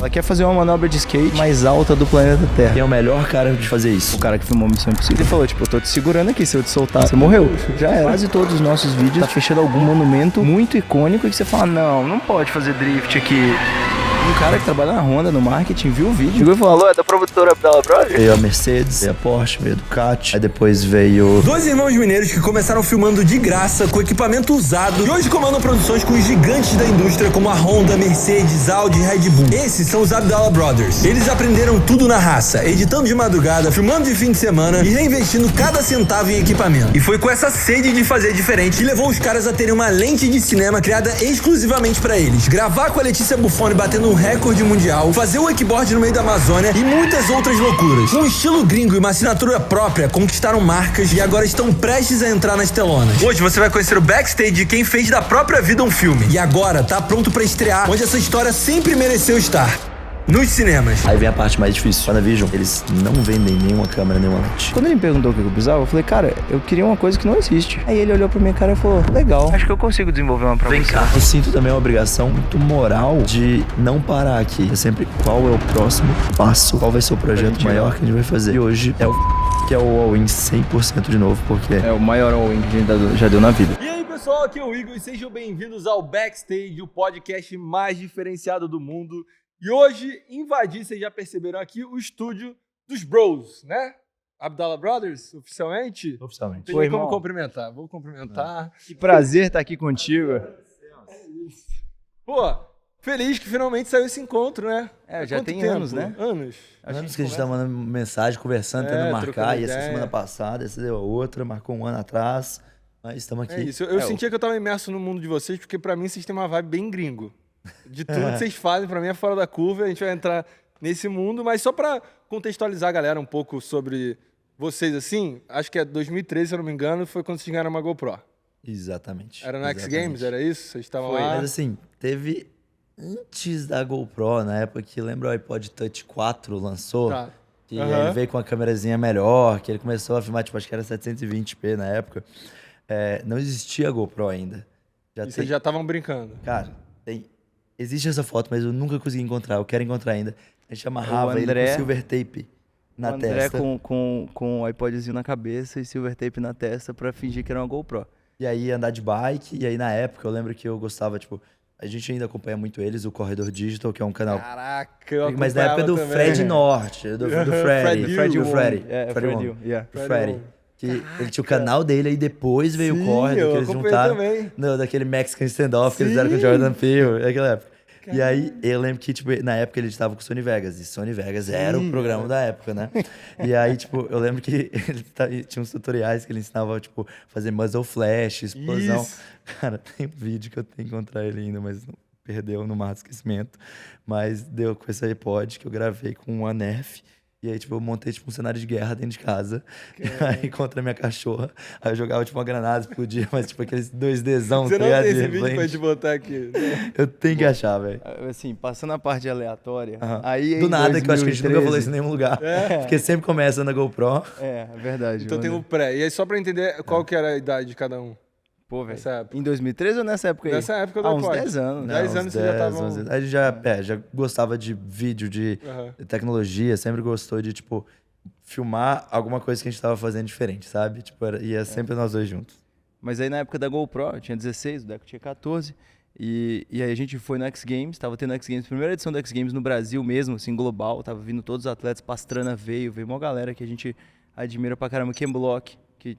Ela quer fazer uma manobra de skate mais alta do planeta Terra. Quem é o melhor cara de fazer isso? O cara que filmou Missão Impossível. Ele falou, tipo, eu tô te segurando aqui, se eu te soltar, você morreu. Já era. Quase todos os nossos vídeos tá fechando algum monumento muito icônico e que você fala, não pode fazer drift aqui. Um cara que trabalha na Honda, no marketing, viu o vídeo. Chegou e falou, é da produtora Abdala Brothers? Veio a Mercedes, veio a Porsche, veio a Ducati, aí depois veio... Dois irmãos mineiros que começaram filmando de graça, com equipamento usado, e hoje comandam produções com os gigantes da indústria como a Honda, Mercedes, Audi e Red Bull. Esses são os Abdala Brothers. Eles aprenderam tudo na raça, editando de madrugada, filmando de fim de semana e reinvestindo cada centavo em equipamento. E foi com essa sede de fazer diferente que levou os caras a terem uma lente de cinema criada exclusivamente pra eles, gravar com a Letícia Buffoni batendo um recorde mundial, fazer um wakeboard no meio da Amazônia e muitas outras loucuras. Com um estilo gringo e uma assinatura própria, conquistaram marcas e agora estão prestes a entrar nas telonas. Hoje você vai conhecer o backstage de quem fez da própria vida um filme. E agora tá pronto pra estrear onde essa história sempre mereceu estar. Nos cinemas. Aí vem a parte mais difícil. WandaVision, eles não vendem nenhuma câmera, nenhuma lente. Quando ele me perguntou o que eu precisava, eu falei, cara, eu queria uma coisa que não existe. Aí ele olhou pra minha cara e falou, legal, acho que eu consigo desenvolver uma pra Vem você. cá. Eu sinto também uma obrigação muito moral de não parar aqui. É sempre qual é o próximo passo, qual vai ser o projeto maior que a gente vai fazer. E hoje é o que é o all-in 100% de novo, porque É o maior all-in que a gente já deu na vida. E aí pessoal, aqui é o Igor e sejam bem-vindos ao Backstage, o podcast mais diferenciado do mundo. E hoje invadi, vocês já perceberam aqui, o estúdio dos Bros, né? Abdala Brothers, oficialmente. oficialmente. Tem Oi, nem como irmão. cumprimentar, vou cumprimentar. Que prazer estar aqui contigo. Pô, feliz que finalmente saiu esse encontro, né? É, Há já quanto tem tempo? anos, né? Anos. Anos que a gente tá mandando mensagem, conversando, tentando marcar. trocando E essa ideia. semana passada, essa deu a outra, marcou um ano atrás. Mas estamos aqui. É isso, eu sentia que eu tava imerso no mundo de vocês, porque pra mim vocês têm uma vibe bem gringo. De tudo que vocês fazem, pra mim é fora da curva, a gente vai entrar nesse mundo, mas só pra contextualizar a galera um pouco sobre vocês, assim, acho que é 2013, se eu não me engano, foi quando vocês ganharam uma GoPro. Exatamente. Era no X exatamente. Games, era isso? Vocês estavam Foi, lá? mas assim, teve antes da GoPro, na época que lembra o iPod Touch 4 lançou? Tá. Que Aham. ele veio com uma câmerazinha melhor, que ele começou a filmar, tipo, acho que era 720p na época. É, não existia GoPro ainda. E vocês já estavam brincando. Cara, existe essa foto, mas eu nunca consegui encontrar. Eu quero encontrar ainda. A gente amarrava ele André- com silver tape na o André testa. com o iPodzinho na cabeça e silver tape na testa pra fingir que era uma GoPro. E aí andar de bike. E aí na época eu lembro que eu gostava, tipo... A gente ainda acompanha muito eles, o Corredor Digital, que é um canal... Caraca, eu Mas na época do acompanhava Fred também. Norte, do Freddy. Fred do Wong. Freddy. É, Freddy Freddy, Wong. yeah. Do Freddy Freddy. Wong. Que ele tinha o canal dele, aí depois veio Sim, o Corredor, eu que eles acompanhei juntaram também. daquele Mexican Standoff que eles fizeram com o Sim. Jordan Peele, naquela época. E aí, eu lembro que, tipo, na época ele estava com o Sony Vegas, e Sony Vegas era o programa da época, né? E aí, tipo, eu lembro que ele tinha uns tutoriais que ele ensinava, tipo, fazer muzzle flash, explosão. Isso. Cara, tem um vídeo que eu tenho que encontrar ele ainda, mas perdeu no mar do esquecimento. Mas deu com esse iPod que eu gravei com uma Nerf. E aí, tipo, eu montei, tipo, um cenário de guerra dentro de casa. E aí, contra a minha cachorra. Aí eu jogava, tipo, uma granada, explodia, mas, tipo, aqueles 2Dzão, Você tá não ligado? tem esse De vídeo pra repente. gente botar aqui. Eu tenho que achar, velho. Assim, passando a parte aleatória, Aham. aí Do em nada, que eu acho que a gente nunca 2013 falou isso em nenhum lugar. É. Porque sempre começa na GoPro. É verdade. Então tem mano. o pré. E aí, só pra entender qual que era a idade de cada um. Pô, velho. nessa época. Em 2013 ou nessa época aí? Nessa época do uns iPod. 10 anos. Não. 10 uns anos vocês já 10, estavam- 11. A gente já gostava de vídeo, de Aham. tecnologia, sempre gostou de, tipo, filmar alguma coisa que a gente tava fazendo diferente, sabe? Tipo, ia sempre nós dois juntos. Mas aí na época da GoPro, eu tinha 16, o Deco tinha 14. E aí a gente foi no X Games, tava tendo X Games, primeira edição do X Games no Brasil mesmo, assim, global. Tava vindo todos os atletas, Pastrana veio uma galera que a gente admira pra caramba, Ken Block, que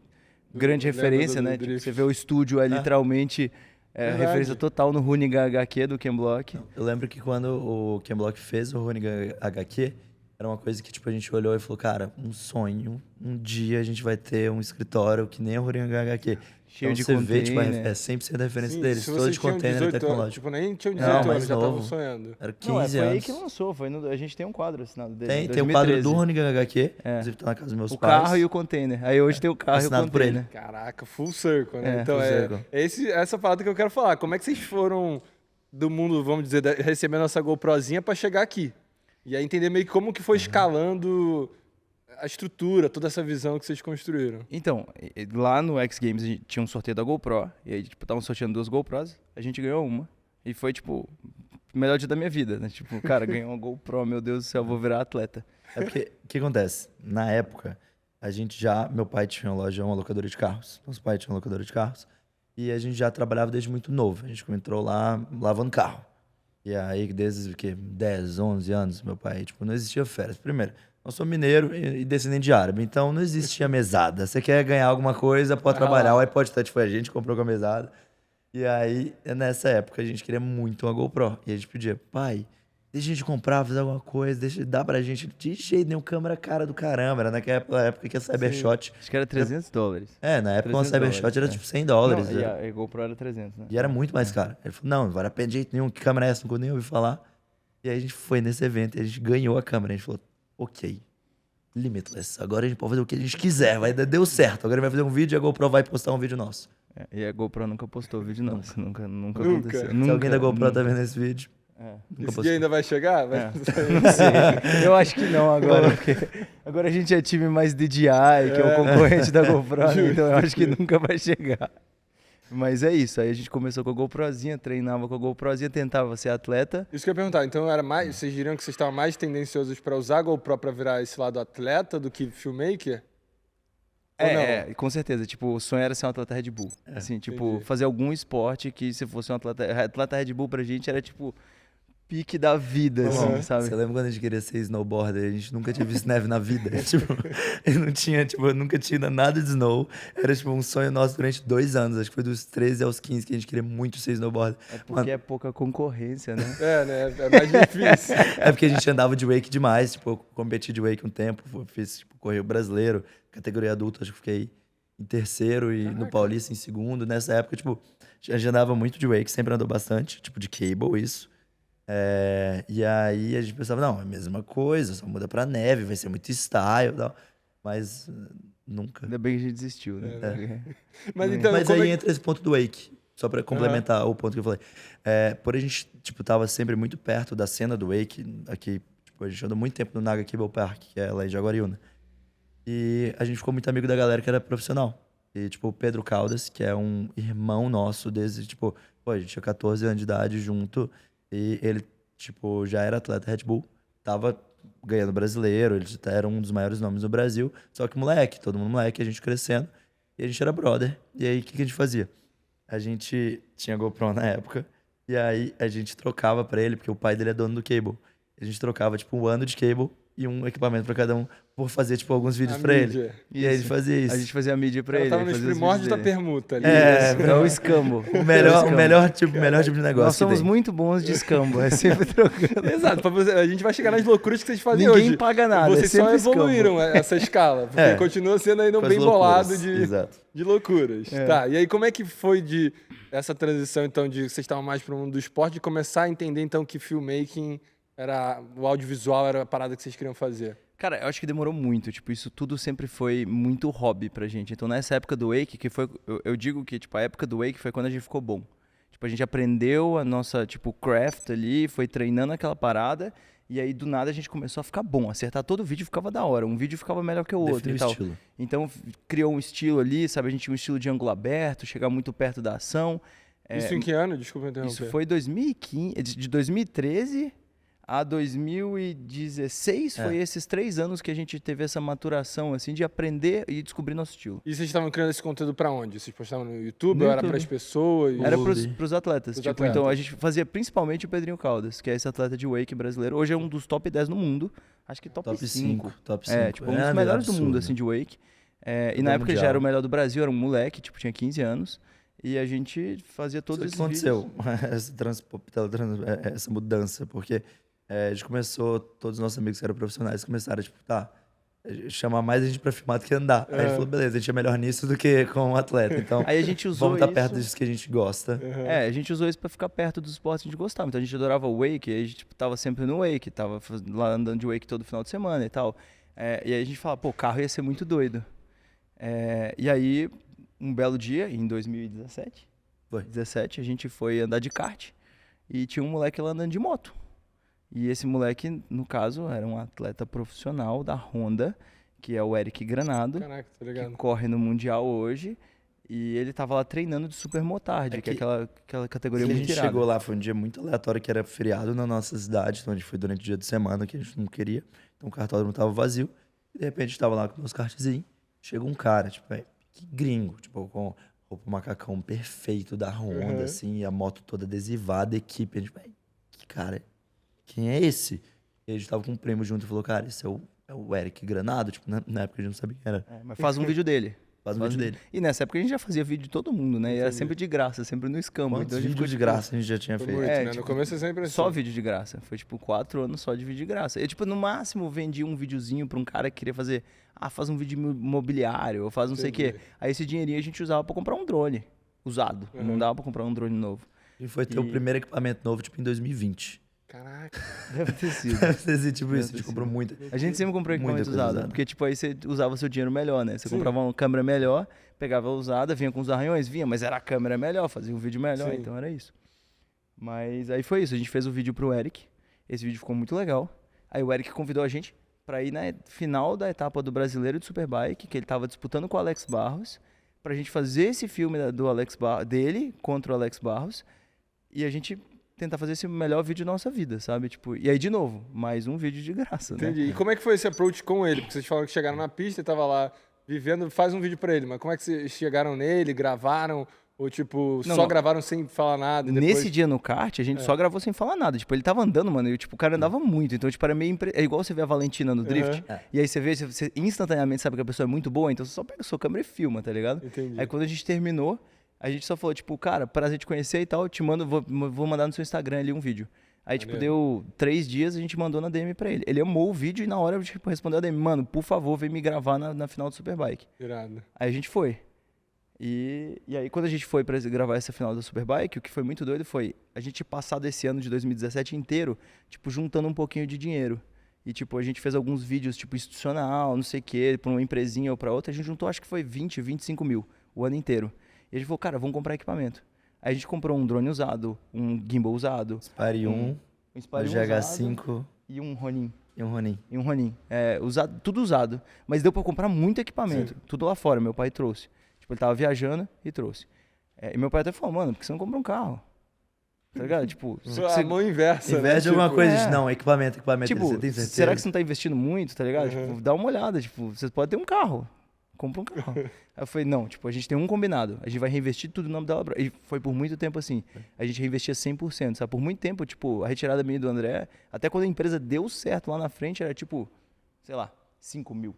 grande lembro referência, do né? Tipo, drift. você vê o estúdio, é literalmente Verdade. referência total no Running HQ do Ken Block. Eu lembro que quando o Ken Block fez o Ronigan HQ, era uma coisa que, tipo, a gente olhou e falou, cara, um sonho, um dia a gente vai ter um escritório que nem o Ronigan HQ. Cheio Então, de você vê, tipo, container. é 100% a referência Sim, deles, se todo vocês de tinham container 18 anos, tecnológico. tipo, nem tinham Não, 18 mais anos, já estavam novo. sonhando. Era Não, 15 foi aí anos. que lançou, a gente tem um quadro assinado dele. Tem um quadro 2013. do Ronigan HQ, É. inclusive tá na casa dos meus O pais. carro e o container. Aí hoje tem o carro Assinado e o por ele. container. Caraca, full circle, né? É, Então, full é circle. essa parada que eu quero falar. Como é que vocês foram do mundo, vamos dizer, recebendo essa GoProzinha pra chegar aqui? E aí entender meio que como que foi escalando a estrutura, toda essa visão que vocês construíram. Então, lá no X Games a gente tinha um sorteio da GoPro. E aí, tipo, estavam sorteando 2 GoPros. A gente ganhou uma. E foi, tipo, melhor dia da minha vida, né? Tipo, cara, ganhei uma GoPro, meu Deus do céu, vou virar atleta. É porque, o que acontece? Na época, meu pai tinha uma locadora de carros. Nosso pai tinha uma locadora de carros. E a gente já trabalhava desde muito novo. A gente entrou lá lavando carro. E aí, desde 10, 11 anos, meu pai, tipo, não existia férias. Primeiro, eu sou mineiro e descendente de árabe, então não existia mesada. Você quer ganhar alguma coisa, pode trabalhar. O iPod Touch foi a gente, comprou com a mesada. E aí, nessa época, a gente queria muito uma GoPro. E a gente pedia, pai, deixa a gente comprar, fazer alguma coisa, dá pra gente. De jeito nenhum, câmera cara do caramba. Era naquela época que a Cybershot... Acho que era $300. na época uma Cybershot era tipo $100. Não, e a GoPro era 300, né? E era muito mais caro. Ele falou, não vale a pena de jeito nenhum, que câmera é essa? Nunca nem ouvi falar. E aí a gente foi nesse evento e a gente ganhou a câmera. A gente falou, ok, limitless. Agora a gente pode fazer o que a gente quiser. Deu certo. Agora vai fazer um vídeo e a GoPro vai postar um vídeo nosso. E a GoPro nunca postou vídeo, não. Isso nunca aconteceu. Se alguém da GoPro tá vendo esse vídeo... Esse dia ainda vai chegar? Não sei. Eu acho que não agora, porque agora a gente é time mais DJI, que é o concorrente da GoPro, né? Então eu acho que nunca vai chegar. Mas é isso, aí a gente começou com a GoProzinha, treinava com a GoProzinha, tentava ser atleta. Isso que eu ia perguntar, então era mais, vocês diriam que vocês estavam mais tendenciosos para usar a GoPro para virar esse lado atleta do que filmmaker? Com certeza. Tipo, o sonho era ser um atleta Red Bull. Assim, tipo, entendi. fazer algum esporte que se fosse um atleta Red Bull pra gente era tipo pique da vida, assim, sabe? Você lembra quando a gente queria ser snowboarder? A gente nunca tinha visto neve na vida. Tipo, eu não tinha, tipo, nunca tinha nada de snow. Era, tipo, um sonho nosso durante 2 anos. Acho que foi dos 13 aos 15 que a gente queria muito ser snowboarder. É porque é pouca concorrência, né? Né? É mais difícil. É porque a gente andava de wake demais. Tipo, eu competi de wake um tempo. Fiz, tipo, correio brasileiro, categoria adulta. Acho que fiquei em terceiro e no Paulista em segundo. Nessa época, tipo, a gente andava muito de wake. Sempre andou bastante. Tipo, de cable, isso. E aí a gente pensava, não, é a mesma coisa, só muda pra neve, vai ser muito style e tal. Mas nunca. Ainda bem que a gente desistiu, né? Mas então, Mas como aí é entra esse ponto do wake, só pra complementar o ponto que eu falei. Por a gente, tipo, tava sempre muito perto da cena do wake, aqui, tipo, a gente andou muito tempo no Naga Cable Park, que é lá em Jaguariúna. E a gente ficou muito amigo da galera que era profissional. E, tipo, o Pedro Caldas, que é um irmão nosso desde, tipo, a gente tinha 14 anos de idade junto. E ele, tipo, já era atleta Red Bull, tava ganhando brasileiro, ele já era um dos maiores nomes no Brasil. Só que moleque, todo mundo moleque, a gente crescendo. E a gente era brother. E aí, o que a gente fazia? A gente tinha GoPro na época. E aí, a gente trocava pra ele, porque o pai dele é dono do cable. A gente trocava, tipo, um ano de cable e um equipamento pra cada um, por fazer, tipo, alguns vídeos pra ele. mídia. E aí, ele fazia isso. A gente fazia a mídia pra Ela ele. tava nos fazia os primórdios vídeos da dele. permuta ali. É o escambo. O melhor tipo de negócio. Nós somos que tem. muito bons de escambo, é sempre trocando. Exato, a gente vai chegar nas loucuras que vocês fazem Ninguém hoje. paga nada, Vocês é só sempre escambo. evoluíram essa escala, porque continua sendo ainda um Com as bem bolado loucuras, exato. de loucuras. Tá, e aí como é que foi de essa transição, então, de vocês estavam mais para o mundo do esporte, de começar a entender, então, que filmmaking o audiovisual era a parada que vocês queriam fazer? Cara, eu acho que demorou muito, tipo, isso tudo sempre foi muito hobby pra gente. Então, nessa época do Wake, que foi, eu digo que, tipo, a época do Wake foi quando a gente ficou bom. Tipo, a gente aprendeu a nossa, tipo, craft ali, foi treinando aquela parada, e aí, do nada, a gente começou a ficar bom. Acertar todo vídeo ficava da hora, um vídeo ficava melhor que o outro Definiu e tal. estilo. Então, criou um estilo ali, sabe? A gente tinha um estilo de ângulo aberto, chegar muito perto da ação. Isso em que ano? Desculpa interromper. Isso foi 2015, de 2013 a 2016, foi esses 3 anos que a gente teve essa maturação, assim, de aprender e descobrir nosso estilo. E vocês estavam criando esse conteúdo pra onde? Vocês postavam no YouTube No ou era YouTube. pras pessoas? Era YouTube. pros atletas. Pros Tipo, atletas. Então a gente fazia principalmente o Pedrinho Caldas, que é esse atleta de wake brasileiro. Hoje é um dos top 10 no mundo. Acho que top 5. Top 5. É, tipo, um dos melhores do mundo, assim, de wake. E na época ele já mundial. era o melhor do Brasil, era um moleque, tipo, tinha 15 anos. E a gente fazia todos O que esses aconteceu? vídeos. Essa mudança, porque a gente começou, todos os nossos amigos que eram profissionais começaram, tipo, chamar mais a gente pra filmar do que andar. Aí a gente falou, beleza, a gente é melhor nisso do que com um atleta, então Aí a gente usou vamos estar isso. perto disso que a gente gosta. A gente usou isso pra ficar perto dos esportes que a gente gostava. Então a gente adorava o wake, aí a gente tipo, tava sempre no wake, tava lá andando de wake todo final de semana e tal. E aí a gente falava, pô, carro ia ser muito doido. E aí, um belo dia, em 2017, Foi. 17, a gente foi andar de kart e tinha um moleque lá andando de moto. E esse moleque, no caso, era um atleta profissional da Honda, que é o Eric Granado, Caraca, tá que ligado? corre no Mundial hoje. E ele tava lá treinando de super motard, que é aquela categoria A muito gente irada. chegou lá, foi um dia muito aleatório, que era feriado na nossa cidade, então a gente foi durante o dia de semana, que a gente não queria. Então o cartódromo tava vazio. E de repente tava lá com meus kartzinhos. Chega um cara, tipo, que gringo, tipo, com roupa macacão perfeito da Honda, assim, e a moto toda adesivada, equipe. A gente, que cara, quem é esse? E a gente tava com um primo junto e falou, cara, esse é o Eric Granado, tipo, na época a gente não sabia quem era. Mas faz um vídeo dele. Faz um vídeo dele. E nessa época a gente já fazia vídeo de todo mundo, né? E era sempre de graça, sempre no escambo. Quantos Então a gente vídeos de ficou, graça a gente já tinha Foi feito? muito, né? No tipo, começo é sempre assim. só vídeo de graça. Foi tipo 4 anos só de vídeo de graça. Eu, tipo, no máximo vendia um videozinho pra um cara que queria fazer, faz um vídeo imobiliário, ou faz não sei o quê. Aí esse dinheirinho a gente usava pra comprar um drone usado. Não dava pra comprar um drone novo. A gente foi ter o primeiro equipamento novo, tipo, em 2020. Caraca. Deve ter sido. Deve ter sido tipo isso, a gente comprou muito. A gente sempre comprou Muita equipamento coisa usado, usada. porque tipo aí você usava seu dinheiro melhor, né? Você comprava uma câmera melhor, pegava a usada, vinha com os arranhões, vinha, mas era a câmera melhor, fazia um vídeo melhor, Sim. então era isso. Mas aí foi isso, a gente fez o vídeo pro Eric, esse vídeo ficou muito legal. Aí o Eric convidou a gente pra ir na final da etapa do Brasileiro de Superbike, que ele tava disputando com o Alex Barros, pra gente fazer esse filme dele contra o Alex Barros, e a gente tentar fazer esse melhor vídeo da nossa vida, sabe? Tipo, e aí, de novo, mais um vídeo de graça, Entendi. né? E como é que foi esse approach com ele? Porque vocês falaram que chegaram na pista e tava lá vivendo, faz um vídeo pra ele, mas como é que vocês chegaram nele, gravaram, ou tipo, Não, só não. gravaram sem falar nada e depois... Nesse dia no kart, a gente só gravou sem falar nada. Tipo, ele tava andando, mano, e tipo, o cara andava muito. Então, tipo, era meio... É igual você vê a Valentina no drift. E aí você vê, você instantaneamente sabe que a pessoa é muito boa, então você só pega a sua câmera e filma, tá ligado? Entendi. Aí quando a gente terminou, a gente só falou, tipo, cara, prazer te conhecer e tal, eu te mando, vou mandar no seu Instagram ali um vídeo. Aí, tipo, deu 3 dias, a gente mandou na DM pra ele. Ele amou o vídeo e na hora, tipo, respondeu a DM, mano, por favor, vem me gravar na final do Superbike. Irado. Aí a gente foi. E aí, quando a gente foi pra gravar essa final da Superbike, o que foi muito doido foi a gente passado esse ano de 2017 inteiro, tipo, juntando um pouquinho de dinheiro. E, tipo, a gente fez alguns vídeos, tipo, institucional, não sei o quê, pra uma empresinha ou pra outra. A gente juntou, acho que foi 20, 25 mil o ano inteiro. E a gente falou, cara, vamos comprar equipamento. Aí a gente comprou um drone usado, um gimbal usado. Spire 1, um um Spire GH5 e um Ronin. e um Ronin. E um Ronin. Usado, tudo usado. Mas deu pra comprar muito equipamento. Tudo lá fora, meu pai trouxe. Tipo, ele tava viajando e trouxe. E meu pai até falou, mano, por que você não compra um carro? Tá ligado? Tipo, A mão inversa, Investe né? alguma Tipo, coisa, é. não, equipamento, tipo, você tem certeza? será que você não tá investindo muito, tá ligado? Tipo, dá uma olhada, tipo, você pode ter um carro. Compra um carro. Aí eu falei, não, tipo, a gente tem um combinado. A gente vai reinvestir tudo no nome dela. E foi por muito tempo assim. A gente reinvestia 100%, sabe? Por muito tempo, tipo, a retirada minha e do André, até quando a empresa deu certo lá na frente, era tipo, sei lá, 5 mil.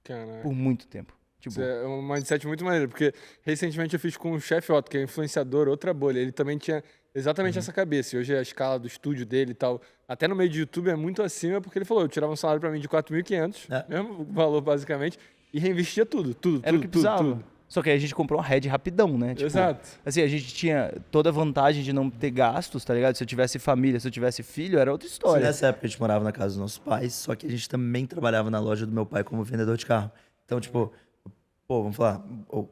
Caraca. Por muito tempo. Tipo, Isso é um mindset muito maneiro, porque recentemente eu fiz com o chefe Otto, que é influenciador, outra bolha. Ele também tinha exatamente essa cabeça. E hoje a escala do estúdio dele e tal, até no meio de YouTube é muito acima, porque ele falou, eu tirava um salário pra mim de 4.500, mesmo valor basicamente, e reinvestia tudo. era o que precisava. Só que aí a gente comprou uma Red rapidão, né? Tipo, Exato. Assim, a gente tinha toda a vantagem de não ter gastos, tá ligado? Se eu tivesse família, se eu tivesse filho, era outra Sim, história. nessa época a gente morava na casa dos nossos pais, só que a gente também trabalhava na loja do meu pai como vendedor de carro. Então, tipo, pô, vamos falar,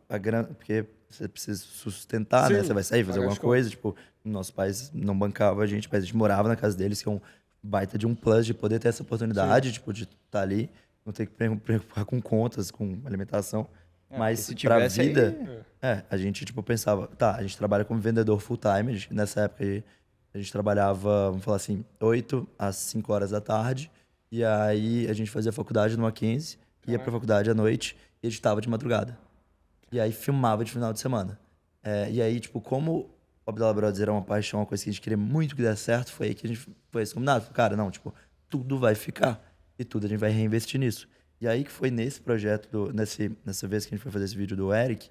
a grana, porque você precisa sustentar, né? Sim, Você vai sair, fazer pagar alguma as coisa, tipo, nossos pais não bancavam a gente, mas a gente morava na casa deles, que é um baita de um plus de poder ter essa oportunidade, tipo, de estar ali, não ter que preocupar com contas, com alimentação. Mas se pra tivesse vida, a gente, tipo, pensava, tá, a gente trabalha como vendedor full time, nessa época a gente trabalhava, vamos falar assim, 8 às 5 horas da tarde, e aí a gente fazia faculdade no Mackenzie, ia pra faculdade à noite e editava de madrugada. E aí filmava de final de semana. E aí, tipo, como o Abdala Brothers era uma paixão, uma coisa que a gente queria muito que desse certo, foi aí que a gente foi esse combinado. Cara, não, tipo, tudo vai ficar. E tudo a gente vai reinvestir nisso. E aí que foi nesse projeto, nessa vez que a gente foi fazer esse vídeo do Eric,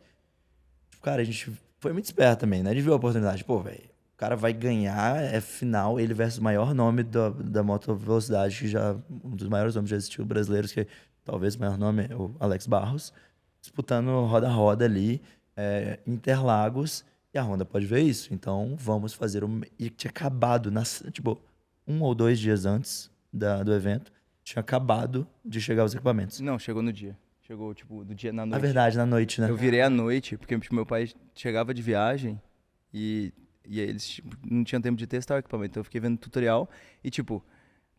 tipo, cara, a gente foi muito esperto também, né? A gente viu a oportunidade. Pô, velho, o cara vai ganhar, final, ele versus o maior nome da moto velocidade, que já, um dos maiores nomes já existiu brasileiros, que talvez o maior nome é o Alex Barros, disputando roda a roda ali, Interlagos, e a Honda pode ver isso. Então, vamos fazer E tinha acabado, tipo, 1 ou 2 dias antes do evento, tinha acabado de chegar os equipamentos. Não, chegou no dia. Chegou, tipo, do dia na noite. Na verdade, na noite, né? Eu virei à noite, porque tipo, meu pai chegava de viagem e aí eles tipo, não tinham tempo de testar o equipamento. Então eu fiquei vendo tutorial e, tipo,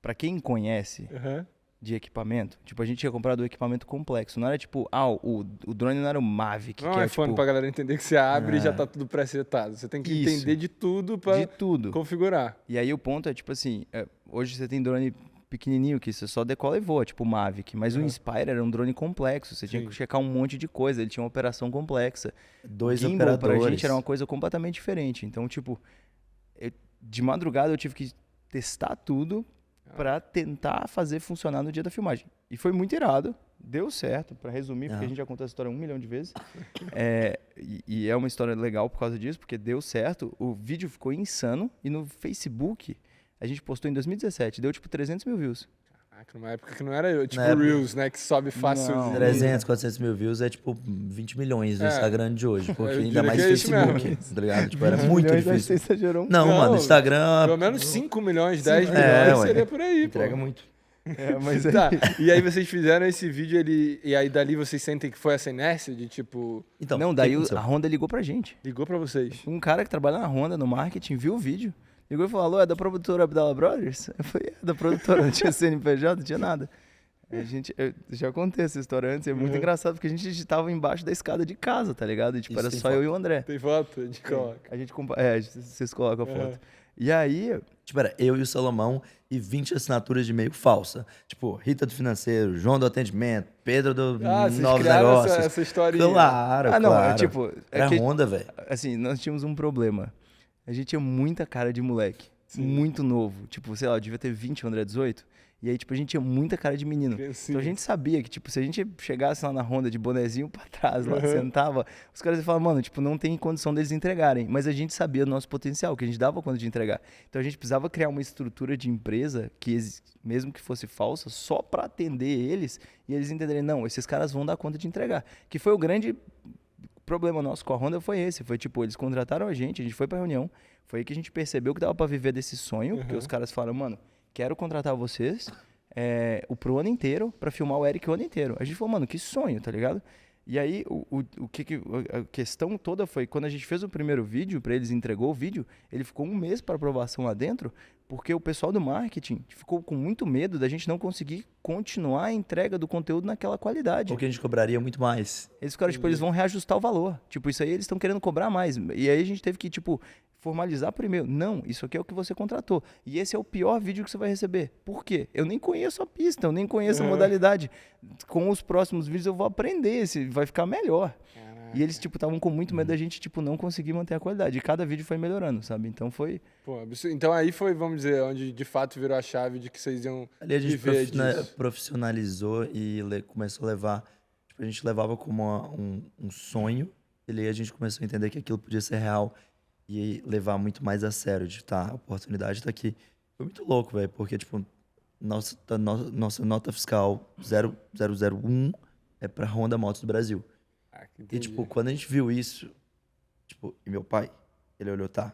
pra quem conhece, de equipamento. Tipo, a gente tinha comprado o equipamento complexo. Não era tipo, o drone não era o Mavic, Não é que um é iPhone tipo, pra galera entender que você abre e já tá tudo pré-setado. Você tem que Isso. entender de tudo pra de tudo. configurar. E aí o ponto é, tipo assim, hoje você tem drone pequenininho que você só decola e voa, tipo o Mavic. Mas o Inspire era um drone complexo, você tinha Sim. que checar um monte de coisa, ele tinha uma operação complexa. 2 Gimbal pra operadores. gente era uma coisa completamente diferente. Então, tipo, de madrugada eu tive que testar tudo pra tentar fazer funcionar no dia da filmagem. E foi muito irado, deu certo, pra resumir, porque a gente já contou essa história 1 milhão de vezes. E é uma história legal por causa disso, porque deu certo, o vídeo ficou insano e no Facebook a gente postou em 2017, deu tipo 300 mil views. Caraca, numa época que não era eu, tipo Na época- Reels, né? Que sobe fácil. Não. 300, 400 mil views é tipo 20 milhões no Instagram de hoje. Porque eu ainda diria mais que é isso Facebook, mesmo. tá ligado? Tipo, era muito Milhões, difícil. Você exagerou um Não, Não, mano, Instagram Pelo menos 5 milhões, 10 É, milhões ué. seria por aí, pô. entrega muito. mas Tá, e aí vocês fizeram esse vídeo, e aí dali vocês sentem que foi essa inércia de tipo, Então, Não, o que daí aconteceu? a Honda ligou pra gente. ligou pra vocês. Um cara que trabalha na Honda, no marketing, viu o vídeo, ligou e falou, alô, é da produtora Abdala Brothers? Eu falei, é da produtora, não tinha CNPJ, não tinha nada. Eu já contei essa história antes, é muito engraçado, porque a gente tava embaixo da escada de casa, tá ligado? E, tipo, Isso era tem só foto. eu e o André. Tem foto? De coloca. A gente vocês colocam a foto. E aí, Tipo, era eu e o Salomão e 20 assinaturas de e-mail falsa. Tipo, Rita do Financeiro, João do Atendimento, Pedro do Ah, vocês Novos criaram Negócios. essa historinha. Claro, não, claro. tipo, Era que- Honda, velho. assim, nós tínhamos um problema. A gente tinha muita cara de moleque, muito novo. Tipo, sei lá, eu devia ter 20, o André 18. E aí, tipo, a gente tinha muita cara de menino. Criancinha. Então a gente sabia que, tipo, se a gente chegasse lá na Honda de bonezinho pra trás, lá, sentava, os caras iam falar, mano, tipo, não tem condição deles entregarem. Mas a gente sabia o nosso potencial, que a gente dava conta de entregar. Então a gente precisava criar uma estrutura de empresa que, mesmo que fosse falsa, só pra atender eles e eles entenderem, não, esses caras vão dar conta de entregar. Que foi o grande problema nosso com a Honda, foi esse. Foi, tipo, eles contrataram a gente foi pra reunião, foi aí que a gente percebeu que dava pra viver desse sonho, porque os caras falaram, mano, quero contratar vocês pro ano inteiro pra filmar o Eric o ano inteiro. A gente falou, mano, que sonho, tá ligado? E aí, a questão toda foi, quando a gente fez o primeiro vídeo, pra eles entregou o vídeo, ele ficou 1 mês para aprovação lá dentro, porque o pessoal do marketing ficou com muito medo da gente não conseguir continuar a entrega do conteúdo naquela qualidade. Porque a gente cobraria muito mais. Eles ficaram, tipo, eles vão reajustar o valor. Tipo, isso aí eles estão querendo cobrar mais. E aí a gente teve que, tipo, formalizar por e-mail. Não, isso aqui é o que você contratou. E esse é o pior vídeo que você vai receber. Por quê? Eu nem conheço a pista, eu nem conheço a modalidade. Com os próximos vídeos eu vou aprender, vai ficar melhor. E eles, tipo, estavam com muito medo da gente, tipo, não conseguir manter a qualidade. E cada vídeo foi melhorando, sabe? Então foi... Pô, absurdo. Então aí foi, vamos dizer, onde de fato virou a chave de que vocês iam Ali a gente viver disso. profissionalizou e começou a levar. Tipo, a gente levava como um sonho. E aí a gente começou a entender que aquilo podia ser real e levar muito mais a sério. De tá, a oportunidade tá aqui. Foi muito louco, velho, porque, tipo, nossa nota fiscal 0001 é pra Honda Motos do Brasil. Ah, que E, entendi. tipo, quando a gente viu isso, tipo, e meu pai, ele olhou, tá,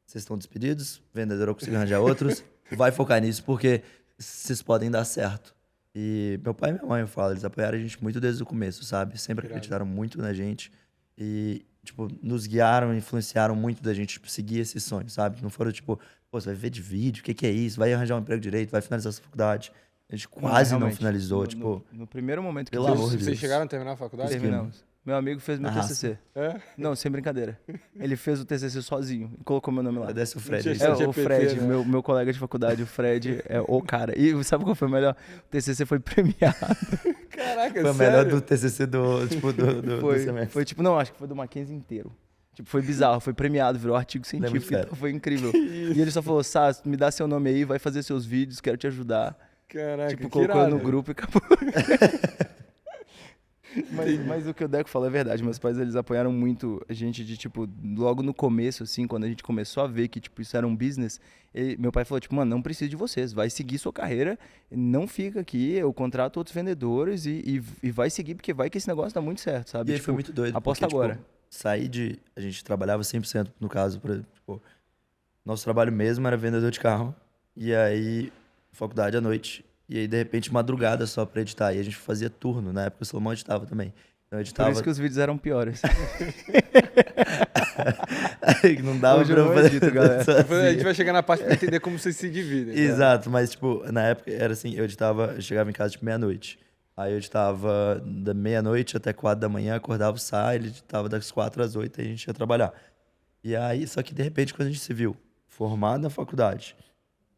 vocês estão despedidos, vendedor eu consigo arranjar outros, vai focar nisso, porque vocês podem dar certo. E meu pai e minha mãe, eu falo, eles apoiaram a gente muito desde o começo, sabe? Sempre Irado. acreditaram muito na gente e, tipo, nos guiaram, influenciaram muito da gente, tipo, seguir esse sonho, sabe? Não foram, tipo, pô, você vai viver de vídeo, o que que é isso? Vai arranjar um emprego direito, vai finalizar essa faculdade. A gente quase não realmente, finalizou, tipo... No primeiro momento que Pelo Deus- amor de Deus. Vocês chegaram a terminar a faculdade? terminamos. Meu amigo fez meu Na raça. TCC. É? Não, sem brincadeira. Ele fez o TCC sozinho e colocou meu nome lá. Desce o Fred. Mentira, aí, Esse É, é o GPT, Fred, né? meu colega de faculdade, o Fred, é o cara. E sabe qual foi o melhor? O TCC foi premiado. Caraca, Foi o sério? melhor do TCC do, tipo, do semestre. Foi tipo, não, acho que foi do Mackenzie inteiro. Tipo, foi bizarro, foi premiado, virou artigo científico, fera. então foi incrível. E ele só falou, Sá, me dá seu nome aí, vai fazer seus vídeos, quero te ajudar. Caraca, Tipo, que colocou irado. no grupo e acabou. Mas o que o Deco falou é verdade. Meus pais, eles apoiaram muito a gente de, tipo, logo no começo, assim, quando a gente começou a ver que, tipo, isso era um business, meu pai falou, tipo, mano, não preciso de vocês, vai seguir sua carreira, não fica aqui, eu contrato outros vendedores e vai seguir, porque vai que esse negócio dá muito certo, sabe? E aí Tipo, foi muito doido. aposta porque, agora. Tipo, a gente trabalhava 100%, no caso, tipo, nosso trabalho mesmo era vendedor de carro. E aí, faculdade à noite. E aí, de repente, madrugada só pra editar. E a gente fazia turno, na época o Salomão editava também. Então eu Por editava. isso que os vídeos eram piores. Não dava Hoje eu pra não fazer edito, galera. Depois a sozinho. gente vai chegar na parte pra entender como vocês se dividem. Exato, mas tipo, na época era assim, eu chegava em casa tipo meia-noite. Aí eu editava da meia-noite até 4 da manhã, acordava o Sai, ele editava das 4 às 8 e a gente ia trabalhar. E aí, só que de repente, quando a gente se viu formado na faculdade,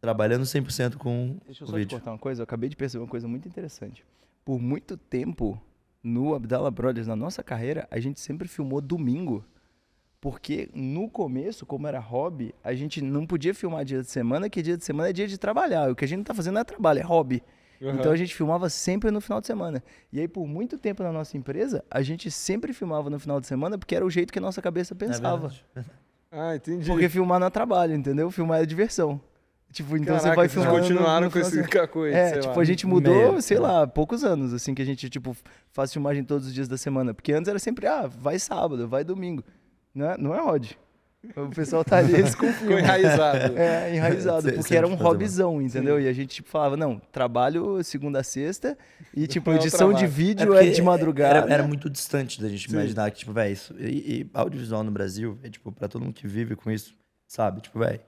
trabalhando 100% com Deixa eu o só te vídeo. contar uma coisa. Eu acabei de perceber uma coisa muito interessante. Por muito tempo, no Abdala Brothers, na nossa carreira, a gente sempre filmou domingo. Porque no começo, como era hobby, a gente não podia filmar dia de semana, que dia de semana é dia de trabalhar. O que a gente não tá fazendo não é trabalho, é hobby. Uhum. Então a gente filmava sempre no final de semana. E aí, por muito tempo na nossa empresa, a gente sempre filmava no final de semana, porque era o jeito que a nossa cabeça É pensava. verdade. Ah, entendi. Porque filmar não é trabalho, entendeu? Filmar é diversão. Tipo, então você Caraca, vai vocês filmar. continuaram com esse cacoete, É, sei tipo, lá. a gente mudou, Meio, sei né? lá, poucos anos, assim, que a gente, tipo, faz filmagem todos os dias da semana. Porque antes era sempre, vai sábado, vai domingo. Não é, Rod? O pessoal tá ali, eles Ficou confiam. enraizado. É, enraizado, Você- porque você era um pode fazer hobbyzão, entendeu? E a gente, tipo, falava, não, trabalho segunda a sexta e, tipo, Não é o edição de trabalho. vídeo porque de madrugada. Era muito distante da gente Sim. imaginar que, tipo, velho, isso. E audiovisual no Brasil, é tipo, pra todo mundo que vive com isso, sabe? Tipo, velho,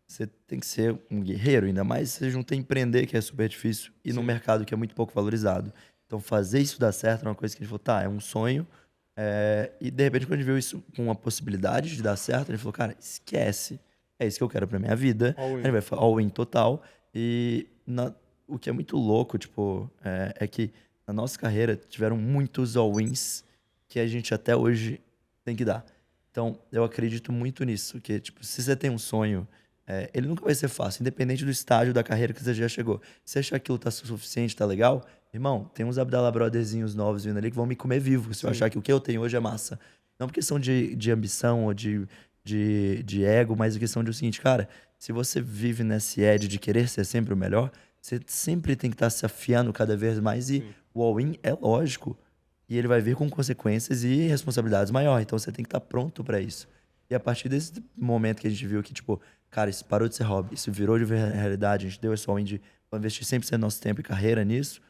você tem que ser um guerreiro, ainda mais se você não tem empreender, que é super difícil, e num mercado que é muito pouco valorizado. Então, fazer isso dar certo é uma coisa que a gente falou, tá, é um sonho. E de repente, quando a gente viu isso com uma possibilidade de dar certo, a gente falou, cara, esquece. É isso que eu quero pra minha vida. All in. A gente vai falar all-in total. E o que é muito louco, tipo, é que na nossa carreira tiveram muitos all-ins que a gente até hoje tem que dar. Então, eu acredito muito nisso, que, tipo, se você tem um sonho, ele nunca vai ser fácil, independente do estágio da carreira que você já chegou. Se você achar que aquilo tá suficiente, tá legal, irmão, tem uns Abdala Brotherzinhos novos vindo ali que vão me comer vivo, se eu achar que o que eu tenho hoje é massa. Não por questão de ambição ou de ego, mas a questão de o seguinte, cara, se você vive nesse edge de querer ser sempre o melhor, você sempre tem que estar se afiando cada vez mais e o all-in é lógico. E ele vai vir com consequências e responsabilidades maiores. Então você tem que estar pronto pra isso. E a partir desse momento que a gente viu que, tipo, cara, isso parou de ser hobby, isso virou de realidade, a gente deu esse all-in de investir 100% do nosso tempo e carreira nisso,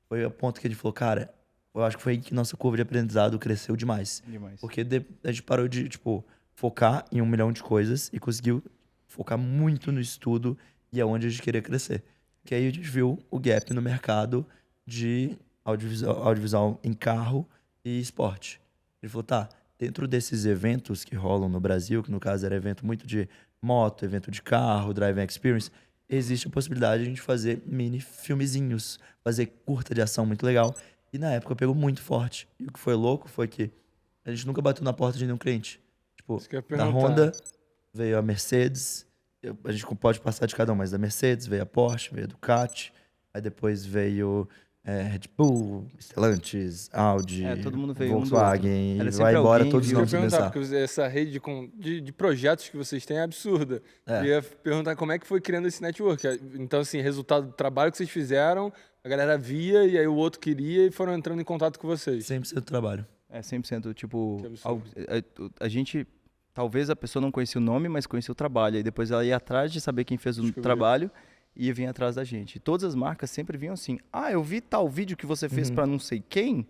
foi o ponto que a gente falou, cara, eu acho que foi aí que nossa curva de aprendizado cresceu demais. Demais. Porque a gente parou de, tipo, focar em 1 milhão de coisas e conseguiu focar muito no estudo e aonde a gente queria crescer. Que aí a gente viu o gap no mercado de audiovisual em carro e esporte. Ele falou, tá, dentro desses eventos que rolam no Brasil, que no caso era evento muito de moto, evento de carro, driving experience, existe a possibilidade de a gente fazer mini filmezinhos, fazer curta de ação muito legal. E na época pegou muito forte. E o que foi louco foi que a gente nunca bateu na porta de nenhum cliente. Tipo, Isso que eu ia da perguntar. Honda veio a Mercedes, a gente pode passar de cada um, mas da Mercedes veio a Porsche, veio a Ducati, aí depois veio Red Bull, Stellantis, Audi, Todo mundo veio um do Volkswagen, outro. Era e sempre vai embora alguém, todos os viu? Eu ia nomes perguntar, começar. porque essa rede de projetos que vocês têm é absurda. É. Eu ia perguntar como é que foi criando esse network. Então, assim, resultado do trabalho que vocês fizeram, a galera via e aí o outro queria e foram entrando em contato com vocês. 100% do trabalho. 100%, tipo, Que absurdo. a gente, talvez a pessoa não conhecia o nome, mas conhecia o trabalho. Aí depois ela ia atrás de saber quem fez o Descobrir. trabalho e ia vir atrás da gente. E todas as marcas sempre vinham assim, eu vi tal vídeo que você fez pra não sei quem,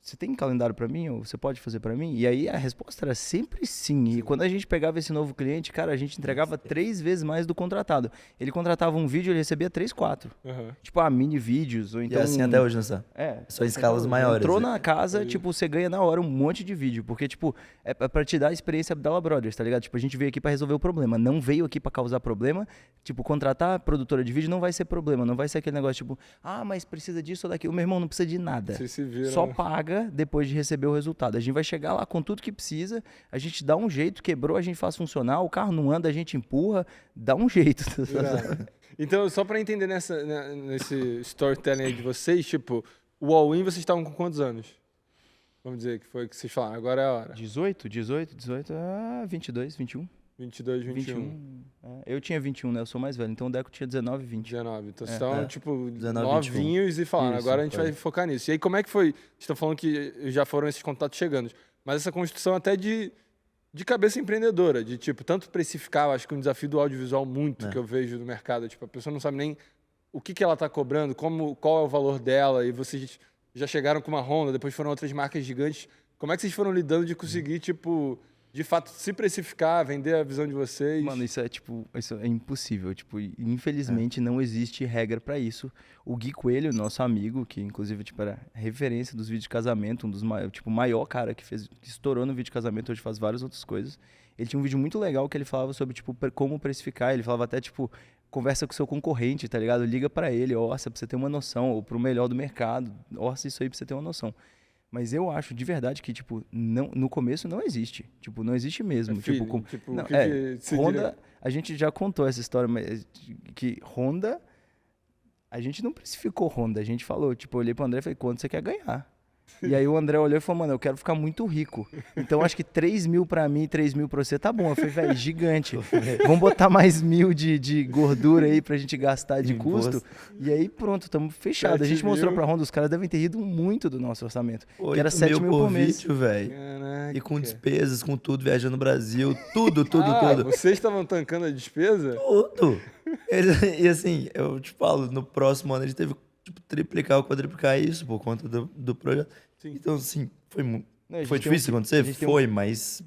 você tem calendário pra mim? Ou você pode fazer pra mim? E aí a resposta era sempre sim. E quando a gente pegava esse novo cliente, cara, a gente entregava 3 vezes mais do contratado. Ele contratava um vídeo, ele recebia 3, 4. Aham. Tipo, mini vídeos, ou E então... é assim até hoje, né, Sam? Só em escalas maiores. Entrou na casa, tipo, você ganha na hora um monte de vídeo. Porque, tipo, é pra te dar a experiência Abdala Brothers, tá ligado? Tipo, a gente veio aqui pra resolver o problema. Não veio aqui pra causar problema. Tipo, contratar a produtora de vídeo não vai ser problema. Não vai ser aquele negócio, tipo, mas precisa disso ou daquilo. O meu irmão não precisa de nada. Vocês se viram. Só paga depois de receber o resultado. A gente vai chegar lá com tudo que precisa, a gente dá um jeito, quebrou, a gente faz funcionar, o carro não anda, a gente empurra, dá um jeito. Irado. Então, só pra entender nesse storytelling aí de vocês, tipo, o all-in vocês estavam com quantos anos? Vamos dizer que foi que vocês falaram, agora é a hora. 18, 22, 21. 22, 21. Eu tinha 21, né? Eu sou mais velho, então o Deco tinha 19, 20. 19. Então, vocês estavam, tipo, 19, novinhos e falaram, Isso, agora a gente vai focar nisso. E aí, como é que foi? Vocês estão falando que já foram esses contatos chegando, mas essa construção até de cabeça empreendedora, de, tipo, tanto precificar, eu acho que um desafio do audiovisual muito que eu vejo no mercado, tipo, a pessoa não sabe nem o que ela está cobrando, qual é o valor dela, e vocês já chegaram com uma Honda, depois foram outras marcas gigantes. Como é que vocês foram lidando de conseguir, tipo, de fato, se precificar, vender a visão de vocês? Mano, isso é impossível. Tipo, infelizmente não existe regra pra isso. O Gui Coelho, nosso amigo, que inclusive tipo, era referência dos vídeos de casamento, um dos tipo, maior cara que estourou no vídeo de casamento, hoje faz várias outras coisas. Ele tinha um vídeo muito legal que ele falava sobre, tipo, como precificar. Ele falava até, tipo, conversa com o seu concorrente, tá ligado? Liga pra ele, orça pra você ter uma noção, ou pro melhor do mercado, orça isso aí pra você ter uma noção. Mas eu acho de verdade que, tipo, não, no começo não existe. Tipo, não existe mesmo. Feeling, Não, o que se Honda, diria? a gente já contou essa história, mas que Honda, a gente não precificou Honda. A gente falou, tipo, eu olhei pro André e falei, quanto você quer ganhar? E aí o André olhou e falou, mano, eu quero ficar muito rico. Então acho que 3 mil pra mim e 3 mil pra você tá bom. Eu falei, velho, gigante. Vamos botar mais 1.000 de gordura aí pra gente gastar de custo. E aí pronto, tamo fechado. A gente 7 mostrou mil. pra Honda, os caras devem ter rido muito do nosso orçamento. Que 8 era 7 mil por mês. vídeo, velho. Caraca. E com despesas, com tudo, viajando no Brasil, tudo, tudo, Ah, tudo. vocês estavam tancando a despesa? Tudo. E assim, eu te falo, no próximo ano a gente teve que tipo, triplicar ou quadriplicar isso por conta do projeto. Sim. Então, assim, foi Não, a gente foi tem um- difícil a acontecer? gente tem Foi, mas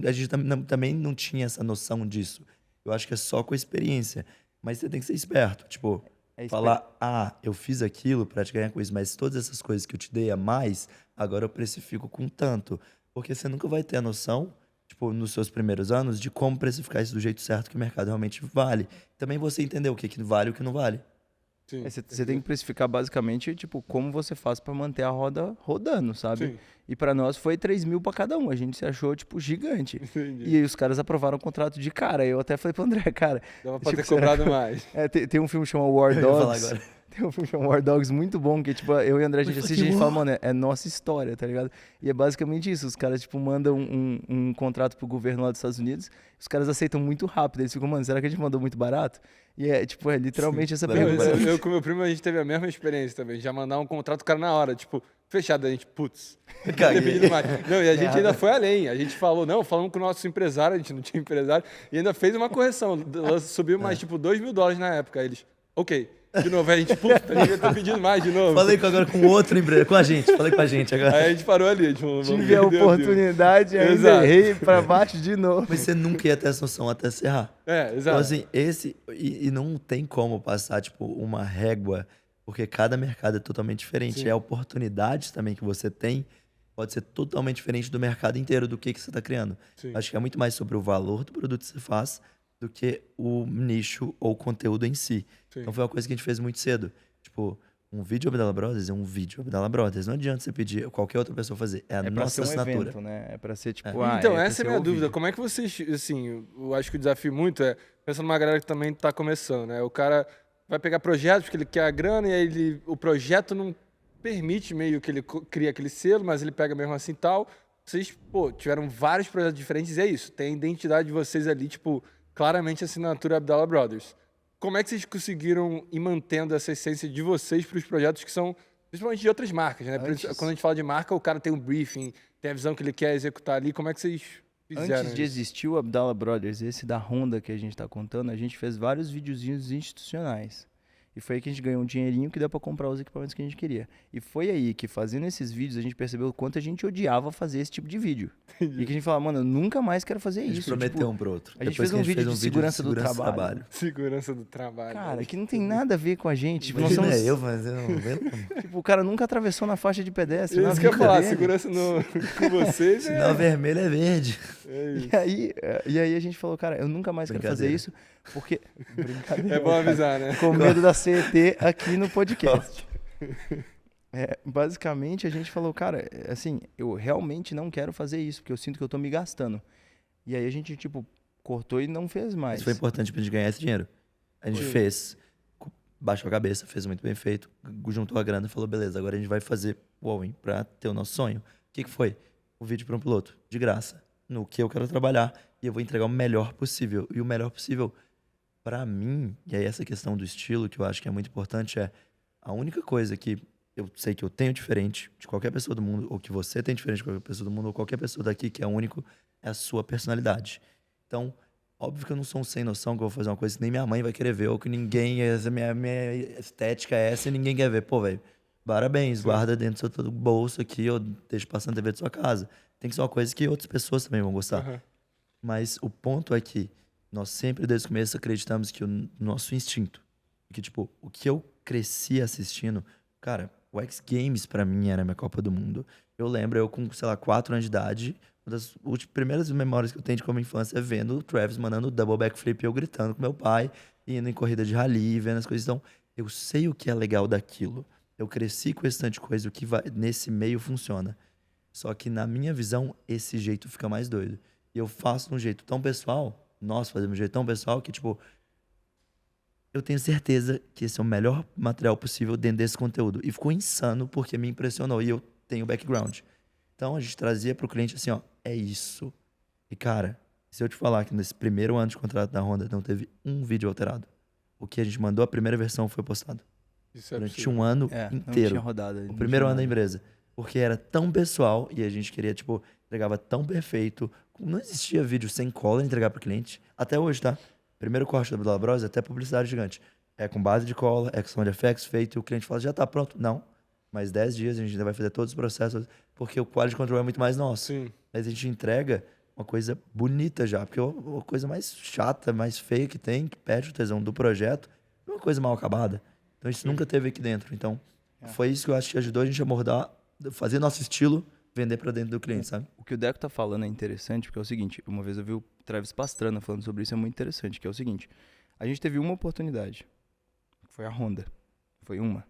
a gente também não tinha essa noção disso. Eu acho que é só com a experiência. Mas você tem que ser esperto. Tipo, falar, eu fiz aquilo pra te ganhar com isso, mas todas essas coisas que eu te dei a mais, agora eu precifico com tanto. Porque você nunca vai ter a noção, tipo, nos seus primeiros anos, de como precificar isso do jeito certo que o mercado realmente vale. Também você entender o que vale e o que não vale. Sim. Você tem que precificar basicamente, tipo, como você faz pra manter a roda rodando, sabe? Sim. E pra nós foi 3 mil pra cada um. A gente se achou, tipo, gigante. Entendi. E aí os caras aprovaram o contrato de cara. Eu até falei pro André, cara. Dava pra tipo, ter cobrado mais. Tem um filme chamado War Eu ia falar Dogs. agora. Tem um filme chamado War Dogs muito bom, que, tipo, eu e o André, a gente Mas assiste e a gente que fala, mano, é nossa história, tá ligado? E é basicamente isso. Os caras, tipo, mandam um contrato pro governo lá dos Estados Unidos. Os caras aceitam muito rápido. Eles ficam, mano, será que a gente mandou muito barato? E é, tipo, é literalmente essa Não, pergunta. Eu com meu primo, a gente teve a mesma experiência também. Já mandar um contrato, o cara na hora, tipo, fechado. A gente, putz, ter pedido mais. Não, e a gente ainda foi além. A gente falou, não, falamos com o nosso empresário, a gente não tinha empresário, e ainda fez uma correção. Subiu mais, tipo, $2.000 na época. Aí eles, ok. De novo, aí a gente, putz, a gente devia ter pedido mais de novo. Falei agora com outro empresa, com a gente. Falei com a gente agora. Aí a gente parou ali. Tipo, Tive a oportunidade, ainda Exato. errei pra baixo de novo. Mas você nunca ia ter essa noção até se errar. É, Então, exato. assim, e não tem como passar, tipo, uma régua, porque cada mercado é totalmente diferente. Sim. E a oportunidade também que você tem pode ser totalmente diferente do mercado inteiro, do que você está criando. Sim. Acho que é muito mais sobre o valor do produto que você faz do que o nicho ou o conteúdo em si. Sim. Então foi uma coisa que a gente fez muito cedo. Tipo, um vídeo Abdala Brothers é um vídeo Abdala Brothers. Não adianta você pedir qualquer outra pessoa fazer. É a É pra nossa ser um assinatura. evento, né? É pra ser, tipo, Então, pra essa é ser a minha o dúvida. vídeo. Como é que vocês, assim, eu acho que o desafio muito é, pensando numa galera que também tá começando, né? O cara vai pegar projetos porque ele quer a grana e aí o projeto não permite meio que ele cria aquele selo, mas ele pega mesmo assim e tal. Vocês, pô, tiveram vários projetos diferentes e é isso. Tem a identidade de vocês ali, tipo, claramente a assinatura Abdala Brothers. Como é que vocês conseguiram ir mantendo essa essência de vocês para os projetos que são, principalmente de outras marcas, né? Quando a gente fala de marca, o cara tem um briefing, tem a visão que ele quer executar ali. Como é que vocês fizeram Antes de isso? existir o Abdala Brothers, esse da Honda que a gente tá contando, a gente fez vários videozinhos institucionais. E foi aí que a gente ganhou um dinheirinho que deu pra comprar os equipamentos que a gente queria. E foi aí que, fazendo esses vídeos, a gente percebeu o quanto a gente odiava fazer esse tipo de vídeo. E que a gente falava, mano, eu nunca mais quero fazer A gente isso. prometeu tipo, um pro outro. a gente Depois fez que um vídeo de segurança do do trabalho. Segurança do trabalho. Cara, que não tem nada a ver com a gente. Tipo, nós Imagina somos, eu fazendo. tipo, o cara nunca atravessou na faixa de pedestre. na Isso que eu ia vida falar, dele. segurança com vocês é, Sinal vermelho é verde. é isso. E aí a gente falou, cara, eu nunca mais quero fazer Brincadeira. isso, porque... Brincadeira. É bom avisar, né? Com medo da CET aqui no podcast. Basicamente, a gente falou, cara, assim, eu realmente não quero fazer isso, porque eu sinto que eu tô me gastando. E aí a gente, tipo, cortou e não fez mais. Mas foi importante pra gente ganhar esse dinheiro. A gente fez, baixou a cabeça, fez muito bem feito, juntou a grana e falou, beleza, agora a gente vai fazer o all-in pra ter o nosso sonho. O que foi? O vídeo para um piloto, de graça, no que eu quero trabalhar, e eu vou entregar o melhor possível. E o melhor possível, pra mim, e aí essa questão do estilo, que eu acho que é muito importante, é a única coisa que eu sei que eu tenho diferente de qualquer pessoa do mundo, ou que você tem diferente de qualquer pessoa do mundo, ou qualquer pessoa daqui que é único, é a sua personalidade. Então, óbvio que eu não sou um sem noção que eu vou fazer uma coisa que nem minha mãe vai querer ver, ou que ninguém, minha estética é essa e ninguém quer ver. Pô, velho, parabéns, guarda dentro do seu bolso aqui, ou deixa passar na TV da sua casa. Tem que ser uma coisa que outras pessoas também vão gostar. Aham. Mas o ponto é que nós sempre, desde o começo, acreditamos que o nosso instinto, que, tipo, o que eu cresci assistindo, cara, o X Games pra mim era a minha Copa do Mundo. Eu lembro, eu com, sei lá, 4 anos de idade, uma das primeiras memórias que eu tenho de como infância é vendo o Travis mandando double backflip e eu gritando com meu pai, indo em corrida de rally, vendo as coisas. Então, eu sei o que é legal daquilo. Eu cresci com esse tanto de coisa, o que vai, nesse meio funciona. Só que na minha visão, esse jeito fica mais doido. E eu faço de um jeito tão pessoal, nós fazemos de um jeito tão pessoal que, tipo, eu tenho certeza que esse é o melhor material possível dentro desse conteúdo. E ficou insano porque me impressionou e eu tenho background. Então a gente trazia pro cliente assim, ó, é isso. E cara, se eu te falar que nesse primeiro ano de contrato da Honda não teve um vídeo alterado, o que a gente mandou, a primeira versão foi postado. Isso é Durante absurdo. um ano Não inteiro. tinha rodada. O primeiro ano da empresa. Porque era tão pessoal e a gente queria, tipo, entregava tão perfeito. Não existia vídeo sem cola entregar pro cliente. Até hoje, tá? Primeiro corte da Abdala Bros é até publicidade gigante. É com base de cola, é com sound effects feito e o cliente fala, já tá pronto. Não. Mais 10 dias a gente ainda vai fazer todos os processos, porque o quality control é muito mais nosso. Sim. Mas a gente entrega uma coisa bonita já, porque a coisa mais chata, mais feia que tem, que perde o tesão do projeto, é uma coisa mal acabada. Então isso nunca teve aqui dentro. Então foi isso que eu acho que ajudou a gente a abordar, fazer nosso estilo, vender pra dentro do cliente, sabe? O que o Deco tá falando é interessante, porque é o seguinte, uma vez eu vi o Travis Pastrana falando sobre isso, é muito interessante, que é o seguinte, a gente teve uma oportunidade, que foi a Honda, foi uma.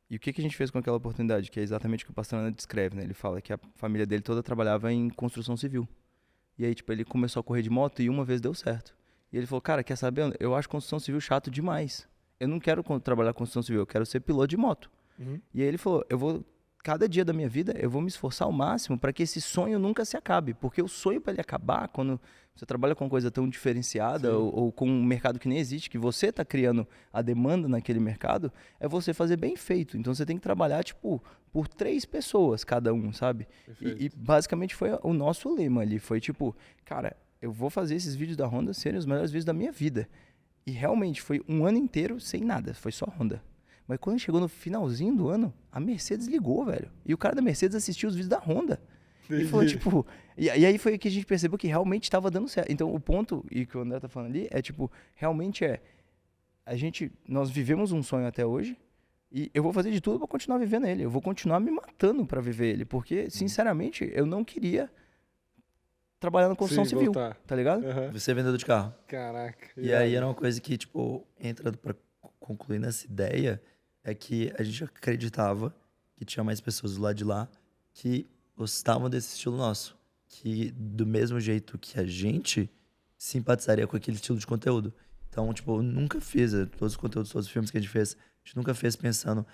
E o que a gente fez com aquela oportunidade? Que é exatamente o que o Pastrana descreve, né? Ele fala que a família dele toda trabalhava em construção civil. E aí, tipo, ele começou a correr de moto e uma vez deu certo. E ele falou, cara, quer saber? Eu acho construção civil chato demais. Eu não quero trabalhar com construção civil, eu quero ser piloto de moto. Uhum. E aí ele falou, cada dia da minha vida, eu vou me esforçar ao máximo para que esse sonho nunca se acabe. Porque o sonho para ele acabar, quando você trabalha com uma coisa tão diferenciada ou com um mercado que nem existe, que você está criando a demanda naquele mercado, é você fazer bem feito. Então você tem que trabalhar, tipo, por 3 pessoas cada um, sabe? E basicamente foi o nosso lema ali. Foi tipo, cara, eu vou fazer esses vídeos da Honda serem os melhores vídeos da minha vida. E realmente foi um ano inteiro sem nada, foi só Honda. Mas quando chegou no finalzinho do ano, a Mercedes ligou, velho. E o cara da Mercedes assistiu os vídeos da Honda. E falou, tipo... E aí foi que a gente percebeu que realmente estava dando certo. Então, o ponto, e que o André tá falando ali, é tipo... Realmente nós vivemos um sonho até hoje. E eu vou fazer de tudo para continuar vivendo ele. Eu vou continuar me matando para viver ele. Porque, sinceramente, eu não queria trabalhar na construção civil. Voltar. Tá ligado? Aham. Você é vendedor de carro. Caraca. E aí era uma coisa que, tipo, entra pra concluir nessa ideia, é que a gente acreditava que tinha mais pessoas do lado de lá que gostavam desse estilo nosso. Que do mesmo jeito que a gente simpatizaria com aquele estilo de conteúdo. Então, tipo, eu nunca fiz, todos os conteúdos, todos os filmes que a gente fez, a gente nunca fez pensando,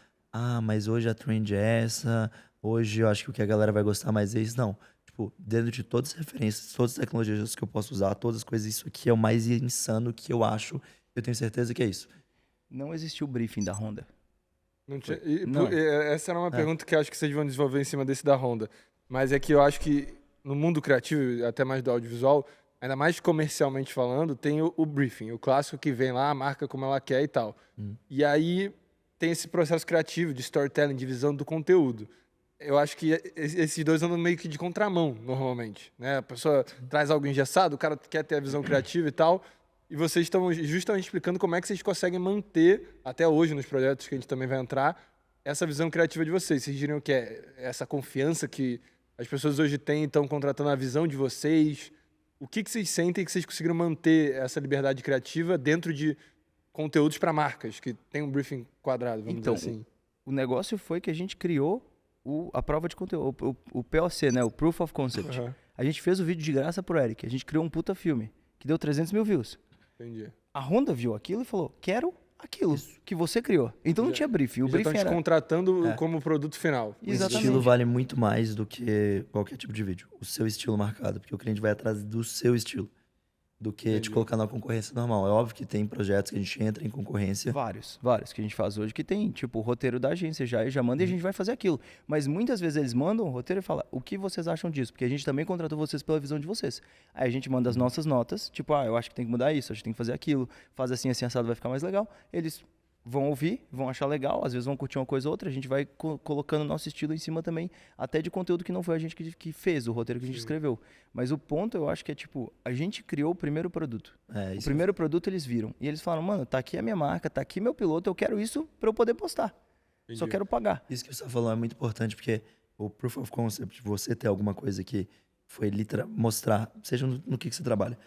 mas hoje a trend é essa, hoje eu acho que o que a galera vai gostar mais é isso. Não. Tipo, dentro de todas as referências, todas as tecnologias que eu posso usar, todas as coisas, isso aqui é o mais insano que eu acho. Eu tenho certeza que é isso. Não existiu briefing da Honda. Não tinha, Não. essa era uma pergunta que eu acho que vocês vão desenvolver em cima desse da Honda. Mas é que eu acho que no mundo criativo, até mais do audiovisual, ainda mais comercialmente falando, tem o briefing, o clássico que vem lá, a marca como ela quer e tal. E aí tem esse processo criativo de storytelling, de visão do conteúdo. Eu acho que esses dois andam meio que de contramão, normalmente, né? A pessoa traz algo engessado, o cara quer ter a visão criativa e tal, e vocês estão justamente explicando como é que vocês conseguem manter, até hoje nos projetos que a gente também vai entrar, essa visão criativa de vocês. Vocês diriam que é essa confiança que as pessoas hoje têm e estão contratando a visão de vocês. O que vocês sentem que vocês conseguiram manter essa liberdade criativa dentro de conteúdos para marcas, que tem um briefing quadrado, vamos Então, dizer assim? O negócio foi que a gente criou a prova de conteúdo, o POC, né? O Proof of Concept. Aham. A gente fez o vídeo de graça pro Eric. A gente criou um puta filme, que deu 300 mil views. Entendi. A Honda viu aquilo e falou, quero aquilo que você criou. Então não tinha briefing. O Já briefing estão te era... contratando como produto final. O Exatamente. estilo vale muito mais do que qualquer tipo de vídeo. O seu estilo marcado, porque o cliente vai atrás do seu estilo, do que te colocar na concorrência normal. É óbvio que tem projetos que a gente entra em concorrência. Vários que a gente faz hoje que tem, tipo, o roteiro da agência já manda e a gente vai fazer aquilo. Mas muitas vezes eles mandam o roteiro e falam, o que vocês acham disso? Porque a gente também contratou vocês pela visão de vocês. Aí a gente manda as nossas notas, tipo, eu acho que tem que mudar isso, acho que tem que fazer aquilo, faz assim, assim, assado, vai ficar mais legal. Eles vão ouvir, vão achar legal, às vezes vão curtir uma coisa ou outra, a gente vai colocando nosso estilo em cima também, até de conteúdo que não foi a gente que fez, o roteiro que a gente escreveu. Mas o ponto, eu acho que é tipo, a gente criou o primeiro produto. O primeiro produto eles viram, e eles falaram, mano, tá aqui a minha marca, tá aqui meu piloto, eu quero isso pra eu poder postar. Só quero pagar. Isso que você falou é muito importante, porque o Proof of Concept, você ter alguma coisa que foi mostrar, seja no que você trabalha,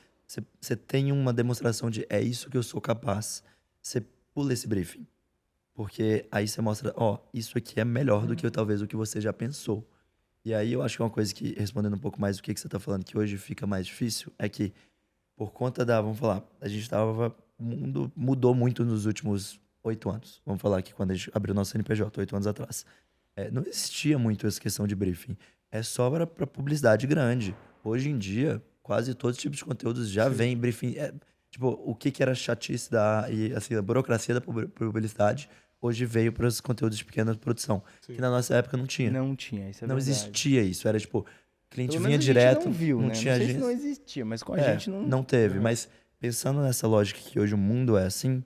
você tem uma demonstração de é isso que eu sou capaz, você pula esse briefing. Porque aí você mostra, isso aqui é melhor do que talvez o que você já pensou. E aí eu acho que uma coisa que, respondendo um pouco mais do que você tá falando, que hoje fica mais difícil, é que por conta vamos falar, o mundo mudou muito nos últimos 8 anos. Vamos falar aqui quando a gente abriu nosso CNPJ, 8 anos atrás. Não existia muito essa questão de briefing. É só para publicidade grande. Hoje em dia, quase todos os tipos de conteúdos já vem briefing. Tipo, o que era chatice e assim, a burocracia da publicidade, hoje veio para os conteúdos de pequena produção. Que na nossa época não tinha. Não tinha, isso é não verdade. existia isso. Era tipo, o cliente Pelo vinha menos direto. A gente não viu, não né? tinha Não sei gente. se não existia, mas com a gente não. Não teve. Mas pensando nessa lógica que hoje o mundo é assim,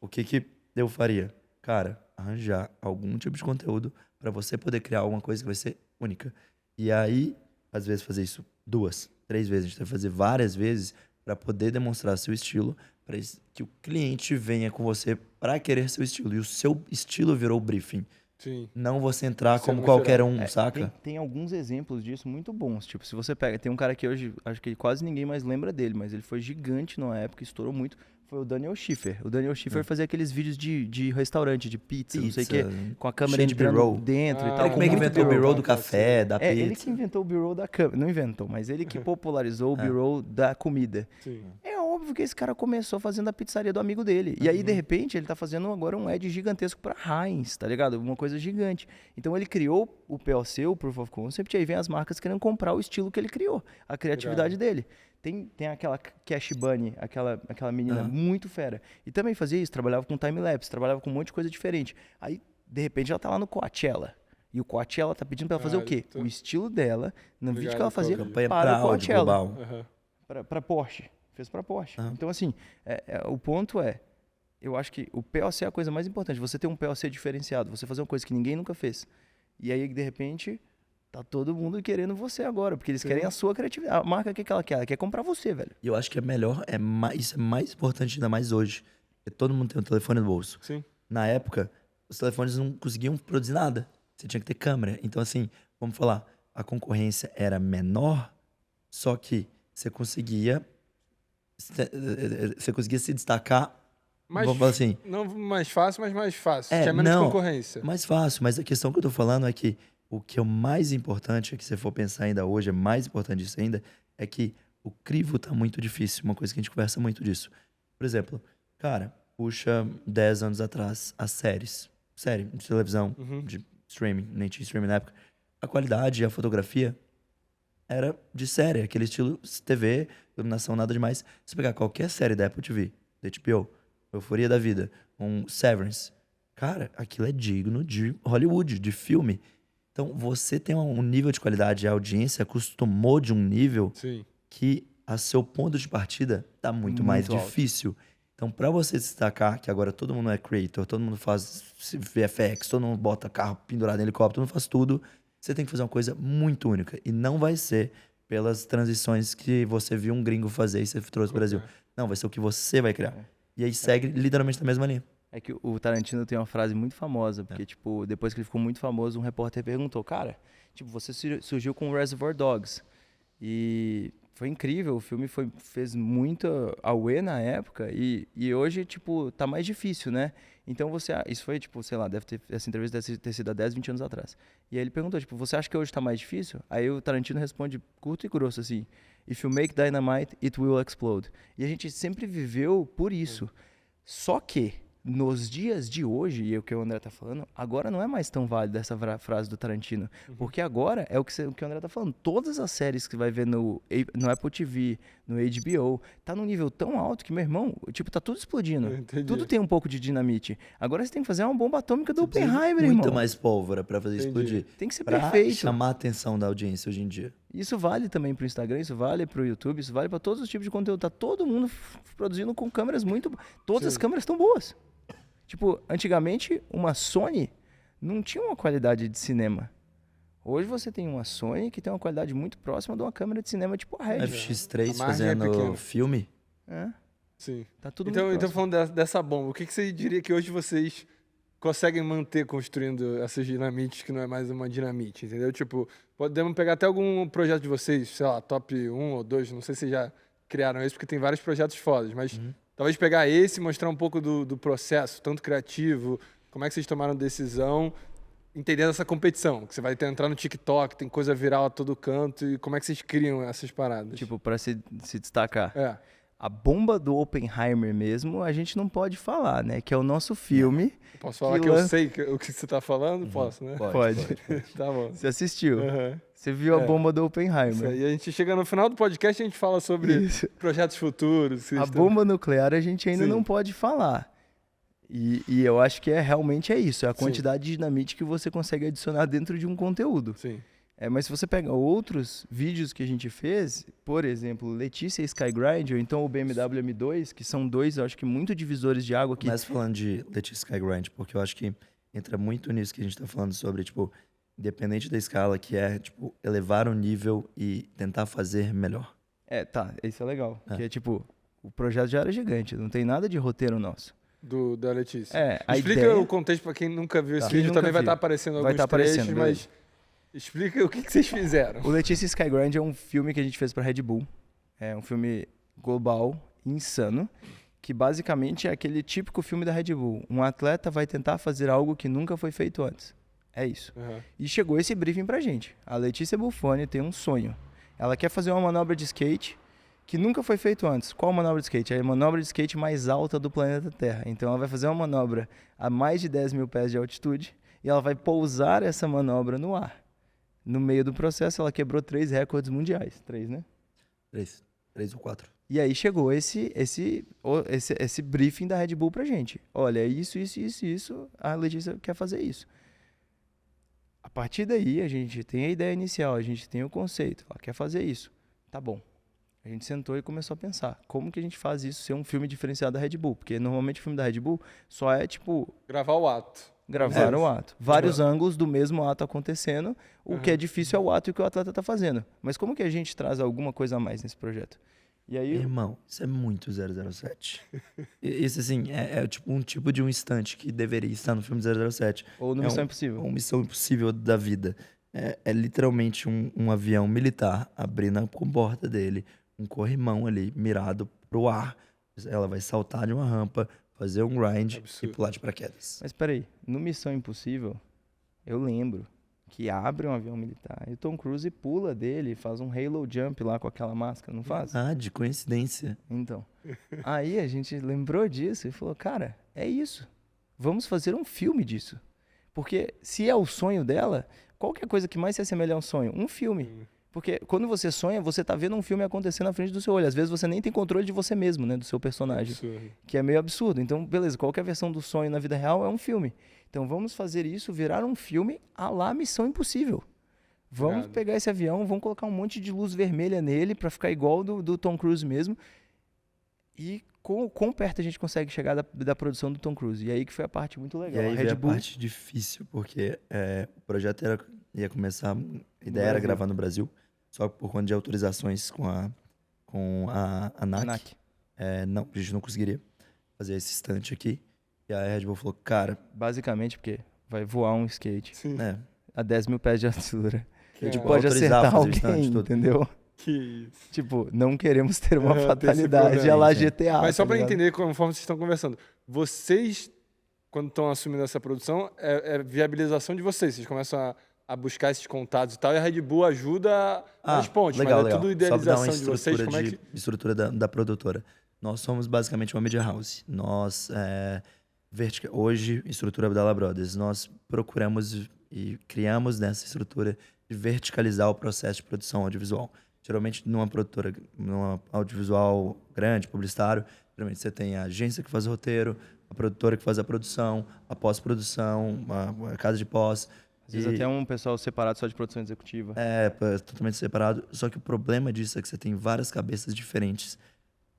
o que eu faria? Cara, arranjar algum tipo de conteúdo para você poder criar alguma coisa que vai ser única. E aí, às vezes, fazer isso 2, 3 vezes. A gente vai fazer várias vezes para poder demonstrar seu estilo, para que o cliente venha com você para querer seu estilo. E o seu estilo virou o briefing. Sim. Não você entrar Você como não qualquer misturar. um, saca? Tem alguns exemplos disso muito bons. Tipo, se você pega... Tem um cara que hoje, acho que quase ninguém mais lembra dele, mas ele foi gigante numa época, estourou muito. Foi o Daniel Schiffer. O Daniel Schiffer fazia aqueles vídeos de restaurante, de pizza, não sei o quê, com a câmera cheio de entrando B-roll. dentro e tal. Ele como é que muito inventou o B-roll. B-roll do café, da pizza. Ele que inventou o B-roll da câmera. Não inventou, mas ele que popularizou o B-roll da comida. Sim. É óbvio que esse cara começou fazendo a pizzaria do amigo dele. E aí, de repente, ele tá fazendo agora um ad gigantesco pra Heinz, tá ligado? Uma coisa gigante. Então, ele criou o POC, o Proof of Concept, e aí vem as marcas querendo comprar o estilo que ele criou, a criatividade dele. Tem aquela Cash Bunny, aquela menina muito fera. E também fazia isso, trabalhava com time-lapse, trabalhava com um monte de coisa diferente. Aí, de repente, ela tá lá no Coachella. E o Coachella tá pedindo pra ela fazer o quê? O estilo dela, no vídeo que ela fazia Campanha para o áudio Coachella. global. Pra Porsche. Fez pra Porsche. Então, assim, o ponto eu acho que o POC é a coisa mais importante. Você ter um POC diferenciado, você fazer uma coisa que ninguém nunca fez. E aí, de repente, tá todo mundo querendo você agora, porque eles querem a sua criatividade. A marca, o que ela quer? Ela quer comprar você, velho. E eu acho que é melhor, isso é mais importante ainda mais hoje. Porque todo mundo tem um telefone no bolso. Sim. Na época, os telefones não conseguiam produzir nada. Você tinha que ter câmera. Então, assim, vamos falar, a concorrência era menor, só que você conseguia se destacar, vamos falar assim. Não mais fácil, mas mais fácil. É, Tinha menos não, concorrência. Mais fácil, mas a questão que eu tô falando é que o que é o mais importante, que se for pensar ainda hoje, é mais importante disso ainda, é que o crivo tá muito difícil. Uma coisa que a gente conversa muito disso. Por exemplo, cara, puxa 10 anos atrás as série de televisão, de streaming, nem tinha streaming na época. A qualidade e a fotografia era de série, aquele estilo TV, iluminação, nada demais. Se pegar qualquer série da Apple TV, da HBO, Euforia da Vida, um Severance, cara, aquilo é digno de Hollywood, de filme. Então, você tem um nível de qualidade, a audiência acostumou de um nível que a seu ponto de partida tá muito mais alto. difícil. Então, para você se destacar, que agora todo mundo é creator, todo mundo faz VFX, todo mundo bota carro pendurado em helicóptero, todo mundo faz tudo, você tem que fazer uma coisa muito única. E não vai ser pelas transições que você viu um gringo fazer e você trouxe pro Brasil. Não, vai ser o que você vai criar. E aí segue literalmente na mesma linha. É que o Tarantino tem uma frase muito famosa, porque, tipo, depois que ele ficou muito famoso, um repórter perguntou, cara, tipo, você surgiu com Reservoir Dogs. E foi incrível, o filme fez muita auê na época e hoje, tipo, tá mais difícil, né? Então isso foi, tipo, sei lá, essa entrevista deve ter sido há 10, 20 anos atrás. E aí ele perguntou, tipo, você acha que hoje tá mais difícil? Aí o Tarantino responde curto e grosso, assim, if you make dynamite, it will explode. E a gente sempre viveu por isso. Só que, nos dias de hoje, e é o que o André tá falando, agora não é mais tão válido essa frase do Tarantino. Porque agora é o que o André tá falando. Todas as séries que você vai ver no Apple TV, no HBO, tá num nível tão alto que, meu irmão, tipo, tá tudo explodindo. Tudo tem um pouco de dinamite. Agora você tem que fazer uma bomba atômica do Oppenheimer, irmão. Muito mais pólvora pra fazer explodir. Tem que ser pra perfeito. chamar a atenção da audiência hoje em dia. Isso vale também pro Instagram, isso vale pro YouTube, isso vale pra todos os tipos de conteúdo. Tá todo mundo produzindo com câmeras muito... Todas as câmeras estão boas. Tipo, antigamente, uma Sony não tinha uma qualidade de cinema. Hoje você tem uma Sony que tem uma qualidade muito próxima de uma câmera de cinema tipo a Red. FX3 A margem é fazendo pequena. filme. É, Sim. tá tudo Então, muito então próximo. falando dessa bomba, o que você diria que hoje vocês conseguem manter construindo essas dinamites que não é mais uma dinamite, entendeu? Tipo, podemos pegar até algum projeto de vocês, sei lá, top 1 ou 2, não sei se já criaram esse, porque tem vários projetos fodas, mas talvez pegar esse e mostrar um pouco do processo, tanto criativo, como é que vocês tomaram decisão, entendendo essa competição, que você vai entrar no TikTok, tem coisa viral a todo canto, e como é que vocês criam essas paradas? Tipo, pra se destacar. É, A bomba do Oppenheimer mesmo, a gente não pode falar, né? Que é o nosso filme. posso falar que eu sei o que você tá falando? Posso, né? Pode. Tá bom. Você assistiu. Aham. Você viu a É. bomba do Isso Oppenheimer. aí, a gente chega no final do podcast e a gente fala sobre Isso. projetos futuros. A bomba nuclear a gente ainda Sim. não pode falar. E eu acho que realmente é isso. É a Sim. quantidade de dinamite que você consegue adicionar dentro de um conteúdo. Sim. Mas se você pega outros vídeos que a gente fez, por exemplo, Letícia Skygrind, ou então o BMW M2, que são dois, eu acho que muito divisores de água que Começa falando de Letícia Skygrind, porque eu acho que entra muito nisso que a gente tá falando sobre, tipo, independente da escala, que é, tipo, elevar o nível e tentar fazer melhor. Tá, isso é legal. É. Que é tipo, o projeto já era gigante, não tem nada de roteiro nosso. Da Letícia. A Explica ideia... o contexto pra quem nunca viu esse Quem vídeo. nunca Também vai viu. estar aparecendo Vai alguns tá trechos, aparecendo, mas explica o que vocês fizeram. O Letícia Skygrind é um filme que a gente fez pra Red Bull. É um filme global, insano, que basicamente é aquele típico filme da Red Bull. Um atleta vai tentar fazer algo que nunca foi feito antes. É isso. Aham. E chegou esse briefing pra gente. A Letícia Buffoni tem um sonho. Ela quer fazer uma manobra de skate que nunca foi feito antes. Qual manobra de skate? É a manobra de skate mais alta do planeta Terra. Então ela vai fazer uma manobra a mais de 10 mil pés de altitude e ela vai pousar essa manobra no ar. No meio do processo, ela quebrou 3 recordes mundiais. 3, né? 3 ou 4. E aí chegou esse briefing da Red Bull pra gente. Olha, isso, a Letícia quer fazer isso. A partir daí, a gente tem a ideia inicial, a gente tem o conceito, ela quer fazer isso. Tá bom. A gente sentou e começou a pensar, como que a gente faz isso ser um filme diferenciado da Red Bull? Porque normalmente o filme da Red Bull só é, tipo, Gravar o ato. gravar o ato. Vários ângulos do mesmo ato acontecendo. O que é difícil é o ato e o que o atleta tá fazendo. Mas como que a gente traz alguma coisa a mais nesse projeto? E aí, Irmão, isso é muito 007. Isso, assim, é tipo um tipo de um instante que deveria estar no filme 007. ou no é Missão um- Impossível. Uma missão impossível da vida. É literalmente um avião militar abrindo a comporta dele, um corrimão ali, mirado pro ar. Ela vai saltar de uma rampa, fazer um grind Absurdo. e pular de paraquedas. Mas peraí, no Missão Impossível, eu lembro que abre um avião militar e o Tom Cruise pula dele, faz um halo jump lá com aquela máscara, não faz? Ah, de coincidência. Então, aí a gente lembrou disso e falou, cara, é isso. Vamos fazer um filme disso. Porque se é o sonho dela, qual que é a coisa que mais se assemelha a um sonho? Um filme. Porque quando você sonha, você tá vendo um filme acontecer na frente do seu olho. Às vezes você nem tem controle de você mesmo, né? Do seu personagem. Absurdo. Que é meio absurdo. Então, beleza, qualquer versão do sonho na vida real é um filme. Então vamos fazer isso virar um filme à la Missão Impossível. Vamos Irado. pegar esse avião, vamos colocar um monte de luz vermelha nele pra ficar igual do Tom Cruise mesmo. E quão perto a gente consegue chegar da produção do Tom Cruise. E aí que foi a parte muito E legal. aí A veio Red a Bull, parte difícil, porque o projeto ia começar... A ideia era Brasil. gravar no Brasil, só que por conta de autorizações com a ANAC. ANAC. Não, a gente não conseguiria fazer esse instante aqui. E aí a Red Bull falou, cara, Basicamente porque vai voar um skate Sim. a 10 mil pés de altura. que, É. tipo, Pode autorizar acertar fazer o instante alguém, todo. entendeu? Que isso. Tipo, não queremos ter uma Tem esse fatalidade problema, a lá sim. GTA. Mas só tá pra ligado? entender conforme vocês estão conversando, vocês, quando estão assumindo essa produção, é viabilização de vocês. Vocês começam a buscar esses contatos e tal, e a Red Bull ajuda nas pontes, legal, mas é legal. tudo Só pra dar uma idealização de vocês. estrutura, Como é que... estrutura da produtora. Nós somos basicamente uma media house. Nós, hoje, estrutura Abdala Brothers, nós procuramos e criamos nessa estrutura de verticalizar o processo de produção audiovisual. Geralmente, numa produtora, numa audiovisual grande, publicitário, geralmente você tem a agência que faz o roteiro, a produtora que faz a produção, a pós-produção, a casa de pós. Às vezes até um pessoal separado só de produção executiva. Totalmente separado. Só que o problema disso é que você tem várias cabeças diferentes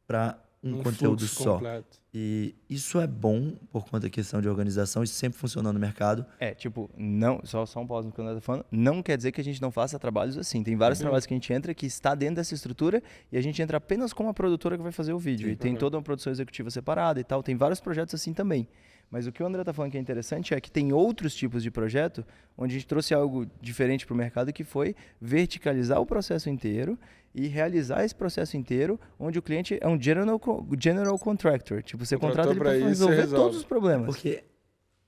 para um conteúdo fluxo só. completo. E isso é bom por conta da questão de organização, isso sempre funcionou no mercado. Tipo, não, só um pause no que o André tá falando, não quer dizer que a gente não faça trabalhos assim. Tem vários trabalhos que a gente entra que está dentro dessa estrutura e a gente entra apenas como a produtora que vai fazer o vídeo. E tem toda uma produção executiva separada e tal, tem vários projetos assim também. Mas o que o André tá falando que é interessante é que tem outros tipos de projeto onde a gente trouxe algo diferente para o mercado, que foi verticalizar o processo inteiro e realizar esse processo inteiro, onde o cliente é um general contractor. Tipo, você contrata ele para resolver todos os problemas. Porque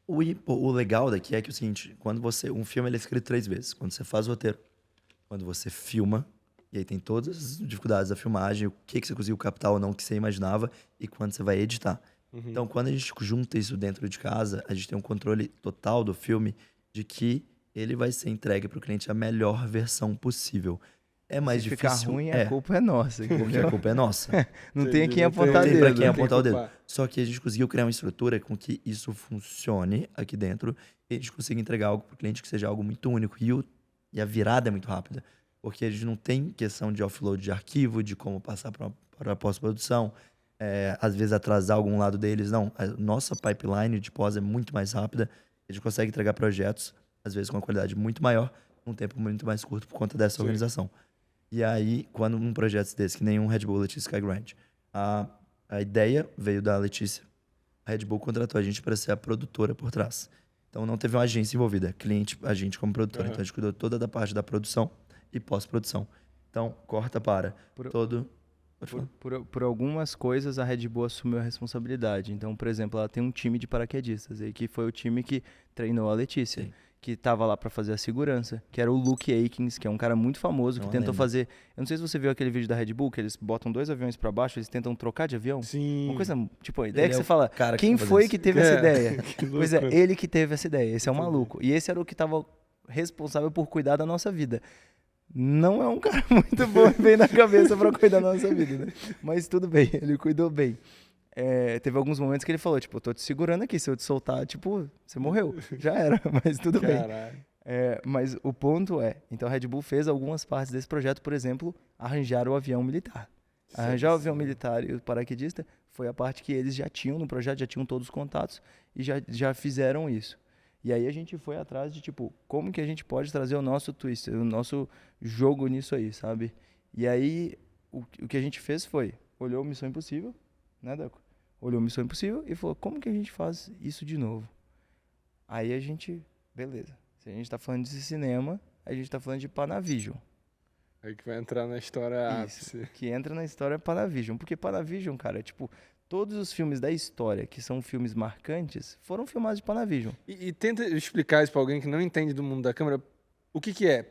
o legal daqui é que é o seguinte, quando um filme ele é escrito 3 vezes. Quando você faz o roteiro, quando você filma, e aí tem todas as dificuldades da filmagem, o que você conseguiu captar ou não que você imaginava, e quando você vai editar. Então, quando a gente junta isso dentro de casa, a gente tem um controle total do filme de que ele vai ser entregue para o cliente a melhor versão possível. É mais Se difícil. ficar ruim, a culpa é nossa. Porque a culpa é nossa. Não tem quem Não apontar tem dedo. pra quem né? apontar o dedo. Só que a gente conseguiu criar uma estrutura com que isso funcione aqui dentro e a gente consiga entregar algo para o cliente que seja algo muito único. E a virada é muito rápida. Porque a gente não tem questão de offload de arquivo, de como passar para a pós-produção. Às vezes atrasar algum lado deles. Não, a nossa pipeline de pós é muito mais rápida. A gente consegue entregar projetos, às vezes com uma qualidade muito maior, num tempo muito mais curto por conta dessa organização. E aí, quando um projeto desse, que nem um Red Bull Letícia Skygrand, a ideia veio da Letícia. A Red Bull contratou a gente para ser a produtora por trás. Então não teve uma agência envolvida, cliente, a gente como produtora. Então a gente cuidou toda da parte da produção e pós-produção. Então, corta para todo... Por algumas coisas, a Red Bull assumiu a responsabilidade. Então, por exemplo, ela tem um time de paraquedistas, aí, que foi o time que treinou a Letícia, que estava lá para fazer a segurança, que era o Luke Aikins, que é um cara muito famoso, que tentou fazer... Eu não sei se você viu aquele vídeo da Red Bull, que eles botam 2 aviões para baixo, eles tentam trocar de avião. Sim. Uma coisa, tipo, a ideia que é você fala, quem foi que teve essa ideia? Pois é, ele que teve essa ideia, esse é um maluco. E esse era o que estava responsável por cuidar da nossa vida. Não é um cara muito bom e bem na cabeça pra cuidar da nossa vida, né? Mas tudo bem, ele cuidou bem. Teve alguns momentos que ele falou, tipo, eu tô te segurando aqui, se eu te soltar, tipo, você morreu. Já era, mas tudo bem. Mas o ponto então a Red Bull fez algumas partes desse projeto, por exemplo, arranjar o avião militar. Arranjar o avião militar e o paraquedista foi a parte que eles já tinham no projeto, já tinham todos os contatos e já fizeram isso. E aí a gente foi atrás de, tipo, como que a gente pode trazer o nosso twist, o nosso jogo nisso aí, sabe? E aí o que a gente fez foi, olhou Missão Impossível, né, Deco? Olhou Missão Impossível e falou, como que a gente faz isso de novo? Aí a gente, beleza, se a gente tá falando de cinema, a gente tá falando de Panavision. Aí que vai entrar na história ápice. Que entra na história Panavision. Porque Panavision, cara, é tipo... Todos os filmes da história, que são filmes marcantes, foram filmados de Panavision. E tenta explicar isso pra alguém que não entende do mundo da câmera. O que é?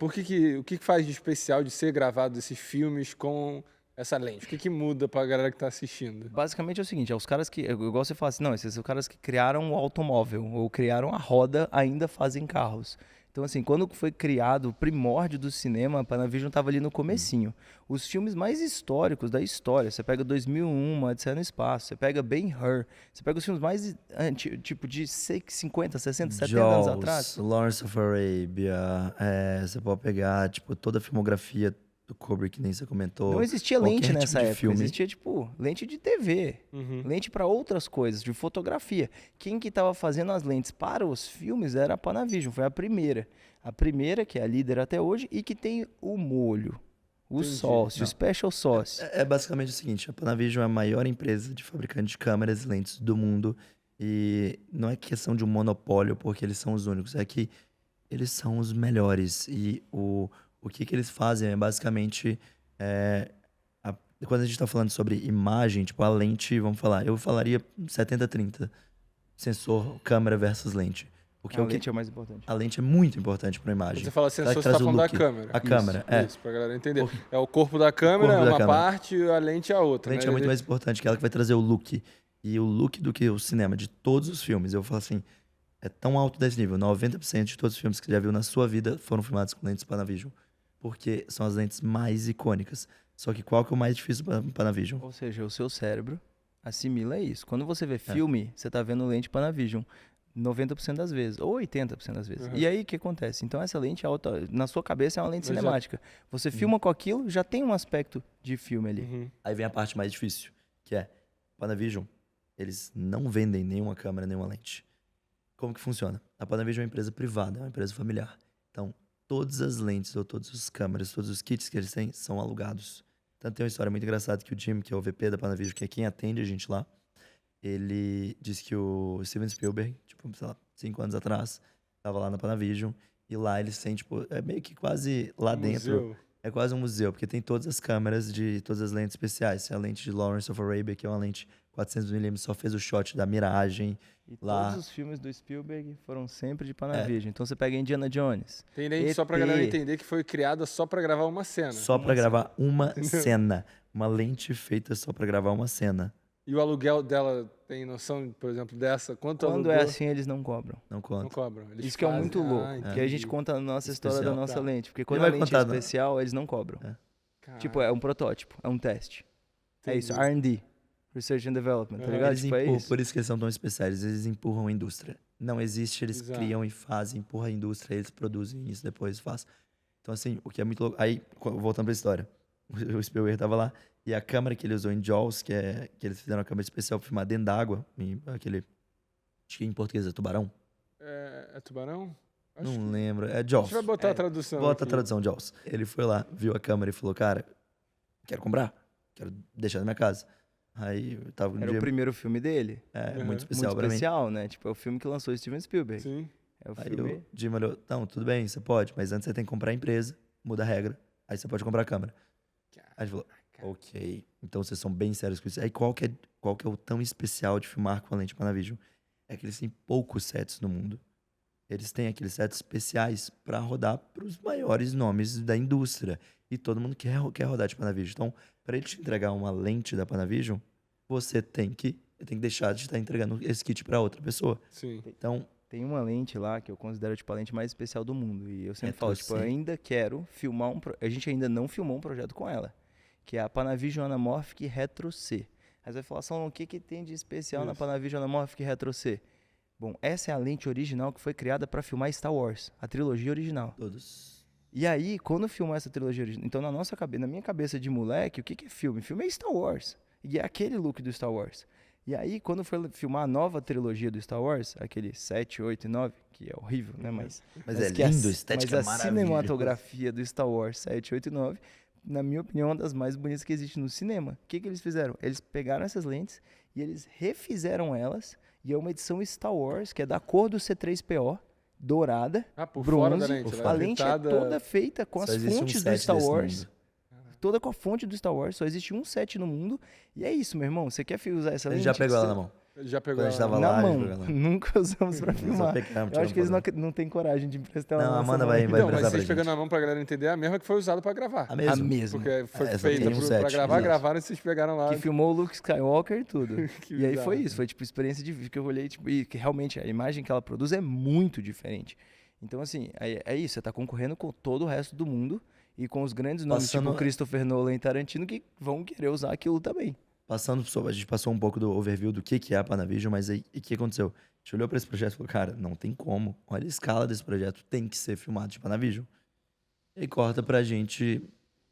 O que faz de especial de ser gravado esses filmes com essa lente? O que muda pra galera que tá assistindo? Basicamente é o seguinte, os caras que... Igual você fala assim, não, esses são os caras que criaram o automóvel, ou criaram a roda, ainda fazem carros. Então, assim, quando foi criado o primórdio do cinema, a Panavision estava ali no comecinho. Os filmes mais históricos da história, você pega 2001, Odisseia no Espaço, você pega Ben-Hur, você pega os filmes mais, tipo, de 50, 60, 70 anos atrás. Lawrence of Arabia, você pode pegar, tipo, toda a filmografia do Kubrick, que nem você comentou. Não existia lente nessa época, filme. Existia, tipo, lente de TV, lente para outras coisas, de fotografia. Quem que estava fazendo as lentes para os filmes era a Panavision, foi a primeira. A primeira, que é a líder até hoje, e que tem o molho, o sócio, o special sauce. É basicamente o seguinte, a Panavision é a maior empresa de fabricante de câmeras e lentes do mundo, e não é questão de um monopólio, porque eles são os únicos, é que eles são os melhores, e o que eles fazem é basicamente, quando a gente está falando sobre imagem, tipo a lente, vamos falar, eu falaria 70-30, sensor, câmera versus lente. Porque A lente é o mais importante. A lente é muito importante para a imagem. Quando você fala sensor, Ela que você tá traz o falando da look. câmera. A câmera, Isso, pra galera entender. É o corpo da câmera, corpo da uma câmera. parte, e a lente é a outra. A lente né? é muito mais importante, que ela que vai trazer o look. E o look do que o cinema, de todos os filmes. Eu falo assim, é tão alto desse nível. 90% de todos os filmes que você já viu na sua vida foram filmados com lentes Panavision. Porque são as lentes mais icônicas. Só que qual que é o mais difícil para Panavision? Ou seja, o seu cérebro assimila isso. Quando você vê filme, você tá vendo lente Panavision 90% das vezes, ou 80% das vezes. E aí, o que acontece? Então, essa lente, na sua cabeça, é uma lente cinemática. Você filma com aquilo, já tem um aspecto de filme ali. Aí vem a parte mais difícil, que é Panavision, eles não vendem nenhuma câmera, nenhuma lente. Como que funciona? A Panavision é uma empresa privada, é uma empresa familiar. Então, todas as lentes ou todas as câmeras, todos os kits que eles têm são alugados. Tanto tem uma história muito engraçada que o Jim, que é o VP da Panavision, que é quem atende a gente lá, ele disse que o Steven Spielberg, tipo, sei lá, 5 anos atrás, tava lá na Panavision, e lá eles têm, tipo, é meio que quase lá dentro. Museu. É quase um museu, porque tem todas as câmeras de todas as lentes especiais. Tem a lente de Lawrence of Arabia, que é uma lente 400mm, só fez o shot da miragem. E Lá. todos os filmes do Spielberg foram sempre de Panavision. Então você pega Indiana Jones. Tem lente só pra ET. galera entender que foi criada só pra gravar uma cena. Só pra gravar uma cena. Uma lente feita só pra gravar uma cena. E o aluguel dela, tem noção, por exemplo, dessa? Quanto Quando alugou? é assim, eles não cobram. Não Não conta. cobram. Eles Isso que é fazem. muito louco. Ah, Porque a gente entendi. conta a nossa história da Especial. nossa Tá. lente. Porque quando vai a lente contar, é não. especial, eles não cobram. Caralho. Tipo, é um protótipo, é um teste. É isso, Entendi. R&D. Research and Development, tá Aham. ligado? Eles Tipo, é empurram, isso. por isso que eles são tão especiais. Eles empurram a indústria. Não existe, eles Exato. criam e fazem, empurram a indústria, eles produzem isso, depois fazem. Então, assim, o que é muito louco. Aí, voltando pra história, o Spielberg tava lá, e a câmera que ele usou em Jaws, que eles fizeram uma câmera especial pra filmar dentro d'água, aquele, acho que em português é tubarão, É tubarão? Acho não que... lembro, é A Jaws. gente vai botar a tradução Bota a aqui. tradução, Jaws. Ele foi lá, viu a câmera e falou, cara, quero comprar, quero deixar na minha casa. Aí eu tava um Era dia, o primeiro filme dele. Uhum. muito especial Muito pra mim. especial, né? Tipo, é o filme que lançou Steven Spielberg. Sim. É o Aí filme... o Jim olhou, não, tudo bem, você pode, mas antes você tem que comprar a empresa, muda a regra, aí você pode comprar a câmera. Aí ele falou, ok, então vocês são bem sérios com isso. Aí qual que é o tão especial de filmar com a lente Panavision? É que eles têm poucos sets no mundo. Eles têm aqueles sets especiais para rodar para os maiores nomes da indústria. E todo mundo quer rodar de Panavision. Então, para ele te entregar uma lente da Panavision, você tem que deixar de estar entregando esse kit para outra pessoa. Sim. Então, Tem uma lente lá que eu considero tipo, a lente mais especial do mundo. E eu sempre falo, tipo, eu Retro-C. ainda quero filmar A gente ainda não filmou um projeto com ela. Que é a Panavision Anamorphic Retro-C. Aí você vai falar, Salomão, o que tem de especial na Isso. Panavision Anamorphic Retro-C? Bom, essa é a lente original que foi criada para filmar Star Wars, a trilogia original. todos... E aí, quando filmou essa trilogia original, então na minha cabeça de moleque, o que é filme? Filme é Star Wars. E é aquele look do Star Wars. E aí, quando foi filmar a nova trilogia do Star Wars, aquele 7, 8 e 9, que é horrível, né? Mas Mas é que a lindo, ci- estética mas a maravilhosa. cinematografia do Star Wars 7, 8 e 9, na minha opinião, é uma das mais bonitas que existe no cinema. O que eles fizeram? Eles pegaram essas lentes e eles refizeram elas, e é uma edição Star Wars, que é da cor do C3PO, dourada, Ah, por bronze. fora da lente. por ela A é lente é pintada- toda feita com Só as existe um fontes do set Star desse no Wars. mundo. Toda com a fonte do Star Wars. Só existe um set no mundo. E é isso, meu irmão. Você quer usar essa Ele lente? já pegou ela Você- na mão. Já pegou Quando a gente ela tava Na lá, mão. ele pegou ela. Nunca usamos pra filmar. Eu acho que eles não têm coragem de emprestar Não, ela a nessa Amanda mão. vai Então, mas emprestar pra vocês gente. pegando na mão pra galera entender, é a mesma que foi usada pra gravar. A mesma. A mesma. Porque foi essa feita tem um pra set, gravar, exato. gravaram e vocês pegaram lá. Que filmou o Luke Skywalker e tudo. Que E aí bizarro. foi isso. Foi tipo experiência de vídeo que eu olhei. Tipo, e que realmente a imagem que ela produz é muito diferente. Então, assim, é isso. Você tá concorrendo com todo o resto do mundo. E com os grandes nomes, Passando- tipo Christopher Nolan e Tarantino, que vão querer usar aquilo também. A gente passou um pouco do overview do que é a Panavision, mas aí o que aconteceu? A gente olhou pra esse projeto e falou, cara, não tem como. Olha a escala desse projeto, tem que ser filmado de Panavision. E aí corta pra gente.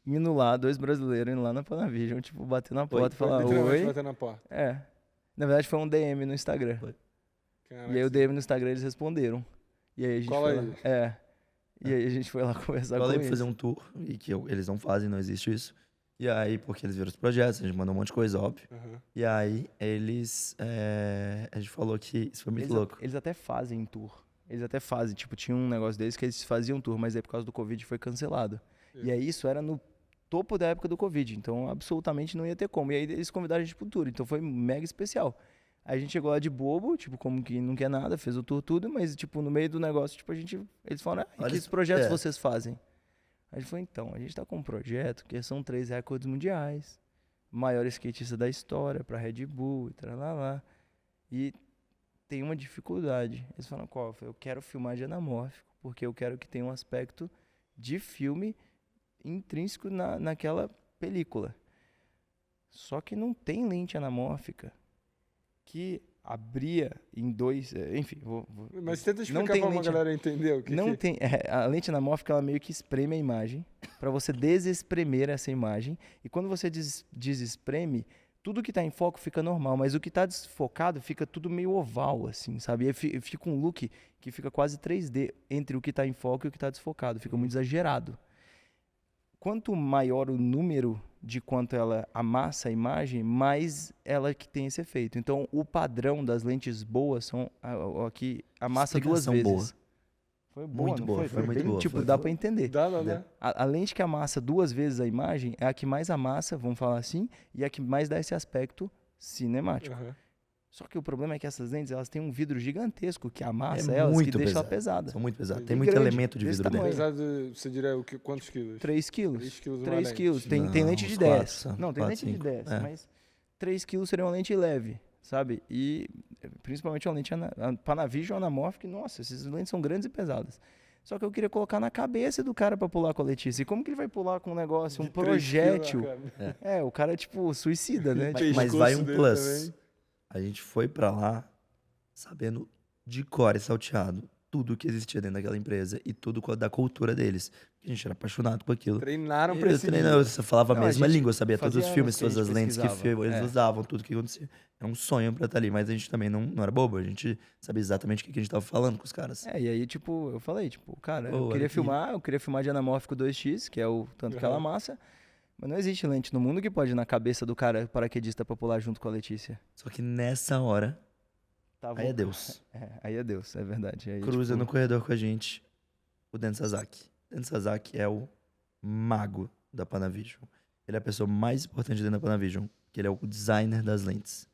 Indo lá, 2 brasileiros indo lá na Panavision, tipo, bater na porta e Foi falar, literalmente oi. bater na porta. É. Na verdade foi um DM no Instagram. Caraca, E aí o DM no Instagram eles responderam. E aí a gente Cola foi aí. lá. É. E aí a gente foi lá conversar Falei com pra fazer eles. um tour, e que eles não fazem, não existe isso. E aí, porque eles viram os projetos, a gente mandou um monte de coisa, óbvio. Aham. E aí, a gente falou que isso foi muito Eles, louco. eles até fazem tour. Eles até fazem, tipo, tinha um negócio deles que eles faziam tour, mas aí por causa do Covid foi cancelado. E aí isso era no topo da época do Covid, então absolutamente não ia ter como. E aí eles convidaram a gente pro tour, então foi mega especial. Aí a gente chegou lá de bobo, tipo, como que não quer nada, fez o tour tudo, mas, tipo, no meio do negócio, tipo, eles falaram, e Olha que isso, projetos é. vocês fazem? Aí a gente falou, então, a gente tá com um projeto que são 3 recordes mundiais, maior skatista da história pra Red Bull e lá. E tem uma dificuldade. Eles falaram, qual? Eu falei, eu quero filmar de anamórfico, porque eu quero que tenha um aspecto de filme intrínseco naquela película. Só que não tem lente anamórfica que abria em 2... Enfim, vou Mas tenta Não explicar tem pra uma lente- galera entender o que não que... tem. A lente anamórfica ela meio que espreme a imagem para você desespremer essa imagem. E quando você desespreme, tudo que tá em foco fica normal, mas o que tá desfocado fica tudo meio oval, assim, sabe? E aí fica um look que fica quase 3D entre o que tá em foco e o que tá desfocado. Fica muito exagerado. Quanto maior o número de quanto ela amassa a imagem, mais ela que tem esse efeito. Então, o padrão das lentes boas são aqui amassa duas Explicação vezes. boa. Foi boa, Muito não boa, foi? foi muito bem, boa, tipo, foi dá boa. pra entender. Dá, né? A lente que amassa duas vezes a imagem é a que mais amassa, vamos falar assim, e a que mais dá esse aspecto cinemático. Aham. Só que o problema é que essas lentes, elas têm um vidro gigantesco que amassa É elas, que muito deixa ela pesado. pesada. São muito pesados. E Tem muito grande, elemento de desse vidro dentro. tamanho. Apesar de, você diria o que, quantos quilos? 3 quilos. 3 quilos uma 3 lente. quilos. Tem Não, lente de uns 10. quatro só. Não, tem Quatro, lente de cinco. 10, É. mas 3 quilos seria uma lente leve, sabe? E principalmente uma lente Panavision anamórfica, nossa, essas lentes são grandes e pesadas. Só que eu queria colocar na cabeça do cara pra pular com a Letícia. E como que ele vai pular com um negócio, um De 3 projétil? quilos, cara. É, o cara, tipo, suicida, né? Pescoço Mas vai um dele plus. também. A gente foi pra lá sabendo de cor e salteado tudo que existia dentro daquela empresa e tudo da cultura deles. A gente era apaixonado por aquilo. Treinaram pra Eu esse treinei, dia. eu falava a Não, a mesma gente língua, eu sabia todos os fazia filmes, anos que a todas as gente lentes que pesquisava, eles é. usavam, tudo que acontecia. Era um sonho pra estar ali, mas a gente também não era bobo, a gente sabia exatamente o que a gente tava falando com os caras. É, e aí, tipo, eu falei, tipo, cara, Pô, eu olha queria aqui. filmar de anamórfico 2x, que é o tanto que ela Aham. amassa, mas não existe lente no mundo que pode ir na cabeça do cara paraquedista pra pular junto com a Letícia. Só que nessa hora, Tava aí é o- Deus. É, aí é Deus, é verdade. Aí, Cruza tipo, no corredor com a gente o Dan Sasaki. Dan Sasaki é o mago da Panavision. Ele é a pessoa mais importante dentro da Panavision, que ele é o designer das lentes.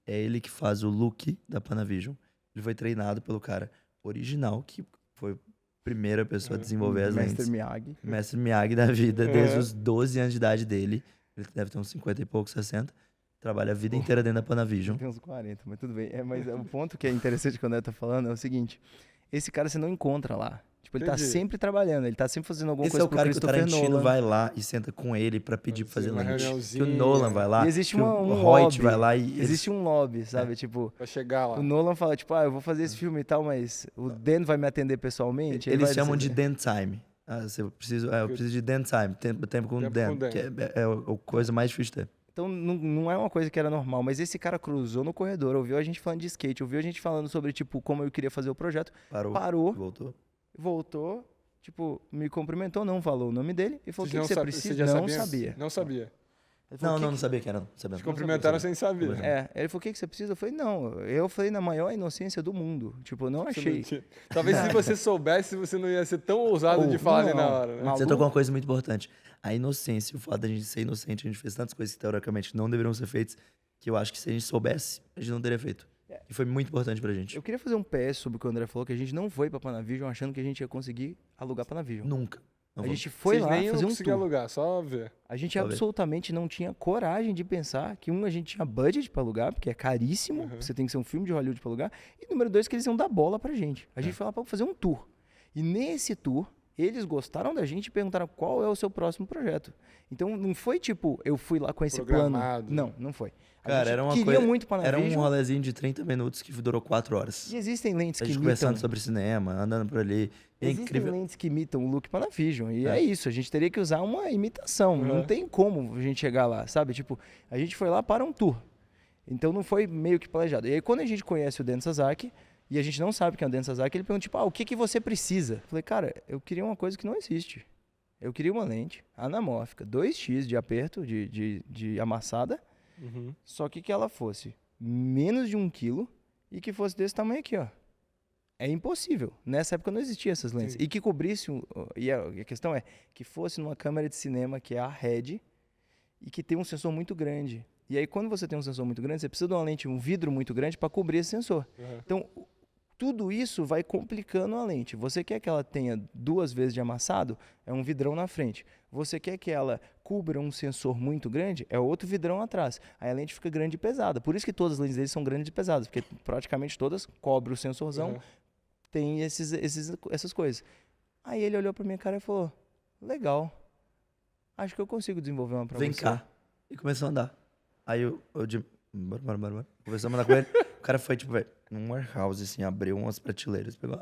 É ele que faz o look da Panavision. Ele foi treinado pelo cara original, que foi a primeira pessoa a desenvolver as Mestre lentes. Miyagi. Mestre Miyagi da vida, desde É. os 12 anos de idade dele. Ele deve ter uns 50 e poucos, 60. Trabalha a vida inteira dentro da Panavision. Tem uns 40, mas tudo bem. Mas o ponto que é interessante quando eu tô falando é o seguinte: esse cara você não encontra lá. Tipo, ele tá Entendi. sempre trabalhando, ele tá sempre fazendo alguma Esse é coisa o pro cara que o Christopher Tarantino Nolan. vai lá e senta com ele pra pedir pra fazer uma lente. Que o reuniãozinha. Nolan vai lá. E existe que o um Hoyt lobby. vai lá e... Existe um lobby, sabe? Tipo, Pra chegar lá. o Nolan fala, tipo, eu vou fazer esse filme e tal, mas o Dan vai me atender pessoalmente. ele Eles vai chamam de decidir. Dan Time. Eu preciso de Dan Time. Tempo com Tempo Dan. com Dan. Que é a coisa mais difícil de ter. Então não é uma coisa que era normal, mas esse cara cruzou no corredor, ouviu a gente falando de skate, ouviu a gente falando sobre, tipo, como eu queria fazer o projeto, parou, Voltou. voltou, tipo, me cumprimentou, não falou o nome dele e falou, o Vocês que, que você sabe- precisa? já Não sabiam? sabia. Não sabia. Ele falou, Não sabia quem era. Não sabia. Se cumprimentaram sem saber. É, ele falou, o que, que você precisa? Eu falei, não, eu falei na maior inocência do mundo, tipo, eu não achei. Talvez se você soubesse, você não ia ser tão ousado de falar ali na hora, né? Maluco. Você tocou uma coisa muito importante. A inocência, o fato da gente ser inocente, a gente fez tantas coisas que teoricamente não deveriam ser feitas, que eu acho que se a gente soubesse, a gente não teria feito. E foi muito importante pra gente. Eu queria fazer um PS sobre o que o André falou, que a gente não foi pra Panavision achando que a gente ia conseguir alugar Panavision. Nunca. Não A vamos. gente foi Vocês lá nem fazer um conseguiam tour. alugar, só ver. A gente Talvez. absolutamente não tinha coragem de pensar que, a gente tinha budget pra alugar, porque é caríssimo, Uhum. você tem que ser um filme de Hollywood pra alugar, e número 2, que eles iam dar bola pra gente. A gente foi lá pra fazer um tour. E nesse tour, eles gostaram da gente e perguntaram qual é o seu próximo projeto. Então não foi tipo, eu fui lá com esse Programado. plano. Não foi. A Cara, gente era uma queria coisa. muito Era um Panavision, rolezinho de 30 minutos que durou 4 horas. e existem lentes A que gente imitam... conversando sobre cinema, andando por ali. É Existem incrível. lentes que imitam o look Panavision. E É. é isso, a gente teria que usar uma imitação. Não Uhum. tem como a gente chegar lá, sabe? Tipo, a gente foi lá para um tour. Então não foi meio que planejado. E aí quando a gente conhece o Dan Sasaki, e a gente não sabe quem é o Dan Sasaki, ele pergunta, tipo, o que você precisa? Eu falei, cara, eu queria uma coisa que não existe. Eu queria uma lente anamórfica, 2x de aperto, de amassada, Uhum. só que ela fosse menos de 1 quilo e que fosse desse tamanho aqui, ó. É impossível. Nessa época não existiam essas lentes. Sim. E que cobrisse... E a questão é que fosse numa câmera de cinema, que é a RED, e que tem um sensor muito grande. E aí, quando você tem um sensor muito grande, você precisa de uma lente, um vidro muito grande para cobrir esse sensor. Uhum. Então, tudo isso vai complicando a lente. Você quer que ela tenha 2 vezes de amassado? É um vidrão na frente. Você quer que ela cubra um sensor muito grande? É outro vidrão atrás. Aí a lente fica grande e pesada. Por isso que todas as lentes deles são grandes e pesadas, porque praticamente todas cobrem o sensorzão, Uhum. tem essas coisas. Aí ele olhou pra minha cara e falou, legal, acho que eu consigo desenvolver uma pra Vem você. cá. E começou a andar. Aí bora. Começamos a andar com ele. cara foi, tipo, velho, num warehouse, assim, abriu umas prateleiras, pegou,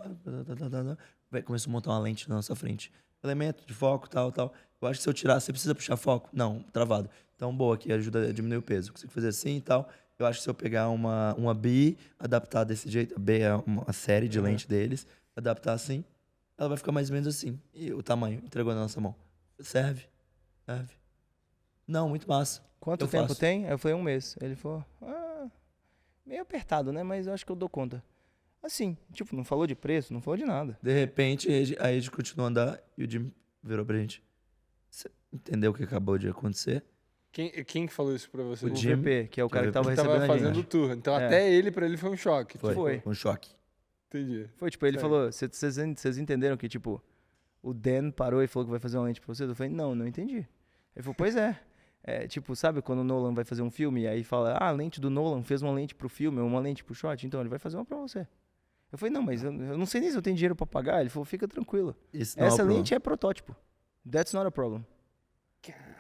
velho, começou a montar uma lente na nossa frente. Elemento de foco, tal. Eu acho que se eu tirar, você precisa puxar foco? Não, travado. Então, boa, aqui ajuda a diminuir o peso. Consigo fazer assim e tal. Eu acho que se eu pegar uma B, adaptar desse jeito, a B é uma série de lente deles, adaptar assim, ela vai ficar mais ou menos assim. E o tamanho, entregou na nossa mão. Serve. Não, muito massa. Quanto Eu tempo faço. tem? Eu falei 1 mês. Ele falou, meio apertado, né? Mas eu acho que eu dou conta. Assim, tipo, não falou de preço, não falou de nada. De repente, aí a gente continuou a andar e o Jim virou pra gente. Você entendeu o que acabou de acontecer? Quem que falou isso pra você? O Jim, VP, que é o cara que tava Ele recebendo tava a fazendo o gente. tour. Então É. até ele, pra ele, foi um choque. Foi. Um choque. Entendi. Foi, tipo, ele Sério. falou, vocês entenderam que, tipo, o Dan parou e falou que vai fazer uma lente pra vocês? Eu falei, não entendi. Ele falou, pois é. É, tipo, sabe quando o Nolan vai fazer um filme e aí fala, a lente do Nolan fez uma lente pro filme, uma lente pro shot, então ele vai fazer uma pra você. Eu falei, não, mas eu não sei nem se eu tenho dinheiro pra pagar. Ele falou, fica tranquilo. Isso não é o Essa problema. lente é protótipo. That's not a problem.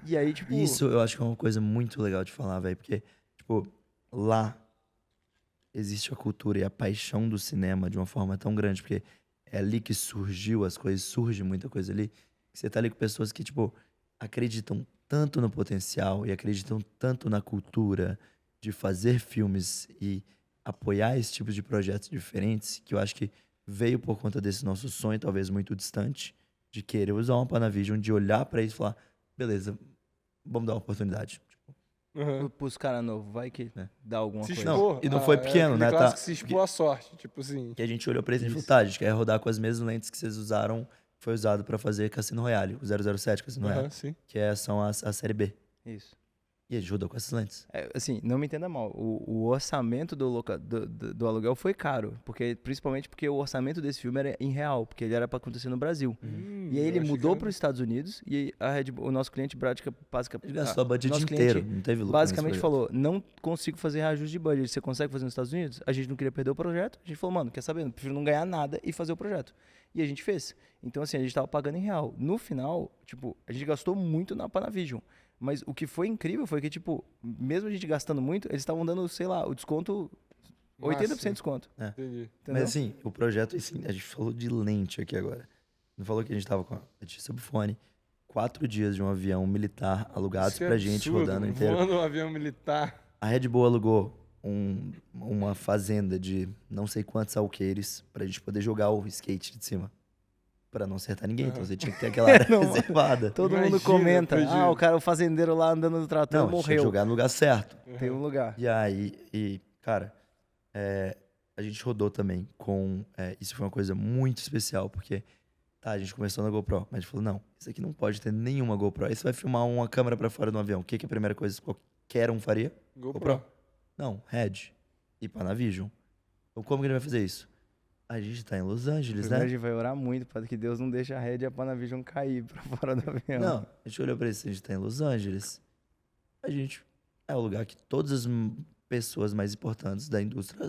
E aí, tipo... Isso eu acho que é uma coisa muito legal de falar, velho. Porque, tipo, lá existe a cultura e a paixão do cinema de uma forma tão grande. Porque é ali que surgiu as coisas, surge muita coisa ali. Que você tá ali com pessoas que, tipo, acreditam tanto no potencial e acreditam tanto na cultura de fazer filmes e apoiar esse tipo de projetos diferentes, que eu acho que veio por conta desse nosso sonho, talvez muito distante, de querer usar uma Panavision, de olhar pra isso e falar, beleza, vamos dar uma oportunidade. Tipo, Uhum. Pros caras novos, vai que dá alguma Se coisa. expor. Não, e não foi pequeno, aquele né, clássico tá? se expor à sorte. Tipo assim. que a gente olhou pra isso e falou, tá, a gente quer rodar com as mesmas lentes que vocês usaram, foi usado pra fazer Cassino Royale, o 007 Cassino Aham, Royale, sim. que são a série B. Isso. E a gente rodou com essas lentes. É, assim, não me entenda mal. O orçamento do aluguel foi caro. Principalmente porque o orçamento desse filme era em real, porque ele era pra acontecer no Brasil. E aí ele mudou para os Estados Unidos e o nosso cliente basicamente Ele gastou a budget nosso inteiro, cliente não teve lucro basicamente nesse falou, não consigo fazer reajuste de budget. Você consegue fazer nos Estados Unidos? A gente não queria perder o projeto. A gente falou, mano, quer saber? Eu prefiro não ganhar nada e fazer o projeto. E a gente fez. Então, assim, a gente tava pagando em real. No final, tipo, a gente gastou muito na Panavision. Mas o que foi incrível foi que, tipo, mesmo a gente gastando muito, eles estavam dando, sei lá, o desconto, 80% de desconto. Entendi. Entendeu? Mas assim, o projeto, assim, a gente falou de lente aqui agora. Não falou que a gente tava com a Letícia Buffoni, 4 dias de um avião militar alugados Isso é pra gente absurdo, rodando inteiro. Voando um avião militar. A Red Bull alugou uma fazenda de não sei quantos alqueires pra gente poder jogar o skate de cima. Pra não acertar ninguém. Então você tinha que ter aquela área Não, reservada. Todo Imagina, mundo comenta, imagina. o fazendeiro lá andando no trator Não, tinha que morreu. jogar no lugar certo. Tem um lugar. E aí, cara, a gente rodou também com... isso foi uma coisa muito especial, porque a gente começou na GoPro, mas a gente falou, não, isso aqui não pode ter nenhuma GoPro. Aí você vai filmar uma câmera pra fora do avião. O que é a primeira coisa que qualquer um faria? GoPro. Não, Red e Panavision. Então como que ele vai fazer isso? A gente tá em Los Angeles, Primeiro a né? gente vai orar muito para que Deus não deixe a Red e a Panavision cair pra fora do avião. Não, a gente olhou pra isso, a gente tá em Los Angeles. A gente é o lugar que todas as pessoas mais importantes da indústria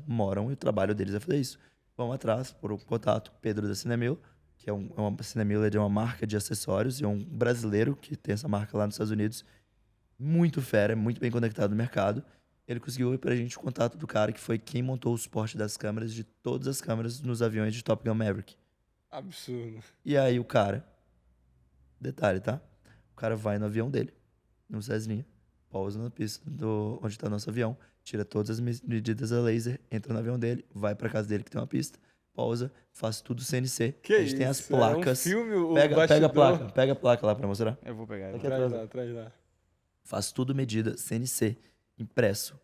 moram, e o trabalho deles é fazer isso. Vamos atrás, por um contato, Pedro da Cinemil, que a Cinemil é de uma marca de acessórios, e é um brasileiro que tem essa marca lá nos Estados Unidos, muito fera, muito bem conectado no mercado. Ele conseguiu ir pra gente o contato do cara que foi quem montou o suporte das câmeras, de todas as câmeras nos aviões de Top Gun Maverick. Absurdo. E aí o cara, detalhe, tá? O cara vai no avião dele, no Cessninha, pousa na pista onde tá nosso avião, tira todas as medidas a laser, entra no avião dele, vai pra casa dele que tem uma pista, pousa, faz tudo CNC. Que a gente tem as isso? placas. É um filme, o Pega a bastidor. pega a placa lá pra mostrar. Eu vou pegar. Aqui Traz atrás. lá, traz lá. Faz tudo medida CNC, impresso.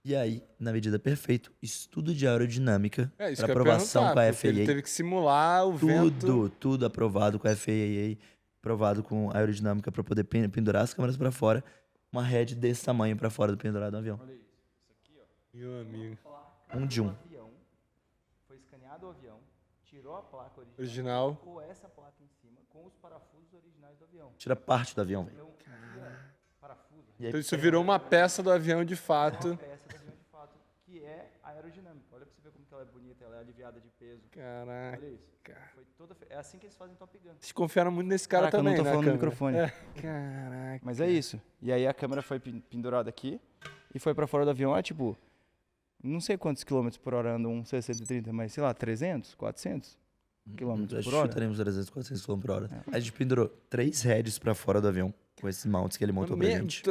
E aí, na medida perfeita, estudo de aerodinâmica É isso para que eu ia aprovação perguntar, com a porque ele FAA. teve que simular o vento. Tudo aprovado com a FAA, aprovado com aerodinâmica para poder pendurar as câmeras para fora. Uma head desse tamanho para fora do pendurado do avião. Meu amigo. Um de um. Foi escaneado o avião, tirou a placa Original. colocou essa placa em cima com os parafusos originais do avião. Tira parte do avião, velho. Então, parafuso, E aí, Então isso virou uma peça do avião de fato. peça do avião de fato, que é aerodinâmica. Olha pra você ver como que ela é bonita, ela é aliviada de peso. Caraca. Olha isso. Foi é assim que eles fazem Top Gun. Vocês confiaram muito nesse cara Caraca, eu não também, tô né, falando no câmera? microfone. Caraca. Mas é isso. E aí a câmera foi pendurada aqui e foi pra fora do avião. Tipo, não sei quantos quilômetros por hora anda um C-130, mas sei lá, 300, 400 quilômetros por hora. Chutaremos 300, 400 km por hora. A gente pendurou 3 heads pra fora do avião, com esses mounts que ele montou pra gente.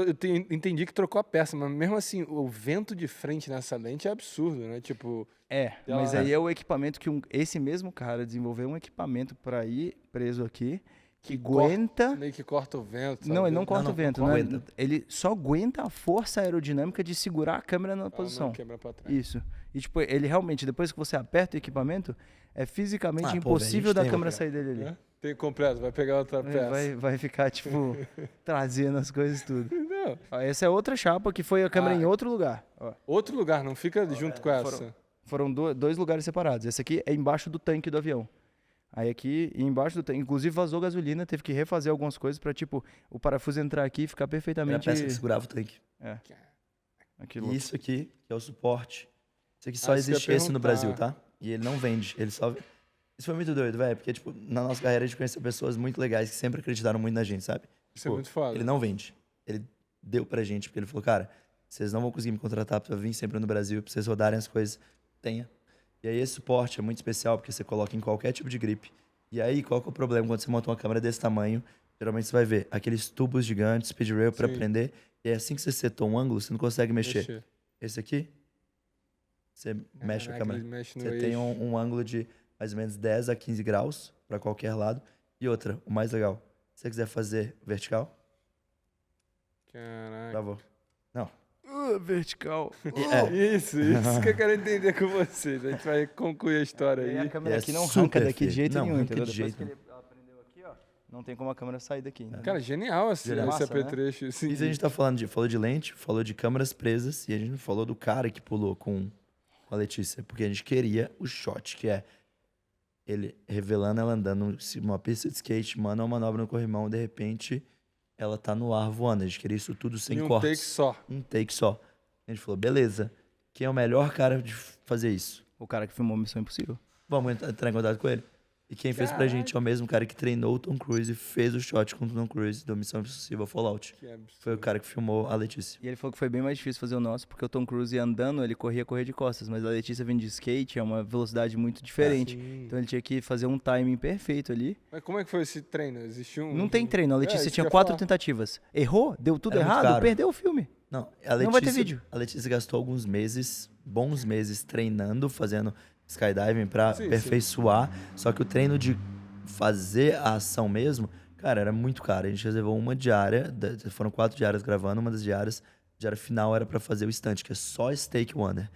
Entendi que trocou a peça, mas mesmo assim, o vento de frente nessa lente é absurdo, né? Tipo, Mas aí é o equipamento que esse mesmo cara desenvolveu um equipamento pra ir preso aqui, que aguenta... meio que corta o vento. Não, sabe? ele não corta Não, o vento, não né? aguenta. Ele só aguenta a força aerodinâmica de segurar a câmera na Ela posição. não quebra pra trás. Isso. E tipo, ele realmente, depois que você aperta o equipamento, é fisicamente Ah, pô, impossível velho, a da gente tem câmera uma- sair dele ali. Né? Tem completo, vai pegar outra peça. Vai ficar, tipo, trazendo as coisas tudo. Não. Ó, essa é outra chapa que foi a câmera Ah. em outro lugar. Ó, Outro lugar, não fica junto com essa. foram dois lugares separados. Esse aqui é embaixo do tanque do avião. Aí aqui, embaixo do tanque, inclusive vazou gasolina, teve que refazer algumas coisas pra, tipo, o parafuso entrar aqui e ficar Era a perfeitamente... peça que segurava o tanque. Aquilo. E isso aqui, que é o suporte. Isso aqui só Ah, isso que eu ia existe esse no perguntar. Brasil, tá? E ele não vende, ele só... Isso foi muito doido, velho, porque, tipo, na nossa carreira a gente conheceu pessoas muito legais que sempre acreditaram muito na gente, sabe? Isso é Pô, muito foda. Ele não vende. Ele deu pra gente, porque ele falou, cara, vocês não vão conseguir me contratar pra vir sempre no Brasil, pra vocês rodarem as coisas. Tenha. E aí esse suporte é muito especial, porque você coloca em qualquer tipo de gripe. E aí, qual que é o problema quando você monta uma câmera desse tamanho? Geralmente você vai ver aqueles tubos gigantes, speed rail pra Sim. prender. E aí, assim que você setou um ângulo, você não consegue mexer. Esse aqui, você mexe a Caraca, câmera. ele mexe no Você tem eixo. um ângulo de mais ou menos 10 a 15 graus para qualquer lado. E outra, o mais legal, se você quiser fazer vertical, Caraca. travou. Não. Vertical. Isso que eu quero entender com vocês. A gente vai concluir a história E aí aí. a câmera É aqui não super arranca daqui de feio. jeito Não, nenhum, arranca entendeu? de Depois jeito que ela prendeu aqui, ó, não tem como a câmera sair daqui. Né? Cara, genial esse Massa, né? apetrecho. Assim, E se a gente tá falou de lente, falou de câmeras presas, e a gente não falou do cara que pulou com a Letícia, porque a gente queria o shot, que é ele revelando ela andando uma pista de skate, mano, uma manobra no corrimão, de repente ela tá no ar voando. A gente queria isso tudo sem em um cortes. take só. Um take só. A gente falou, beleza, quem é o melhor cara de fazer isso? O cara que filmou Missão Impossível. Vamos entrar em contato com ele. E quem fez pra gente é o mesmo cara que treinou o Tom Cruise e fez o shot com o Tom Cruise do Missão Impossível Fallout. Que absurdo. Foi o cara que filmou a Letícia. E ele falou que foi bem mais difícil fazer o nosso, porque o Tom Cruise ia andando, ele corria de costas, mas a Letícia vem de skate, é uma velocidade muito diferente. Sim. Então ele tinha que fazer um timing perfeito ali. Mas como é que foi esse treino? Existiu um... Não tem treino, a Letícia isso que tinha eu ia 4 falar. tentativas. Errou, deu tudo Era muito errado, caro. perdeu o filme. Não, a Letícia, Não vai ter vídeo. A Letícia gastou alguns meses, bons meses, treinando, fazendo skydiving pra Sim, aperfeiçoar. Só que o treino de fazer a ação mesmo, cara, era muito caro. A gente reservou uma diária, foram 4 diárias gravando, uma das diárias, a diária final era pra fazer o stunt, que é só Stake Wonder.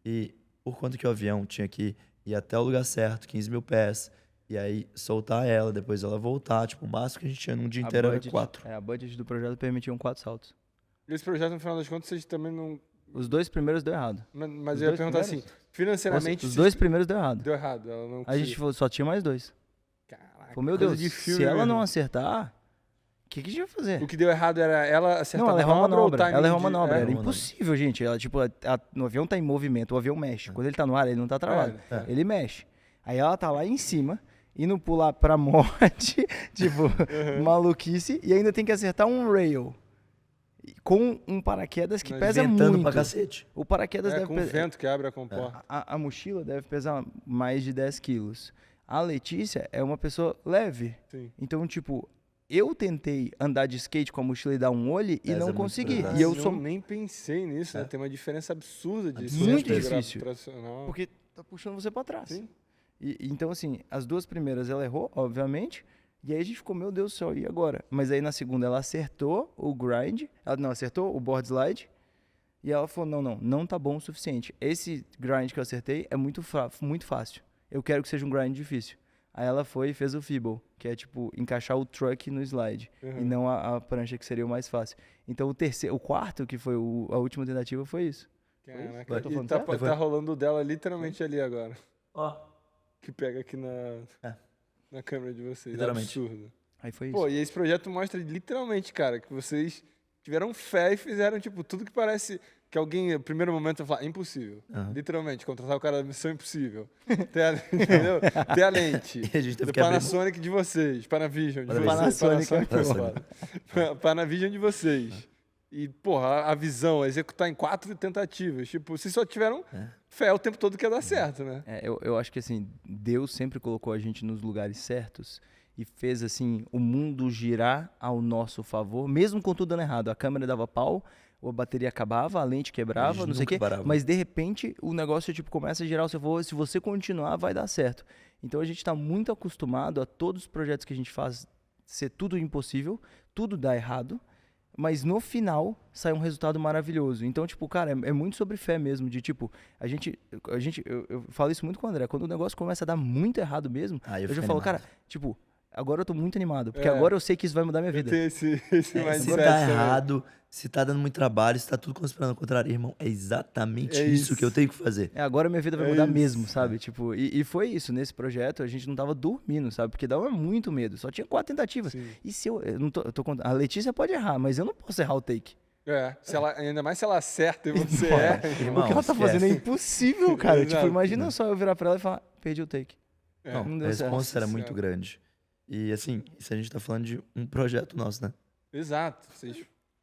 E por conta que o avião tinha que ir até o lugar certo, 15 mil pés, e aí soltar ela, depois ela voltar, tipo, o máximo que a gente tinha num dia inteiro era 4. A budget do projeto permitiam 4 saltos. E esse projeto, no final das contas, vocês também não... Os 2 primeiros deu errado. Mas Os eu ia dois perguntar primeiros? assim, financeiramente... Os vocês- 2 primeiros deu errado. Deu errado, ela não... A gente só tinha mais 2. Caraca, Falou, meu coisa Deus, de filme se ela mesmo. não acertar, o que a gente vai fazer? O que deu errado era ela acertar Não, ela a errou a manobra ou o manobra. timing Ela errou a de- manobra. É? Era Errou a impossível, gente. Ela, tipo, o avião tá em movimento, o avião mexe. Quando ele tá no ar, ele não tá travado. Ele mexe. Aí ela tá lá em cima, indo pular pra morte, tipo, maluquice, e ainda tem que acertar um rail. Com um paraquedas que Mas pesa Ventando muito. pra cacete. O paraquedas É, deve com o pesar. vento que abre a comporta. A mochila deve pesar mais de 10 quilos. A Letícia é uma pessoa leve. Sim. Então, tipo, eu tentei andar de skate com a mochila e dar um olho e Essa não é muito consegui. pesada. E eu não, sou. nem pensei nisso, né? Tem uma diferença absurda de Muito centro difícil. gravitacional. Porque tá puxando você pra trás. Sim. Então, assim, as 2 primeiras ela errou, obviamente. E aí a gente ficou, meu Deus do céu, e agora? Mas aí na segunda ela acertou o grind. Ela não acertou o board slide. E ela falou, não tá bom o suficiente. Esse grind que eu acertei é muito fácil. Eu quero que seja um grind difícil. Aí ela foi e fez o feeble, que é tipo encaixar o truck no slide. E não a prancha, que seria o mais fácil. Então o quarto, que foi a última tentativa, foi isso. Caraca, Eu tô e falando tá, certo? tá rolando o dela literalmente ali agora. Ó, Que pega aqui na câmera de vocês. Literalmente. Absurdo. Aí foi Pô, isso. e esse projeto mostra literalmente, cara, que vocês tiveram fé e fizeram, tipo, tudo que parece que alguém, no primeiro momento, vai falar, impossível. Literalmente, contratar o cara da Missão Impossível. Entendeu? Ter a lente. E a gente teve Do que abrir- Panasonic de vocês. Panavision de Panavision. vocês. Panasonic é Panasonic. Panavision de vocês. E, porra, a visão, executar em 4 tentativas. Tipo, vocês só tiveram fé o tempo todo que ia dar certo, né? Eu acho que assim, Deus sempre colocou a gente nos lugares certos e fez assim o mundo girar ao nosso favor, mesmo com tudo dando errado. A câmera dava pau, a bateria acabava, a lente quebrava, não sei o quê. Parava. Mas de repente o negócio tipo começa a girar ao seu favor. Se você continuar, vai dar certo. Então a gente está muito acostumado a todos os projetos que a gente faz ser tudo impossível, tudo dá errado. Mas no final sai um resultado maravilhoso. Então, tipo, cara, é muito sobre fé mesmo. De tipo, eu falo isso muito com o André. Quando o negócio começa a dar muito errado mesmo, Aí eu eu já fico falo, animado. cara, tipo, agora eu tô muito animado. Porque agora eu sei que isso vai mudar minha vida. Ter esse Se mindset tá também. errado, se tá dando muito trabalho, se tá tudo conspirando ao contrário, irmão, é exatamente isso que eu tenho que fazer. Agora minha vida vai É mudar isso. mesmo, sabe? Tipo, e foi isso. Nesse projeto, a gente não tava dormindo, sabe? Porque dava muito medo. Só tinha 4 tentativas. Sim. E se eu não tô, eu tô contando. A Letícia pode errar, mas eu não posso errar o take. Ainda mais se ela acerta e você é. Irmão, O que ela tá esquece. fazendo é impossível, cara. Tipo, Exato. imagina só eu virar pra ela e falar, perdi o take. Não, Não a deu certo. resposta era Nossa muito Senhora. grande. E assim, isso a gente tá falando de um projeto nosso, né? Exato. Vocês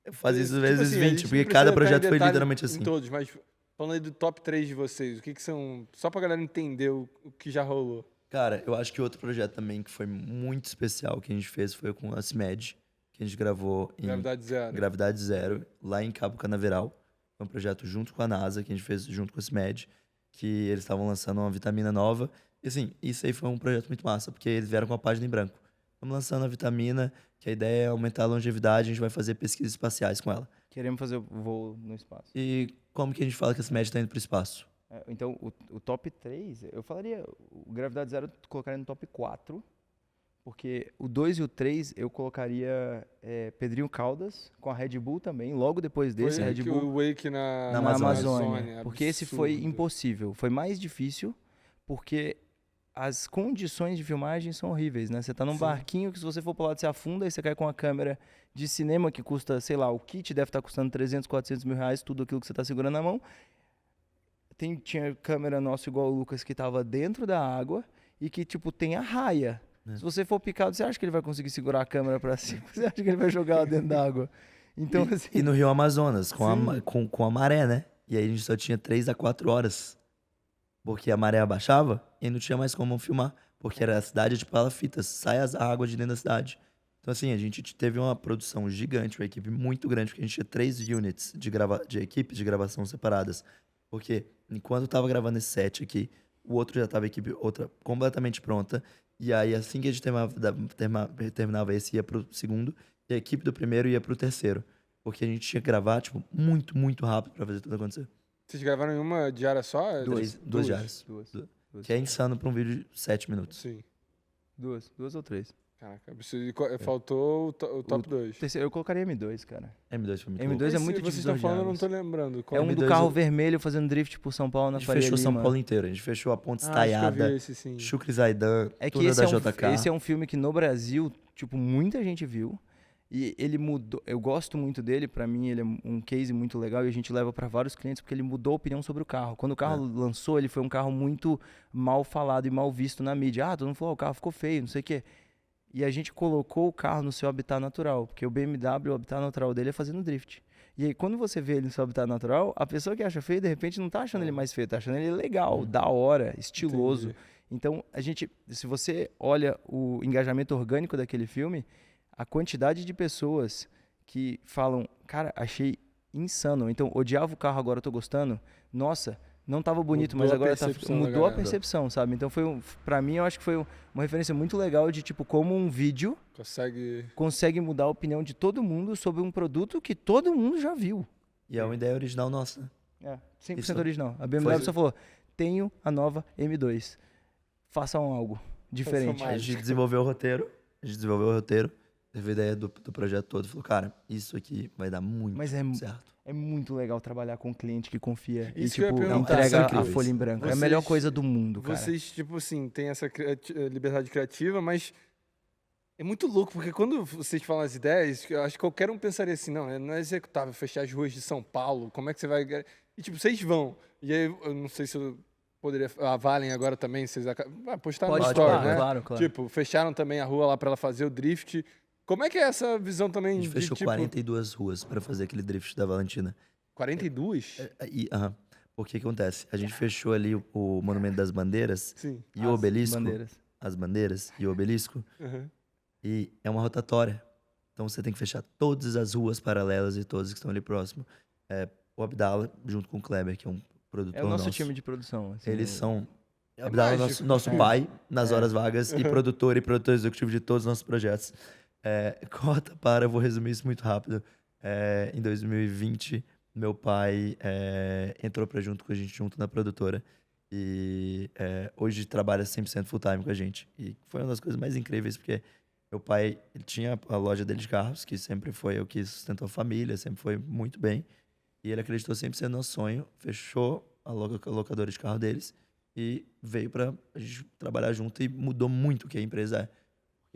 Eu fazia isso Tipo vezes assim, a 20, gente porque não precisa cada entrar em projeto foi detalhe literalmente em assim. todos, mas falando aí do top 3 de vocês, o que são. Só pra galera entender o que já rolou. Cara, eu acho que outro projeto também que foi muito especial que a gente fez foi com a CIMED, que a gente gravou em Gravidade Zero. Gravidade Zero, lá em Cabo Canaveral. Foi um projeto junto com a NASA, que a gente fez junto com a CIMED, que eles estavam lançando uma vitamina nova. E assim, isso aí foi um projeto muito massa, porque eles vieram com a página em branco. Estamos lançando a vitamina, que a ideia é aumentar a longevidade, a gente vai fazer pesquisas espaciais com ela. Queremos fazer o voo no espaço. E como que a gente fala que a CIMED está indo para o espaço? Então, o top 3, eu falaria, o Gravidade Zero eu colocaria no top 4, porque o 2 e o 3 eu colocaria Pedrinho Caldas, com a Red Bull também, logo depois desse, a Foi Red que Bull o Wake na Na na Amazônia. Amazônia. Porque esse foi absurdo. impossível, foi mais difícil, porque as condições de filmagem são horríveis, né? Você tá num Sim. barquinho que se você for pro lado você afunda, e você cai com uma câmera de cinema que custa, sei lá, o kit deve estar custando 300, 400 mil reais, tudo aquilo que você tá segurando na mão. Tinha câmera nossa igual o Lucas que tava dentro da água e que, tipo, tem a raia. Se você for picado, você acha que ele vai conseguir segurar a câmera pra cima? Você acha que ele vai jogar ela dentro da água? Então, assim... E no Rio Amazonas, com a maré, né? E aí a gente só tinha 3 a 4 horas. Porque a maré abaixava e não tinha mais como filmar. Porque era a cidade de palafitas, sai a água de dentro da cidade. Então, assim, a gente teve uma produção gigante, uma equipe muito grande, porque a gente tinha 3 units de equipes de gravação separadas. Porque enquanto eu tava gravando esse set aqui, o outro já tava a equipe outra completamente pronta. E aí, assim que a gente terminava esse, ia pro segundo. E a equipe do primeiro ia pro terceiro. Porque a gente tinha que gravar, tipo, muito, muito rápido pra fazer tudo acontecer. Vocês gravaram em uma diária só? Duas diárias. Duas. Que é insano pra um vídeo de 7 minutos. Sim. Duas ou 3. Caraca, absurdo. E faltou o top 2. Eu colocaria M2, cara. M2 foi muito M2 louco. é muito Vocês divisor estão de falando, eu não águas. tô lembrando. É Qual um do M2 carro eu- vermelho fazendo drift por São Paulo A na gente Faria fechou São Lima. Paulo inteiro. A gente fechou a Ponte acho que eu vi Estaiada, esse, sim. Chucre Zaidan, É que túnel esse da é, JK. esse é um filme que no Brasil, tipo, muita gente viu. E ele mudou. Eu gosto muito dele, pra mim ele é um case muito legal e a gente leva pra vários clientes porque ele mudou a opinião sobre o carro. Quando o carro lançou, ele foi um carro muito mal falado e mal visto na mídia. Ah, todo mundo falou, o carro ficou feio, não sei o quê. E a gente colocou o carro no seu habitat natural, porque o BMW, o habitat natural dele é fazendo drift. E aí, quando você vê ele no seu habitat natural, a pessoa que acha feio, de repente, não tá achando ele mais feio, tá achando ele legal, da hora, estiloso. Entendi. Então, se você olha o engajamento orgânico daquele filme, a quantidade de pessoas que falam, cara, achei insano. Então, odiava o carro, agora eu tô gostando. Nossa, não tava bonito, Mudou mas a agora percepção da mudou a galera. percepção, sabe? Então, pra mim, eu acho que foi uma referência muito legal de, tipo, como um vídeo consegue mudar a opinião de todo mundo sobre um produto que todo mundo já viu. E é uma ideia original nossa, né? É, 100% Isso original. A BMW foi- só falou, tenho a nova M2. Façam algo diferente. Façam A gente desenvolveu o roteiro. Teve a ideia do projeto todo. Falou, cara, isso aqui vai dar muito Mas certo. é muito legal trabalhar com um cliente que confia Isso e, que eu ia tipo, perguntar, entrega sabe? a folha em branco. É a melhor coisa do mundo, cara. Vocês, tipo assim, têm essa liberdade criativa, mas é muito louco, porque quando vocês falam as ideias, eu acho que qualquer um pensaria assim, não é executável fechar as ruas de São Paulo, como é que você vai... E, tipo, vocês vão. E aí, eu não sei se eu poderia... A Valen agora também, vocês postaram no Pode story, falar, né? claro. Tipo, fecharam também a rua lá pra ela fazer o drift. Como é que é essa visão A também gente de, fechou tipo... 42 ruas pra fazer aquele drift da Valentina. 42? Aham. Por que acontece? A gente fechou ali o Monumento das Bandeiras Sim. e o Obelisco. Bandeiras. As bandeiras e o Obelisco. Uhum. E é uma rotatória. Então você tem que fechar todas as ruas paralelas e todas que estão ali próximo. O Abdala, junto com o Kleber, que é um produtor É o nosso time de produção. Assim, Eles são... É Abdala é mágico. nosso pai nas horas vagas e produtor executivo de todos os nossos projetos. Eu vou resumir isso muito rápido. Em 2020, meu pai entrou junto com a gente, junto na produtora. E hoje trabalha 100% full time com a gente. E foi uma das coisas mais incríveis, porque meu pai ele tinha a loja dele de carros, que sempre foi o que sustentou a família, sempre foi muito bem. E ele acreditou 100% no nosso sonho, fechou a locadora de carro deles e veio pra a gente trabalhar junto e mudou muito o que a empresa é.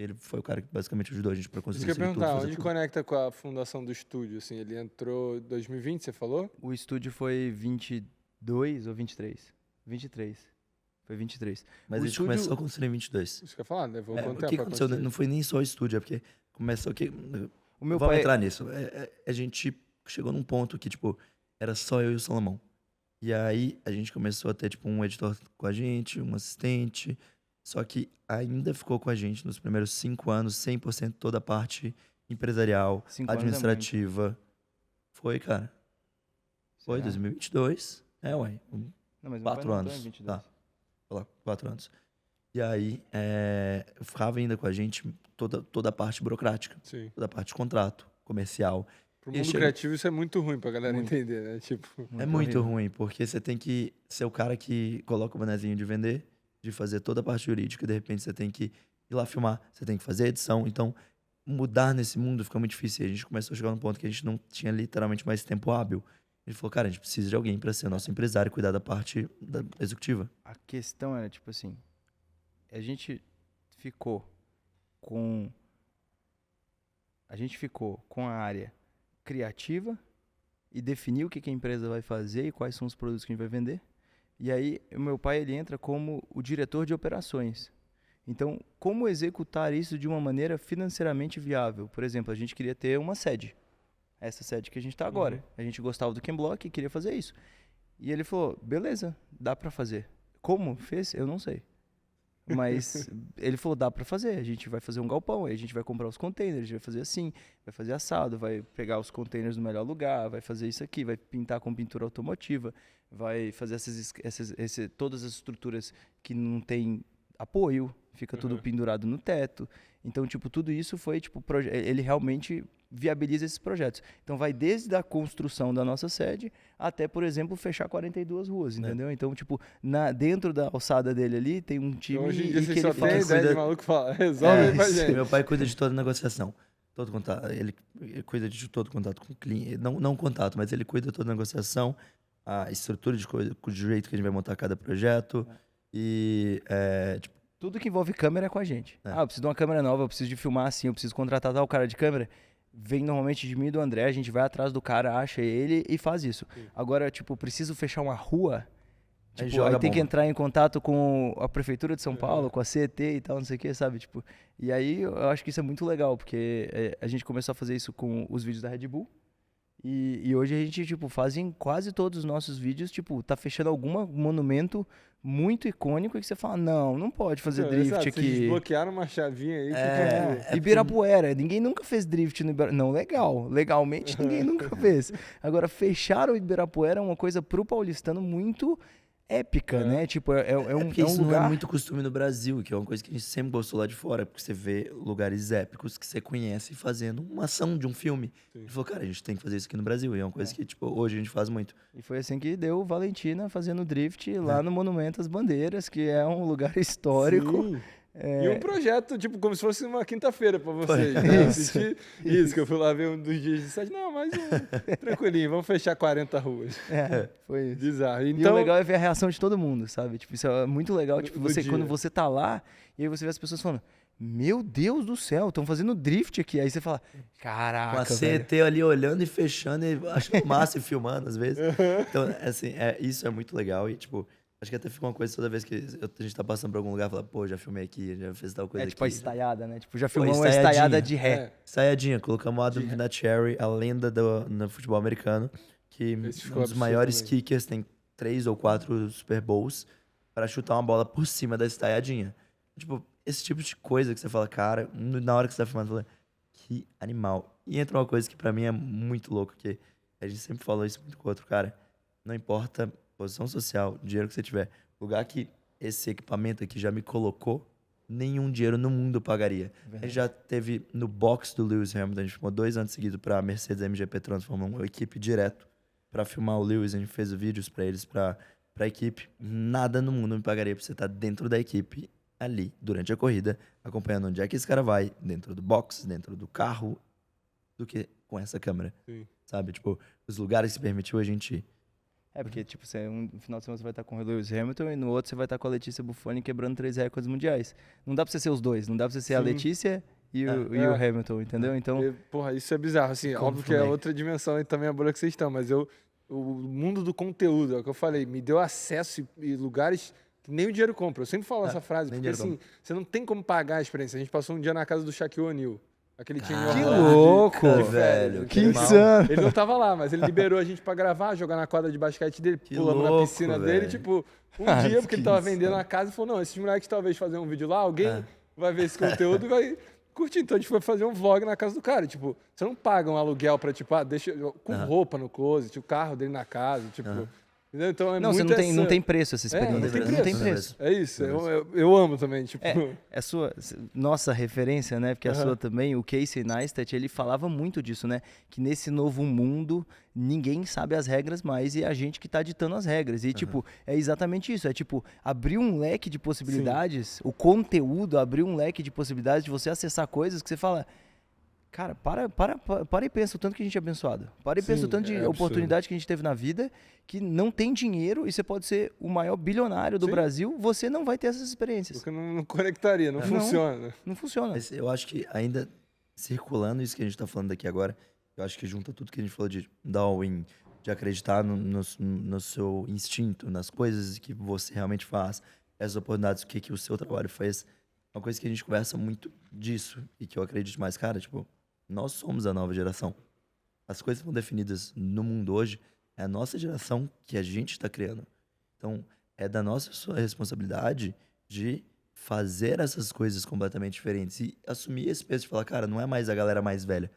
Ele foi o cara que basicamente ajudou a gente pra Isso conseguir que eu ia isso tudo, perguntar, fazer onde tudo. conecta com a fundação do estúdio, assim? Ele entrou em 2020, você falou? O estúdio foi 22 ou 23? 23. Foi 23. Mas O a gente estúdio- começou a construir em 22. Isso que eu ia falar, levou O quanto que tempo pra aconteceu? construir? Não foi nem só o estúdio, é porque começou que... O meu Vamos pai... entrar nisso. A gente chegou num ponto que, tipo, era só eu e o Salomão. E aí a gente começou a ter, tipo, um editor com a gente, um assistente. Só que ainda ficou com a gente nos primeiros 5 anos, 100% toda a parte empresarial, 5 anos é administrativa. Foi, cara. Foi, Será? 2022. Ué. Não, mas meu pai 4 não entrou anos. em 22. Tá. Sei lá, 4 anos. E aí, ficava ainda com a gente toda a parte burocrática, Sim. toda a parte de contrato, comercial. Pro E mundo chega- criativo isso é muito ruim pra galera Muito. entender, né? Tipo, É muito horrível. ruim, porque você tem que ser o cara que coloca o bonezinho de vender, de fazer toda a parte jurídica, e de repente você tem que ir lá filmar, você tem que fazer a edição. Então, mudar nesse mundo fica muito difícil. E a gente começou a chegar num ponto que a gente não tinha literalmente mais tempo hábil. A gente falou, cara, a gente precisa de alguém para ser o nosso empresário e cuidar da parte executiva. A questão era, tipo assim, a gente ficou com a área criativa e definiu o que que a empresa vai fazer e quais são os produtos que a gente vai vender. E aí, o meu pai, ele entra como o diretor de operações. Então, como executar isso de uma maneira financeiramente viável? Por exemplo, a gente queria ter uma sede. Essa sede que a gente está agora. A gente gostava do Ken Block e queria fazer isso. E ele falou, beleza, dá para fazer. Como fez? Eu não sei. Mas ele falou, dá para fazer. A gente vai fazer um galpão, aí a gente vai comprar os containers, a gente vai fazer assim, vai fazer assado, vai pegar os containers no melhor lugar, vai fazer isso aqui, vai pintar com pintura automotiva, vai fazer todas as estruturas que não tem apoio, fica tudo pendurado no teto. Então, tipo, tudo isso foi, tipo, ele realmente viabiliza esses projetos. Então, vai desde a construção da nossa sede até, por exemplo, fechar 42 ruas, entendeu? Então, tipo, dentro da alçada dele ali, tem um time então, hoje em dia e vocês que só ele tem faz... ideia de cuida- maluco falar, resolve aí pra isso. gente. Meu pai cuida de toda a negociação. Todo contato, ele cuida de todo contato com o cliente. Não contato, mas ele cuida de toda a negociação, a estrutura de coisa, o jeito que a gente vai montar cada projeto. E, tipo, Tudo que envolve câmera é com a gente. É. Eu preciso de uma câmera nova, eu preciso de filmar assim, eu preciso contratar tal cara de câmera. Vem normalmente de mim e do André, a gente vai atrás do cara, acha ele e faz isso. Agora, tipo, preciso fechar uma rua, Aí tipo, joga aí a tem que bomba. entrar em contato com a Prefeitura de São Paulo, com a CET e tal, não sei o que, sabe? Tipo, e aí eu acho que isso é muito legal, porque a gente começou a fazer isso com os vídeos da Red Bull. E hoje a gente, tipo, faz em quase todos os nossos vídeos, tipo, tá fechando algum monumento muito icônico e que você fala, não pode fazer drift Exato, vocês aqui. desbloquearam uma chavinha aí. É, Ibirapuera, ninguém nunca fez drift no Ibirapuera. Não, legalmente ninguém nunca fez. Agora, fechar o Ibirapuera é uma coisa pro paulistano muito épica, né? Tipo, é um porque isso não lugar... é muito costume no Brasil, que é uma coisa que a gente sempre gostou lá de fora, porque você vê lugares épicos que você conhece fazendo uma ação de um filme. Ele falou, cara, a gente tem que fazer isso aqui no Brasil, e é uma coisa que, tipo, hoje a gente faz muito. E foi assim que deu Valentina fazendo drift lá no Monumento às Bandeiras, que é um lugar histórico. Sim. E um projeto, tipo, como se fosse uma quinta-feira pra vocês. Né? Assistir isso, que eu fui lá ver um dos dias de site. Não, mais um. Tranquilinho, vamos fechar 40 ruas. Foi isso. Bizarro. E Então, o legal é ver a reação de todo mundo, sabe? Tipo, isso é muito legal. Tipo, No dia. quando você tá lá, e aí você vê as pessoas falando, meu Deus do céu, estão fazendo drift aqui. Aí você fala, Com a caraca, velho. CET ali olhando e fechando, e achando massa e filmando às vezes. Então, assim, isso é muito legal. E, tipo, Acho que até fica uma coisa toda vez que a gente tá passando por algum lugar, fala, pô, já filmei aqui, já fiz tal coisa É tipo a aqui. estaiada, né? Tipo, já filmou uma estaiadinha. estaiada de ré. É, Sayadinha, colocamos o Adam Vinatieri, a lenda no futebol americano, que Esse é ficou um dos absurdo maiores também. kickers, tem 3 ou 4 Super Bowls, para chutar uma bola por cima da estaiadinha. Tipo, esse tipo de coisa que você fala, cara, na hora que você tá filmando, você fala, que animal. E entra uma coisa que pra mim é muito louco, que a gente sempre falou isso muito com o outro cara, não importa posição social, dinheiro que você tiver, lugar que esse equipamento aqui já me colocou, nenhum dinheiro no mundo pagaria. A gente já teve no box do Lewis Hamilton, a gente filmou 2 anos seguidos pra Mercedes MGP Transformar uma equipe direto pra filmar o Lewis, a gente fez vídeos pra eles, pra equipe. Nada no mundo me pagaria pra você estar dentro da equipe ali, durante a corrida, acompanhando onde é que esse cara vai, dentro do box, dentro do carro, do que com essa câmera. Sim. Sabe? Tipo, os lugares que permitiu a gente ir. É, porque, tipo, no final de semana você vai estar com o Lewis Hamilton e no outro você vai estar com a Letícia Buffoni quebrando 3 recordes mundiais. Não dá pra você ser os dois, não dá pra você ser a Sim. Letícia e o É. Hamilton, entendeu? Então, E, porra, isso é bizarro, assim, Como óbvio que é Flamengo. outra dimensão e também a bolha que vocês estão, mas o mundo do conteúdo, é o que eu falei, me deu acesso e lugares que nem o dinheiro compra. Eu sempre falo essa frase, nem porque dinheiro assim, você não tem como pagar a experiência. A gente passou um dia na casa do Shaquille O'Neal, aquele time Que Orlando louco! de velho, férias, que entendeu? insano! Ele não tava lá, mas ele liberou a gente pra gravar, jogar na quadra de basquete dele, Que pulamos na louco, piscina dele, velho. tipo, um Ah, dia, porque ele que tava insano. vendendo a casa e falou, não, esses moleques talvez fazer um vídeo lá, alguém vai ver esse conteúdo e vai curtir. Então a gente foi fazer um vlog na casa do cara, tipo, você não paga um aluguel pra, tipo, deixa com roupa no closet, o carro dele na casa, tipo, entendeu? Então é não, você muito não tem preço essa É, experiência. não tem Não tem preço. preço. É isso, eu amo também, tipo... É sua, nossa referência, né? Porque a sua também, o Casey Neistat, ele falava muito disso, né? Que nesse novo mundo, ninguém sabe as regras mais e é a gente que tá ditando as regras. E, tipo, é exatamente isso. É, tipo, abrir um leque de possibilidades, o conteúdo, abrir um leque de possibilidades de você acessar coisas que você fala... Cara, para e pensa o tanto que a gente é abençoado. Para e pensa o Sim, tanto de é absurdo. oportunidade que a gente teve na vida, que não tem dinheiro e você pode ser o maior bilionário do Sim. Brasil, você não vai ter essas experiências. Porque não conectaria, não funciona. Não funciona. Mas eu acho que ainda circulando isso que a gente tá falando aqui agora, eu acho que junta tudo que a gente falou de dar all-in, de acreditar no seu instinto, nas coisas que você realmente faz, essas oportunidades, o que o seu trabalho faz. Uma coisa que a gente conversa muito disso e que eu acredito mais, cara, tipo, nós somos a nova geração. As coisas que são definidas no mundo hoje é a nossa geração que a gente está criando. Então, é da nossa responsabilidade de fazer essas coisas completamente diferentes e assumir esse peso de falar, cara, não é mais a galera mais velha.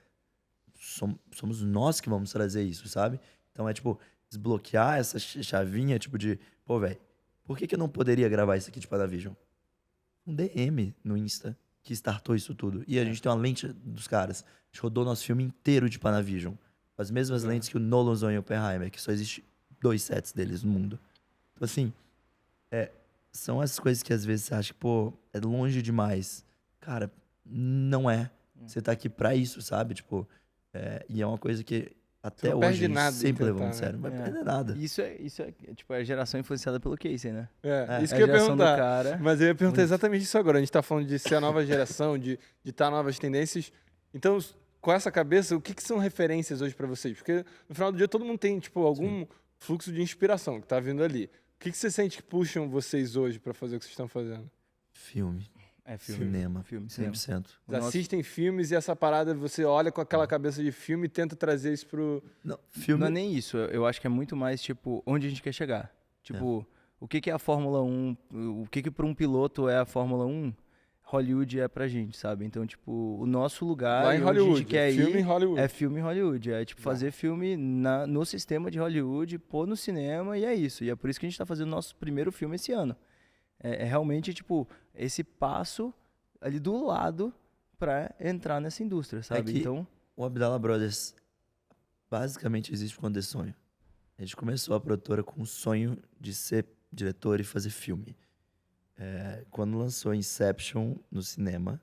Somos nós que vamos trazer isso, sabe? Então é tipo, desbloquear essa chavinha, tipo de, pô, velho, por que eu não poderia gravar isso aqui de Panavision? Um DM no Insta que startou isso tudo. E a gente tem uma lente dos caras. A gente rodou nosso filme inteiro de Panavision. Com as mesmas lentes que o Nolan usou em Oppenheimer, que só existe 2 sets deles no mundo. Então, assim, são essas coisas que às vezes você acha que, pô, é longe demais. Cara, não é. Você tá aqui pra isso, sabe? Tipo, e é uma coisa que até não hoje a perde gente nada em sempre levou tentar, muito sério. Não vai né? perder nada. Isso é tipo, a geração influenciada pelo Casey, né? Isso É que a eu ia geração do perguntar. cara. Mas eu ia perguntar exatamente isso agora. A gente tá falando de ser a nova geração, de ditar novas tendências. Então, com essa cabeça, o que são referências hoje pra vocês? Porque no final do dia todo mundo tem, tipo, algum fluxo de inspiração que tá vindo ali. O que você sente que puxam vocês hoje pra fazer o que vocês estão fazendo? Filme, É filme. cinema, Filme, cinema. 100%. Vocês assistem filmes e essa parada você olha com aquela cabeça de filme e tenta trazer isso pro... Não, filme... Não é nem isso. Eu acho que é muito mais, tipo, onde a gente quer chegar. Tipo, o que é a Fórmula 1? O que para um piloto é a Fórmula 1? Hollywood é pra gente, sabe? Então, tipo, o nosso lugar Lá em onde a Hollywood, gente quer filme ir em Hollywood. é filme em Hollywood. É, tipo, fazer filme no sistema de Hollywood, pôr no cinema e é isso. E é por isso que a gente tá fazendo o nosso primeiro filme esse ano. É realmente, tipo, esse passo ali do lado pra entrar nessa indústria, sabe? que- Então, O Abdala Brothers basicamente existe por conta desse sonho. A gente começou a produtora com o sonho de ser diretor e fazer filme. Quando lançou Inception no cinema,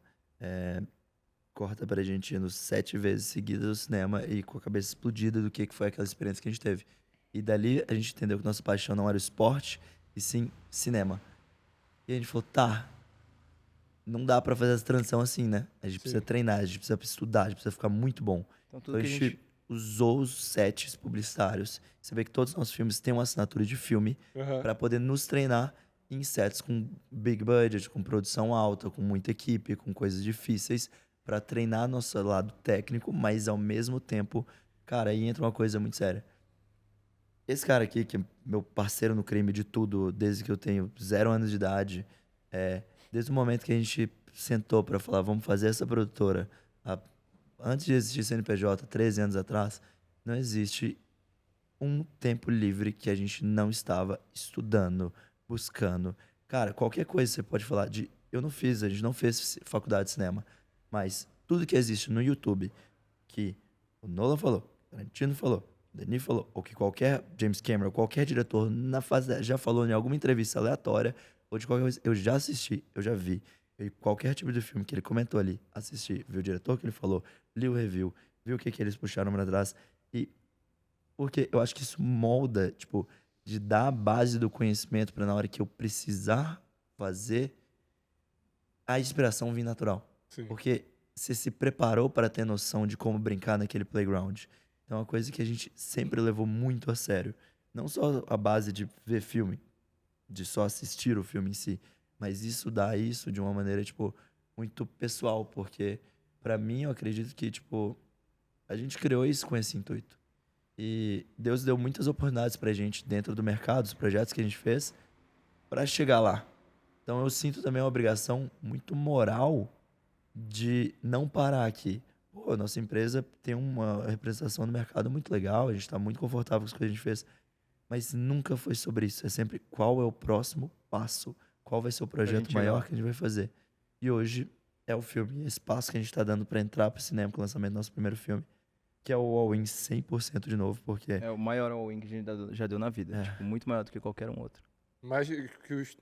corta pra gente indo 7 vezes seguidas no cinema e com a cabeça explodida do que foi aquela experiência que a gente teve. E dali a gente entendeu que nossa paixão não era o esporte, e sim cinema. E a gente falou, tá, não dá pra fazer essa transição assim, né? A gente precisa treinar, a gente precisa estudar, a gente precisa ficar muito bom. então tudo Então, que a gente usou os sets publicitários. Você vê que todos os nossos filmes têm uma assinatura de filme Aham. para poder nos treinar em sets com big budget, com produção alta, com muita equipe, com coisas difíceis, para treinar nosso lado técnico, mas ao mesmo tempo, cara, aí entra uma coisa muito séria. Esse cara aqui, que é meu parceiro no crime de tudo, desde que eu tenho 0 anos de idade, desde o momento que a gente sentou para falar, vamos fazer essa produtora, antes de existir CNPJ, 13 anos atrás, não existe um tempo livre que a gente não estava estudando, buscando. Cara, qualquer coisa você pode falar de... a gente não fez faculdade de cinema, mas tudo que existe no YouTube, que o Nolan falou, o Tarantino falou, o Denis falou, ou que qualquer James Cameron, qualquer diretor na fase já falou em alguma entrevista aleatória, ou de qualquer coisa, eu já assisti, eu já vi. E qualquer tipo de filme que ele comentou ali, assisti, viu o diretor que ele falou, li o review, viu o que eles puxaram pra trás. E porque eu acho que isso molda, tipo, de dar a base do conhecimento pra na hora que eu precisar fazer, a inspiração vir natural. Sim. Porque você se preparou para ter noção de como brincar naquele playground. Então é uma coisa que a gente sempre levou muito a sério. Não só a base de ver filme, de só assistir o filme em si, mas isso dá isso de uma maneira, tipo, muito pessoal, porque pra mim eu acredito que, tipo, a gente criou isso com esse intuito. E Deus deu muitas oportunidades pra gente dentro do mercado, os projetos que a gente fez, pra chegar lá. Então eu sinto também uma obrigação muito moral de não parar aqui. Pô, nossa empresa tem uma representação no mercado muito legal, a gente tá muito confortável com as coisas que a gente fez, mas nunca foi sobre isso. É sempre qual é o próximo passo, qual vai ser o projeto gente maior chegar. que a gente vai fazer. E hoje é o filme, esse passo que a gente tá dando pra entrar pro cinema com o lançamento do nosso primeiro filme, que é o All-In 100% de novo, porque É o maior all-in que a gente já deu na vida. É. Tipo, muito maior do que qualquer um outro. Mais que os.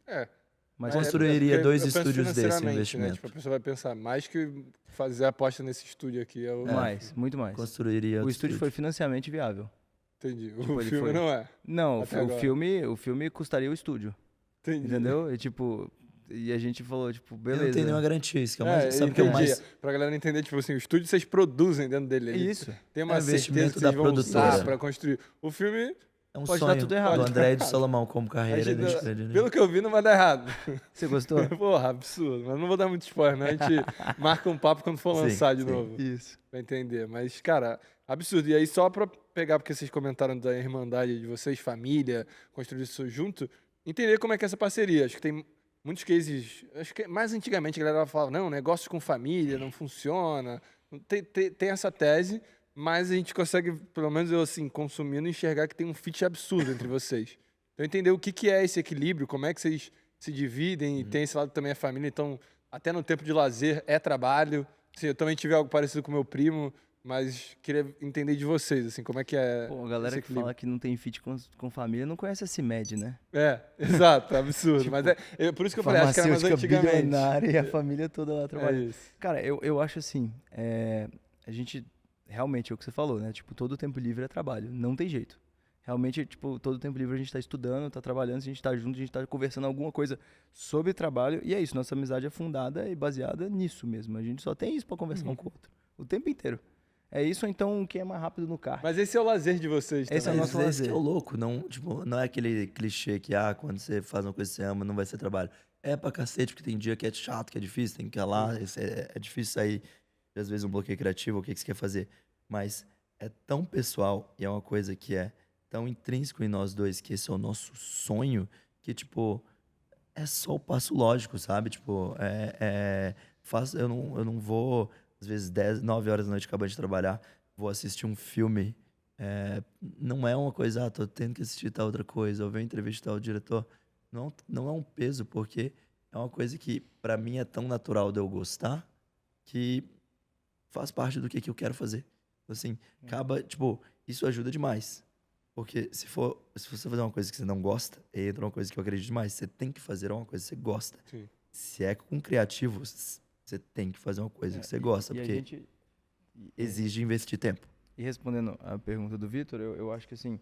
Mas Construiria porque dois eu penso estúdios desse financeiramente, investimento. Né? Tipo, a pessoa vai pensar, mais que fazer a aposta nesse estúdio aqui é o. mais, muito mais. construiria O outro estúdio foi financeiramente viável. Entendi. Tipo, O ele filme foi. não é. Não, Até agora. o filme custaria o estúdio. Entendi. Entendeu? E tipo, e a gente falou, tipo, E beleza. não tem nenhuma garantia, isso que é o mais, sabe o que é o entendi. mais... Pra galera entender, tipo assim, o estúdio vocês produzem dentro dele. Ele Isso. Tem uma É certeza investimento que da vocês vão usar produtora. pra construir. O filme, É um Pode sonho dar tudo errado. do André e do Pode. Salomão como a carreira. gente- a gente acredita pelo que eu vi, não vai dar errado. Você gostou? Porra, absurdo. Mas não vou dar muito spoiler, né? A gente marca um papo quando for Sim, lançar de sim. novo. Isso. Pra entender. Mas, cara, absurdo. E aí, só pra pegar, porque vocês comentaram da irmandade de vocês, família, construir isso junto, entender como é que é essa parceria. Acho que tem muitos cases. Acho que mais antigamente a galera falava, não, negócio com família não funciona. Tem essa tese, mas a gente consegue, pelo menos eu assim, consumindo, enxergar que tem um fit absurdo entre vocês. Então, entender o que é esse equilíbrio, como é que vocês se dividem, e tem esse lado também a família, então, até no tempo de lazer é trabalho. Assim, eu também tive algo parecido com meu primo, mas queria entender de vocês, assim, como é que é Pô, a galera esse que equilíbrio. fala que não tem fit com família não conhece a CIMED, né? É, exato, é absurdo. Mas por isso que eu falei, acho que era mais Farmacêutica antigamente. bilionária e a família toda lá É trabalhando. isso. Cara, eu acho assim, a gente, realmente, é o que você falou, né? Tipo, todo o tempo livre é trabalho, não tem jeito. Realmente, tipo, todo o tempo livre a gente tá estudando, tá trabalhando, a gente tá junto, a gente tá conversando alguma coisa sobre trabalho, e é isso, nossa amizade é fundada e baseada nisso mesmo. A gente só tem isso pra conversar um com o outro, o tempo inteiro. É isso ou então quem é mais rápido no carro. Mas esse é o lazer de vocês Esse é o também. nosso Mas esse lazer. que é o louco, não, tipo, não é aquele clichê que, quando você faz uma coisa que você ama, não vai ser trabalho. É pra cacete, porque tem dia que é chato, que é difícil, tem que ir lá, é difícil sair, às vezes um bloqueio criativo, o que você quer fazer. Mas é tão pessoal e é uma coisa que é tão intrínseco em nós dois, que esse é o nosso sonho, que, tipo, é só o passo lógico, sabe? Tipo, eu não vou, às vezes, 10, 9 horas da noite acabando de trabalhar, vou assistir um filme. Não é uma coisa, tô tendo que assistir tal outra coisa, ou ver entrevistar o diretor. Não é um peso, porque é uma coisa que, pra mim, é tão natural de eu gostar, que faz parte do que eu quero fazer. Assim, acaba, tipo, isso ajuda demais. Porque se você fazer uma coisa que você não gosta, entra uma coisa que eu acredito demais. Você tem que fazer uma coisa que você gosta. Sim. Se é com criativo, você tem que fazer uma coisa que você gosta, E a porque gente, exige investir tempo. e respondendo a pergunta do Vitor, eu acho que assim,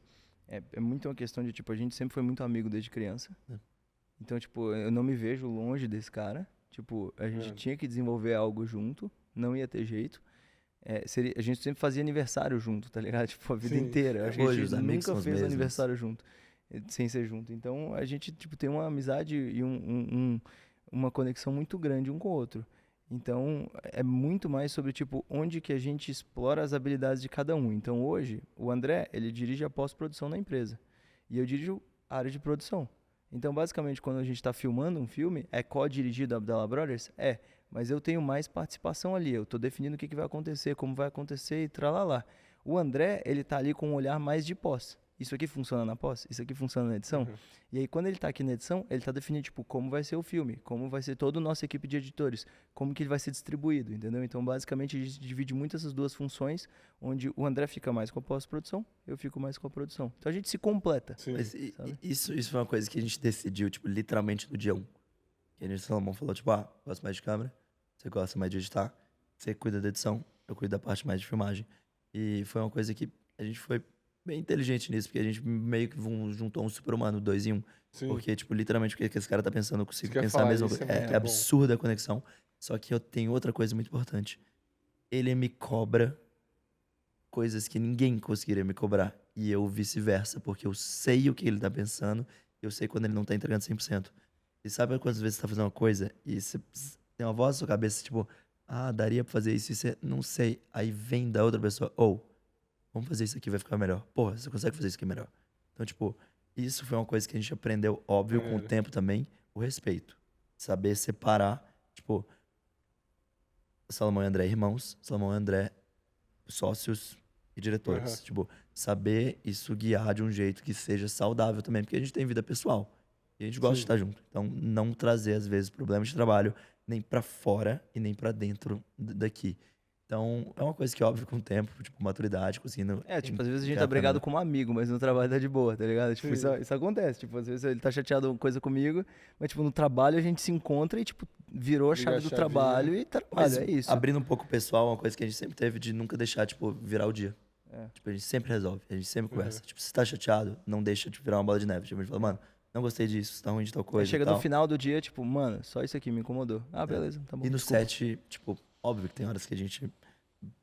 é muito uma questão de, tipo, a gente sempre foi muito amigo desde criança. Então, tipo, eu não me vejo longe desse cara. Tipo, a gente tinha que desenvolver algo junto, não ia ter jeito. a gente sempre fazia aniversário junto, tá ligado? Tipo, a vida Sim. inteira. Eu acho que a Hoje gente os amigos são nunca os fez mesmos. aniversário junto, sem ser junto. Então, a gente, tipo, tem uma amizade e uma conexão muito grande um com o outro. Então, é muito mais sobre, tipo, onde que a gente explora as habilidades de cada um. Então, hoje, o André, ele dirige a pós-produção na empresa. E eu dirijo a área de produção. Então, basicamente, quando a gente está filmando um filme, é co-dirigido Abdallah Brothers? É, mas eu tenho mais participação ali. Eu estou definindo o que vai acontecer, como vai acontecer e tralalá. O André, ele tá ali com um olhar mais de pós. Isso aqui funciona na pós? Isso aqui funciona na edição? E aí, quando ele tá aqui na edição, ele tá definindo, tipo, como vai ser o filme, como vai ser toda a nossa equipe de editores, como que ele vai ser distribuído, entendeu? Então, basicamente, a gente divide muito essas duas funções, onde o André fica mais com a pós-produção, eu fico mais com a produção. Então, a gente se completa. Sim. Mas sabe? isso foi uma coisa que a gente decidiu, tipo, literalmente no dia 1. Que a gente, Salomão falou, tipo, gosto mais de câmera, você gosta mais de editar, você cuida da edição, eu cuido da parte mais de filmagem. E foi uma coisa que a gente foi bem inteligente nisso, porque a gente meio que juntou um super-humano, 2 em 1. Sim. Porque, tipo, literalmente o que esse cara tá pensando, eu consigo Isso que eu ia pensar a falar, mesma isso coisa. é É, muito é bom. absurda a conexão. Só que eu tenho outra coisa muito importante. Ele me cobra coisas que ninguém conseguiria me cobrar. E eu vice-versa, porque eu sei o que ele tá pensando, eu sei quando ele não tá entregando 100%. E sabe quantas vezes você tá fazendo uma coisa e você tem uma voz na sua cabeça, tipo, daria pra fazer isso e você não sei. Aí vem da outra pessoa, vamos fazer isso aqui, vai ficar melhor. Porra, você consegue fazer isso aqui melhor. Então, tipo, isso foi uma coisa que a gente aprendeu, óbvio, com o Maneiro. tempo também, o respeito. Saber separar, tipo, Salomão e André irmãos, Salomão e André sócios e diretores. Uhum. Tipo, saber isso guiar de um jeito que seja saudável também, porque a gente tem vida pessoal. E a gente gosta de Sim. estar junto. Então, não trazer, às vezes, problemas de trabalho nem pra fora e nem pra dentro daqui. Então, é uma coisa que, óbvio, com o tempo, tipo, maturidade, conseguindo... Tipo, às vezes a gente encarar tá a brigado câmera. como amigo, mas no trabalho tá de boa, tá ligado? Tipo, Sim. isso acontece. Tipo, às vezes ele tá chateado com coisa comigo, mas, tipo, no trabalho a gente se encontra e, tipo, virou a Liga chave a do chavinha. trabalho e trabalho, Mas, é isso. abrindo um pouco o pessoal, uma coisa que a gente sempre teve de nunca deixar, tipo, virar o dia. É. Tipo, a gente sempre resolve, a gente sempre conversa. Tipo, se tá chateado, não deixa, tipo, virar uma bola de neve. Tipo, a gente fala, mano, não gostei disso, isso tá ruim de tal Aí coisa chega e tal. no final do dia, tipo, mano, só isso aqui me incomodou. Ah, beleza, tá bom. E no desculpa. set, tipo, óbvio que tem horas que a gente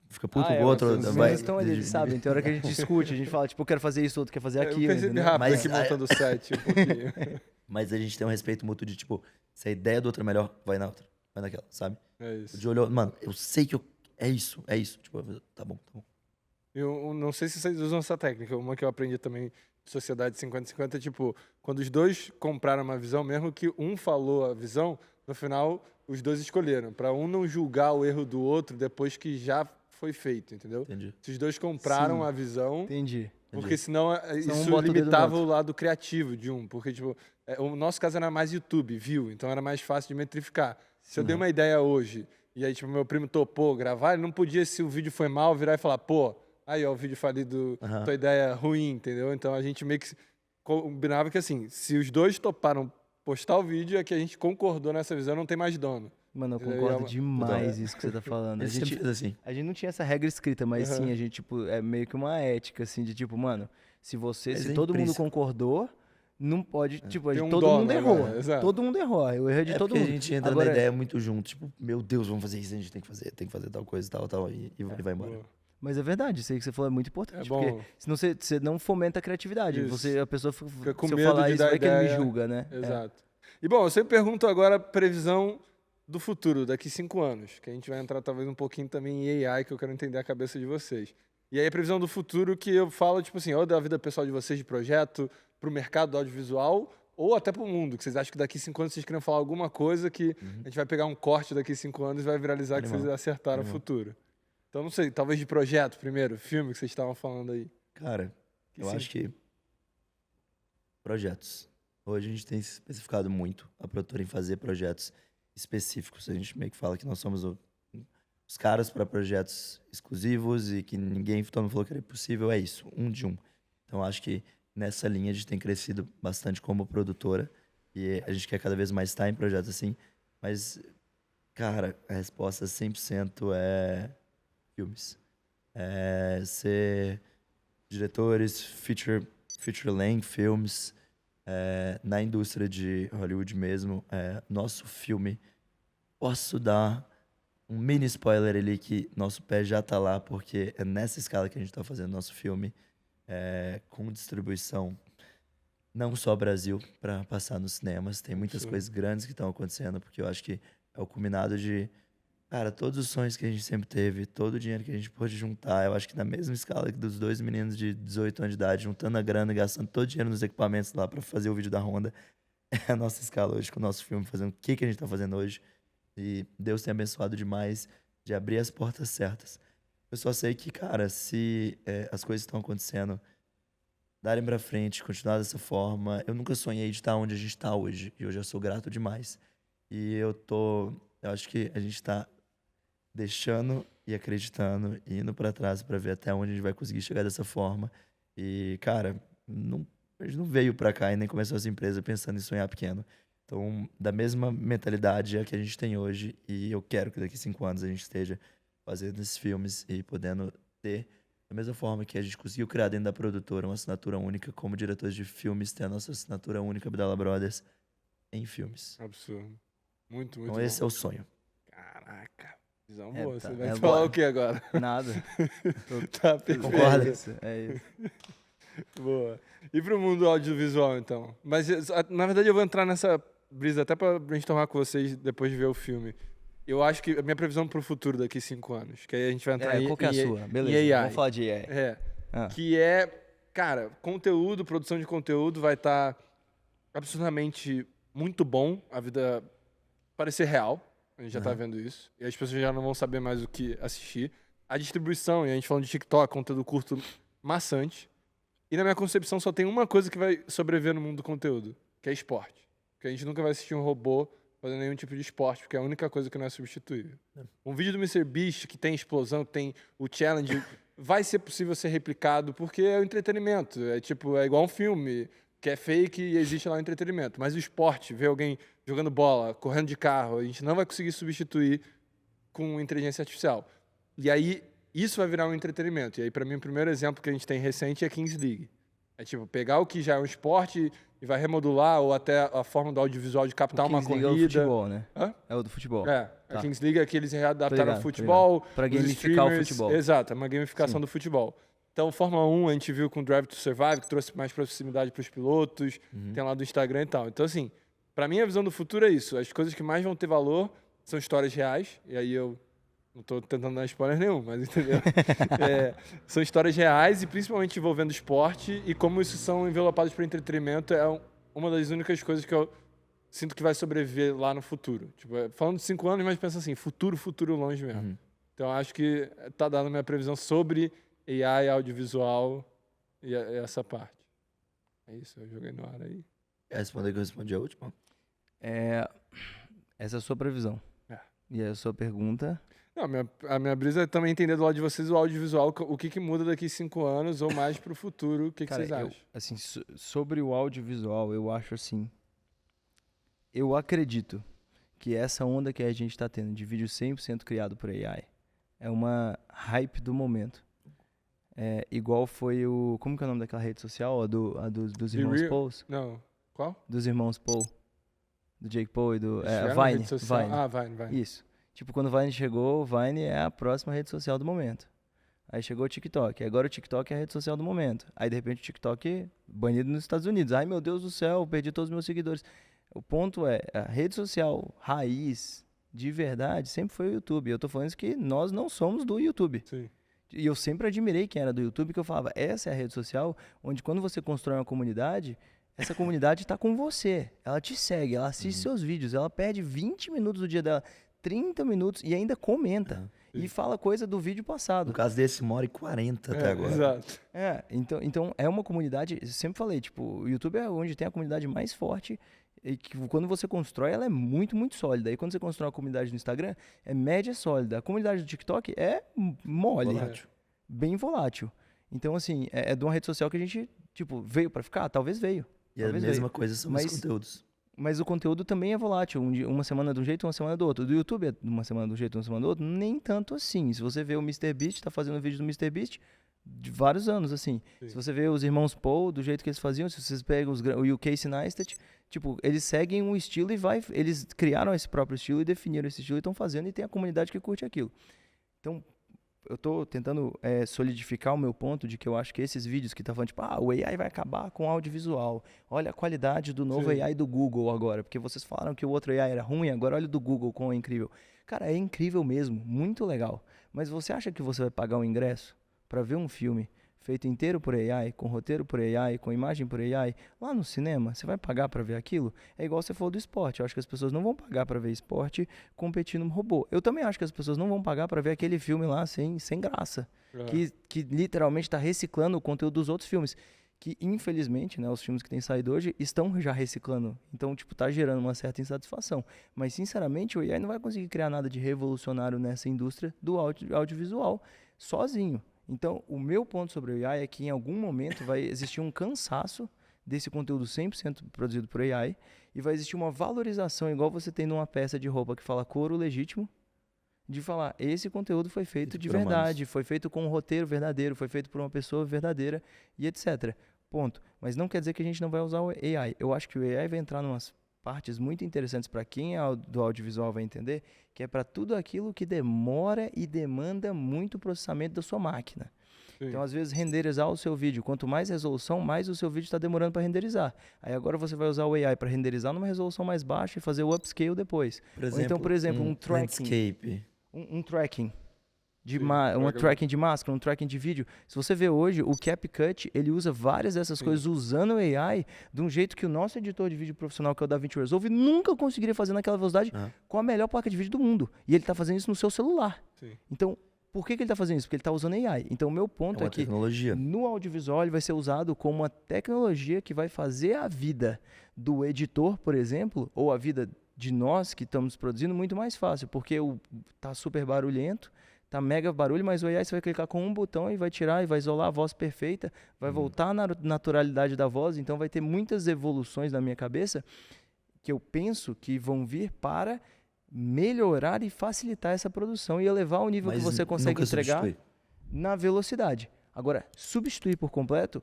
fica puto com o mas outro. vocês Os vai- meninos estão ali, eles sabem. Tem hora que a gente discute, a gente fala, tipo, eu quero fazer isso, outro quer fazer Eu aquilo. percebi entendeu? rápido Mas aqui montando o set um pouquinho. Mas a gente tem um respeito mútuo de, tipo, se a ideia do outro é melhor, vai na outra. Vai naquela, sabe? É O isso. de olhou, mano, eu sei que é isso. Tipo, tá bom, tá bom. Eu não sei se vocês usam essa técnica. Uma que eu aprendi também de sociedade 50-50 é tipo, quando os dois compraram uma visão, mesmo que um falou a visão, no final os dois escolheram. Pra um não julgar o erro do outro depois que já foi feito, entendeu? Entendi. Se os dois compraram Sim. a visão, Entendi. porque senão um isso bota o dedo no limitava o outro. lado criativo de um. Porque, tipo, o nosso caso era mais YouTube, view, então era mais fácil de metrificar. Se eu dei uma ideia hoje e aí, tipo, meu primo topou gravar, ele não podia, se o vídeo foi mal, virar e falar, pô, aí, ó, o vídeo falido, Aham. tua ideia ruim, entendeu? Então a gente meio que combinava que, assim, se os dois toparam postar o vídeo, é que a gente concordou nessa visão, não tem mais dono. Mano, eu Entendeu? concordo É uma- demais isso que você tá falando. Ele sempre fez assim. A gente não tinha essa regra escrita, mas Aham. sim, a gente, tipo, é meio que uma ética, assim, de tipo, mano, se Mas se é todo mundo intrínseco. concordou, não pode, tipo, Tem um todo dono, mundo né, errou. velho? Exato. Todo mundo errou. O erro é de É todo porque mundo. a gente entra Agora, na ideia muito junto. Tipo, meu Deus, vamos fazer isso, a gente tem que fazer tal coisa, tal, e vai embora. Boa. Mas é verdade, isso aí que você falou é muito É importante, bom. porque senão você não fomenta a criatividade. Isso. A pessoa, Fica com se eu medo falar de isso, dar vai que ele me ideia. julga, né? É. Exato. E bom, eu sempre pergunto agora a previsão do futuro, daqui 5 anos, que a gente vai entrar talvez um pouquinho também em AI, que eu quero entender a cabeça de vocês. E aí a previsão do futuro que eu falo, tipo assim, ou da vida pessoal de vocês de projeto, pro mercado do audiovisual, ou até pro mundo, que vocês acham que daqui 5 anos vocês querem falar alguma coisa que a gente vai pegar um corte daqui 5 anos e vai viralizar que Animal. vocês acertaram o Animal. futuro. Então não sei, talvez de projeto primeiro, filme que vocês estavam falando aí. Cara, Que eu sim. acho que projetos. Hoje a gente tem se especificado muito a produtora em fazer projetos específicos. A gente meio que fala que nós somos os caras para projetos exclusivos e que ninguém, todo mundo falou que era impossível. É isso, um de um. Então eu acho que nessa linha a gente tem crescido bastante como produtora e a gente quer cada vez mais estar em projetos assim. Mas, cara, a resposta 100% é filmes. É ser diretores, feature length filmes, na indústria de Hollywood mesmo. Nosso filme, posso dar um mini spoiler ali que nosso pé já tá lá, porque é nessa escala que a gente tá fazendo nosso filme, com distribuição não só Brasil, para passar nos cinemas. Tem muitas coisas grandes que estão acontecendo, porque eu acho que é o culminado de, cara, todos os sonhos que a gente sempre teve, todo o dinheiro que a gente pôde juntar. Eu acho que na mesma escala que dos 2 meninos de 18 anos de idade, juntando a grana e gastando todo o dinheiro nos equipamentos lá para fazer o vídeo da Honda, é a nossa escala hoje com o nosso filme, fazendo o que a gente tá fazendo hoje. E Deus tem abençoado demais de abrir as portas certas. Eu só sei que, cara, se as coisas estão acontecendo, darem pra frente, continuar dessa forma. Eu nunca sonhei de estar onde a gente tá hoje. E hoje eu sou grato demais. E eu acho que a gente tá deixando e acreditando e indo pra trás pra ver até onde a gente vai conseguir chegar dessa forma. E, cara, a gente não veio pra cá e nem começou essa empresa pensando em sonhar pequeno. Então, da mesma mentalidade é que a gente tem hoje, e eu quero que daqui a 5 anos a gente esteja fazendo esses filmes e podendo ter, da mesma forma que a gente conseguiu criar dentro da produtora uma assinatura única, como diretores de filmes, ter a nossa assinatura única Abdala Brothers em filmes. Absurdo. Muito, muito Então bom. esse é o sonho. Caraca. Visão boa. tá. Você vai É falar agora. o que agora? Nada. Tá perfeito. Concorda? É isso. Boa. E pro mundo audiovisual, então? Mas, na verdade, eu vou entrar nessa brisa até pra brainstormar com vocês depois de ver o filme. Eu acho que a minha previsão pro futuro daqui a 5 anos, que aí a gente vai entrar Qual que é a sua? Beleza, em AI. vamos falar de AI. É. Ah. Que é, cara, conteúdo, produção de conteúdo vai estar absurdamente muito bom. A vida parecer real. A gente já tá vendo isso. E as pessoas já não vão saber mais o que assistir. A distribuição, e a gente falando de TikTok, conteúdo curto maçante. E na minha concepção só tem uma coisa que vai sobreviver no mundo do conteúdo, que é esporte. Porque a gente nunca vai assistir um robô fazendo nenhum tipo de esporte, porque é a única coisa que não é substituível. Um vídeo do MrBeast que tem explosão, que tem o challenge, vai ser possível ser replicado, porque é o entretenimento. É igual um filme, que é fake e existe lá o entretenimento. Mas o esporte, ver alguém jogando bola, correndo de carro, a gente não vai conseguir substituir com inteligência artificial. E aí, isso vai virar um entretenimento. E aí, para mim, o primeiro exemplo que a gente tem recente é Kings League. É tipo, pegar o que já é um esporte e vai remodular, ou até a forma do audiovisual de captar uma Kings League corrida. É o do futebol, né? Hã? É o do futebol. É, a Tá. Kings League é que eles readaptaram ligado, ao futebol. Pra os gamificar o streamers. futebol. Exato, é uma gamificação do futebol. Então, Fórmula 1 a gente viu com Drive to Survive, que trouxe mais proximidade para os pilotos, tem lá do Instagram e tal. Então, assim, para mim a visão do futuro é isso. As coisas que mais vão ter valor são histórias reais, e aí eu não tô tentando dar spoiler nenhum, mas entendeu? São histórias reais e principalmente envolvendo esporte, e como isso são envelopados para entretenimento é uma das únicas coisas que eu sinto que vai sobreviver lá no futuro. Tipo, falando de 5 anos, mas pensa assim, futuro longe mesmo. Então acho que tá dando a minha previsão sobre AI, audiovisual e essa parte. É isso, eu joguei no ar aí. Quer responder que eu respondi a última? Essa é a sua previsão. É. E a sua pergunta... Não, a minha brisa é também entender do lado de vocês o audiovisual, o que muda daqui 5 anos ou mais pro futuro, o que Cara, vocês acham? assim, sobre o audiovisual, eu acho assim... Eu acredito que essa onda que a gente tá tendo de vídeo 100% criado por AI é uma hype do momento. Igual foi o... Como que é o nome daquela rede social? Dos irmãos Real? Paul? Não, qual? Dos irmãos Paul. Do Jake Paul e do... Estiveram na Vine. rede social? Vine. Ah, Vine. Isso. Tipo, quando o Vine chegou, o Vine é a próxima rede social do momento. Aí chegou o TikTok. Agora o TikTok é a rede social do momento. Aí, de repente, o TikTok banido nos Estados Unidos. Ai, meu Deus do céu, perdi todos os meus seguidores. O ponto é, a rede social raiz, de verdade, sempre foi o YouTube. Eu tô falando isso que nós não somos do YouTube. Sim. E eu sempre admirei quem era do YouTube, que eu falava, essa é a rede social onde quando você constrói uma comunidade, essa comunidade tá com você. Ela te segue, ela assiste seus vídeos, ela perde 20 minutos do dia dela, 30 minutos e ainda comenta. E fala coisa do vídeo passado. No caso desse, 1h40 até agora. Exato. Então é uma comunidade, eu sempre falei, tipo, o YouTube é onde tem a comunidade mais forte e que quando você constrói, ela é muito, muito sólida. E quando você constrói uma comunidade no Instagram, é média sólida. A comunidade do TikTok é mole. Volátil. Bem volátil. Então, assim, é de uma rede social que a gente, tipo, veio pra ficar? Talvez veio. E a Talvez mesma veio. coisa são Mas- os conteúdos. Mas o conteúdo também é volátil. Uma semana de um jeito, uma semana do outro. Do YouTube é uma semana de um jeito, uma semana do outro. Nem tanto assim. Se você vê o MrBeast, tá fazendo vídeo do MrBeast, de vários anos, assim. Sim. Se você vê os irmãos Paul, do jeito que eles faziam, se vocês pegam o Casey Neistat, tipo, eles seguem um estilo eles criaram esse próprio estilo e definiram esse estilo e estão fazendo e tem a comunidade que curte aquilo. Então, eu tô tentando solidificar o meu ponto de que eu acho que esses vídeos que tá falando, tipo, o AI vai acabar com o audiovisual. Olha a qualidade do novo AI do Google agora, porque vocês falaram que o outro AI era ruim, agora olha o do Google como é incrível. Cara, é incrível mesmo, muito legal. Mas você acha que você vai pagar um ingresso para ver um filme feito inteiro por AI, com roteiro por AI, com imagem por AI, lá no cinema? Você vai pagar para ver aquilo? É igual você falou do esporte. Eu acho que as pessoas não vão pagar para ver esporte competindo no robô. Eu também acho que as pessoas não vão pagar para ver aquele filme lá sem graça, que literalmente está reciclando o conteúdo dos outros filmes. Que, infelizmente, né, os filmes que têm saído hoje estão já reciclando. Então, tipo, tá gerando uma certa insatisfação. Mas, sinceramente, o AI não vai conseguir criar nada de revolucionário nessa indústria do audiovisual sozinho. Então, o meu ponto sobre o AI é que, em algum momento, vai existir um cansaço desse conteúdo 100% produzido por AI e vai existir uma valorização, igual você tem numa peça de roupa que fala couro legítimo, de falar, esse conteúdo foi feito de verdade, foi feito com um roteiro verdadeiro, foi feito por uma pessoa verdadeira e etc. Ponto. Mas não quer dizer que a gente não vai usar o AI. Eu acho que o AI vai entrar em umas partes muito interessantes para quem é do audiovisual vai entender, que é para tudo aquilo que demora e demanda muito processamento da sua máquina. Sim. Então, às vezes, renderizar o seu vídeo, quanto mais resolução, mais o seu vídeo está demorando para renderizar. Aí agora você vai usar o AI para renderizar numa resolução mais baixa e fazer o upscale depois. Ou então, por exemplo, um tracking. Landscape. Um tracking. Tracking de máscara, um tracking de vídeo. Se você vê hoje, o CapCut, ele usa várias dessas coisas usando o AI de um jeito que o nosso editor de vídeo profissional, que é o DaVinci Resolve, nunca conseguiria fazer naquela velocidade com a melhor placa de vídeo do mundo. E ele está fazendo isso no seu celular. Sim. Então, por que ele está fazendo isso? Porque ele está usando AI. Então, o meu ponto é que no audiovisual ele vai ser usado como uma tecnologia que vai fazer a vida do editor, por exemplo, ou a vida de nós que estamos produzindo muito mais fácil, porque tá super barulhento, tá mega barulho, mas o AI você vai clicar com um botão e vai tirar e vai isolar a voz perfeita, vai voltar na naturalidade da voz, então vai ter muitas evoluções na minha cabeça que eu penso que vão vir para melhorar e facilitar essa produção e elevar o nível que você consegue entregar na velocidade. Agora, substituir por completo,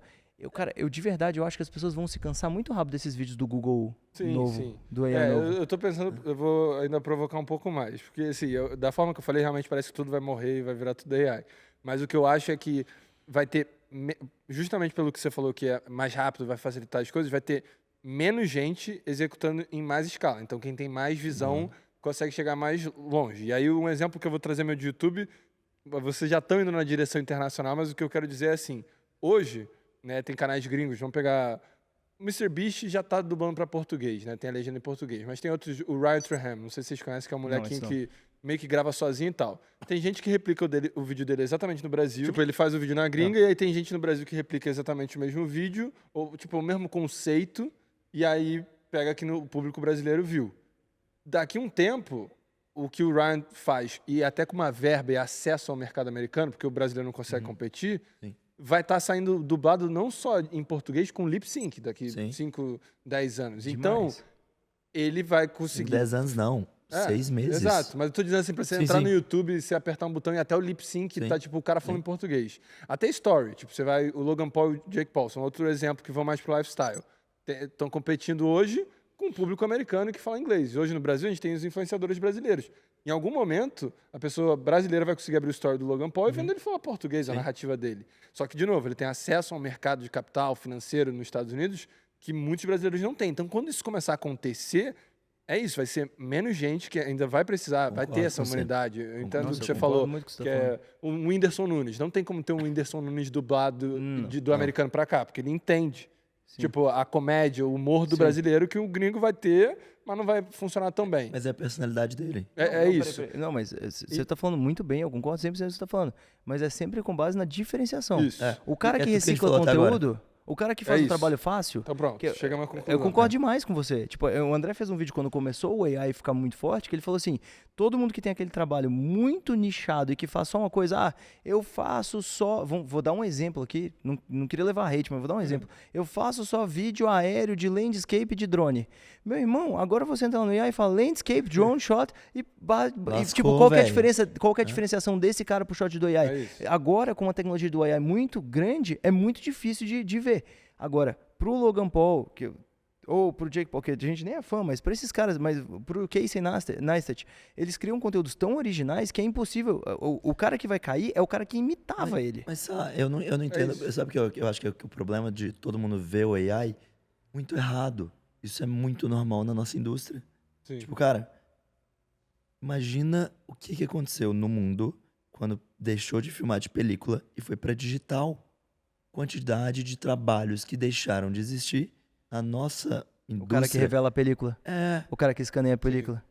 eu de verdade, eu acho que as pessoas vão se cansar muito rápido desses vídeos do Google novo, do AI novo. Eu tô pensando, eu vou ainda provocar um pouco mais, porque assim, da forma que eu falei, realmente parece que tudo vai morrer e vai virar tudo AI. Mas o que eu acho é que vai ter, justamente pelo que você falou que é mais rápido, vai facilitar as coisas, vai ter menos gente executando em mais escala. Então quem tem mais visão consegue chegar mais longe. E aí um exemplo que eu vou trazer meu de YouTube, vocês já estão indo na direção internacional, mas o que eu quero dizer é assim, hoje, né, tem canais gringos, vamos pegar... O MrBeast já tá dublando para português, né? Tem a legenda em português. Mas tem outros, o Ryan Treham, não sei se vocês conhecem, que é um molequinho que meio que grava sozinho e tal. Tem gente que replica o vídeo dele exatamente no Brasil. Tipo, ele faz o vídeo na gringa e aí tem gente no Brasil que replica exatamente o mesmo vídeo, ou tipo, o mesmo conceito, e aí pega aqui no público brasileiro viu. Daqui um tempo, o que o Ryan faz, e até com uma verba e acesso ao mercado americano, porque o brasileiro não consegue competir... Sim. Vai estar saindo dublado não só em português, com lip sync daqui 5, 10 anos. Demais. Então, ele vai conseguir... 10 anos não, 6 meses. Exato, mas eu tô dizendo assim, pra você entrar no YouTube, você apertar um botão e até o lip sync tá tipo o cara falando em português. Até story, tipo, você vai, o Logan Paul e o Jake Paul, são outro exemplo que vão mais pro lifestyle. Estão competindo hoje com o público americano que fala inglês. Hoje no Brasil a gente tem os influenciadores brasileiros. Em algum momento, a pessoa brasileira vai conseguir abrir o story do Logan Paul e vendo ele falar português, a narrativa dele. Só que, de novo, ele tem acesso a um mercado de capital financeiro nos Estados Unidos que muitos brasileiros não têm. Então, quando isso começar a acontecer, é isso, vai ser menos gente que ainda vai precisar, vai ter essa humanidade. Eu entendo o que você falou, que é um Whindersson Nunes. Não tem como ter um Whindersson Nunes dublado do americano pra cá, porque ele entende. Sim. Tipo, a comédia, o humor do brasileiro que o gringo vai ter, mas não vai funcionar tão bem. Mas é a personalidade dele. É isso. Peraí. Não, mas você está falando muito bem, eu concordo 100% com o que você está falando. Mas é sempre com base na diferenciação. Isso. O cara que recicla conteúdo... O cara que faz um isso. trabalho fácil... Então pronto, que- chega a uma conclusão. Eu concordo demais com você. Tipo, o André fez um vídeo quando começou o AI ficar muito forte, que ele falou assim, todo mundo que tem aquele trabalho muito nichado e que faz só uma coisa, eu faço só... Vou dar um exemplo aqui, não queria levar hate, mas vou dar um exemplo. Eu faço só vídeo aéreo de landscape de drone. Meu irmão, agora você entra no AI e fala landscape, drone shot e tipo, qual que é a velho. diferença, qual que é a diferenciação desse cara pro shot do AI? É isso. Agora, com a tecnologia do AI muito grande, é muito difícil de ver. Agora, pro Logan Paul, ou pro Jake Paul, que a gente nem é fã, mas pra esses caras, mas pro Casey Neistat, eles criam conteúdos tão originais que é impossível. O cara que vai cair é o cara que imitava ele. Mas sabe, eu não entendo. isso. Sabe que eu acho que o problema de todo mundo ver o AI muito errado. Isso é muito normal na nossa indústria. Sim. Tipo, cara, imagina o que aconteceu no mundo quando deixou de filmar de película e foi pra digital. Quantidade de trabalhos que deixaram de existir na nossa indústria. O cara que revela a película. É. O cara que escaneia a película.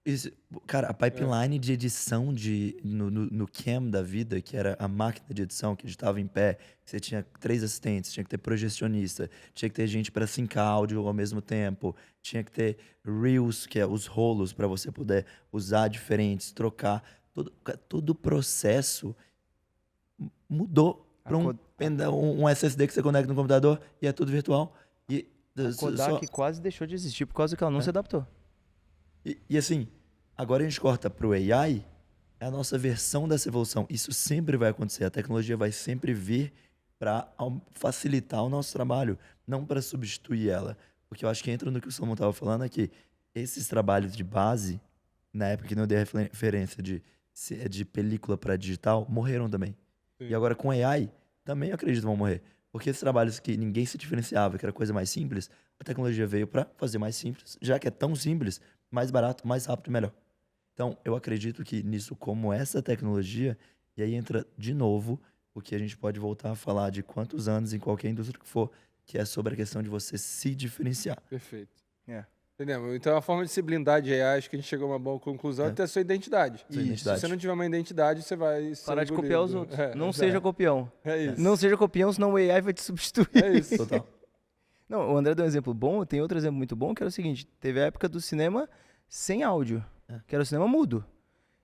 Isso, cara, a pipeline de edição no Cam da vida, que era a máquina de edição que editava em pé, que você tinha 3 assistentes, tinha que ter projecionista, tinha que ter gente para sincar áudio ao mesmo tempo, tinha que ter reels, que é os rolos para você poder usar diferentes, trocar. Todo o processo mudou para um SSD que você conecta no computador e é tudo virtual. E A Kodak quase deixou de existir por causa que ela não se adaptou. E assim, agora a gente corta pro AI, é a nossa versão dessa evolução. Isso sempre vai acontecer. A tecnologia vai sempre vir para facilitar o nosso trabalho, não para substituir ela. Porque eu acho que entra no que o Salomão estava falando, é que esses trabalhos de base, na época que não dei referência de película para digital, morreram também. Sim. E agora com AI, também eu acredito que vão morrer. Porque esses trabalhos que ninguém se diferenciava, que era coisa mais simples, a tecnologia veio para fazer mais simples. Já que é tão simples, mais barato, mais rápido e melhor. Então, eu acredito que nisso, como essa tecnologia, e aí entra de novo o que a gente pode voltar a falar de quantos anos em qualquer indústria que for, que é sobre a questão de você se diferenciar. Perfeito. É. Entendemos? Então a forma de se blindar de AI, acho que a gente chegou a uma boa conclusão, é ter a sua identidade. Sua Se identidade. você não tiver uma identidade, você vai ser Parar de engolido. copiar os outros. Não exato. seja copião. É isso. Não seja copião, senão o AI vai te substituir. É isso. Total. Não, o André deu um exemplo bom, tem outro exemplo muito bom, que era o seguinte, teve a época do cinema sem áudio, que era o cinema mudo.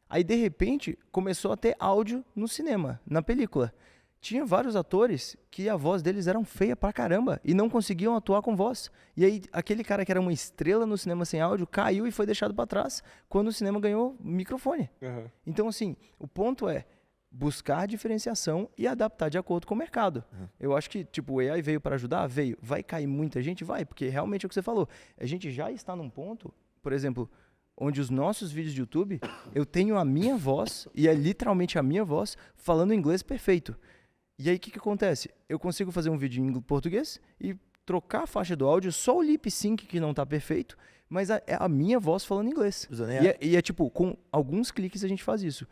Aí, de repente, começou a ter áudio no cinema, na película. Tinha vários atores que a voz deles eram feia pra caramba e não conseguiam atuar com voz. E aí, aquele cara que era uma estrela no cinema sem áudio caiu e foi deixado pra trás quando o cinema ganhou microfone. Uhum. Então, assim, o ponto é buscar diferenciação e adaptar de acordo com o mercado. Eu acho que, tipo, o AI veio para ajudar? Veio. Vai cair muita gente? Vai, porque realmente é o que você falou. A gente já está num ponto, por exemplo, onde os nossos vídeos de YouTube, eu tenho a minha voz, e é literalmente a minha voz, falando inglês perfeito. E aí, o que acontece? Eu consigo fazer um vídeo em português e trocar a faixa do áudio, só o lip sync que não está perfeito, mas é a minha voz falando inglês. Usando E é tipo, com alguns cliques a gente faz isso.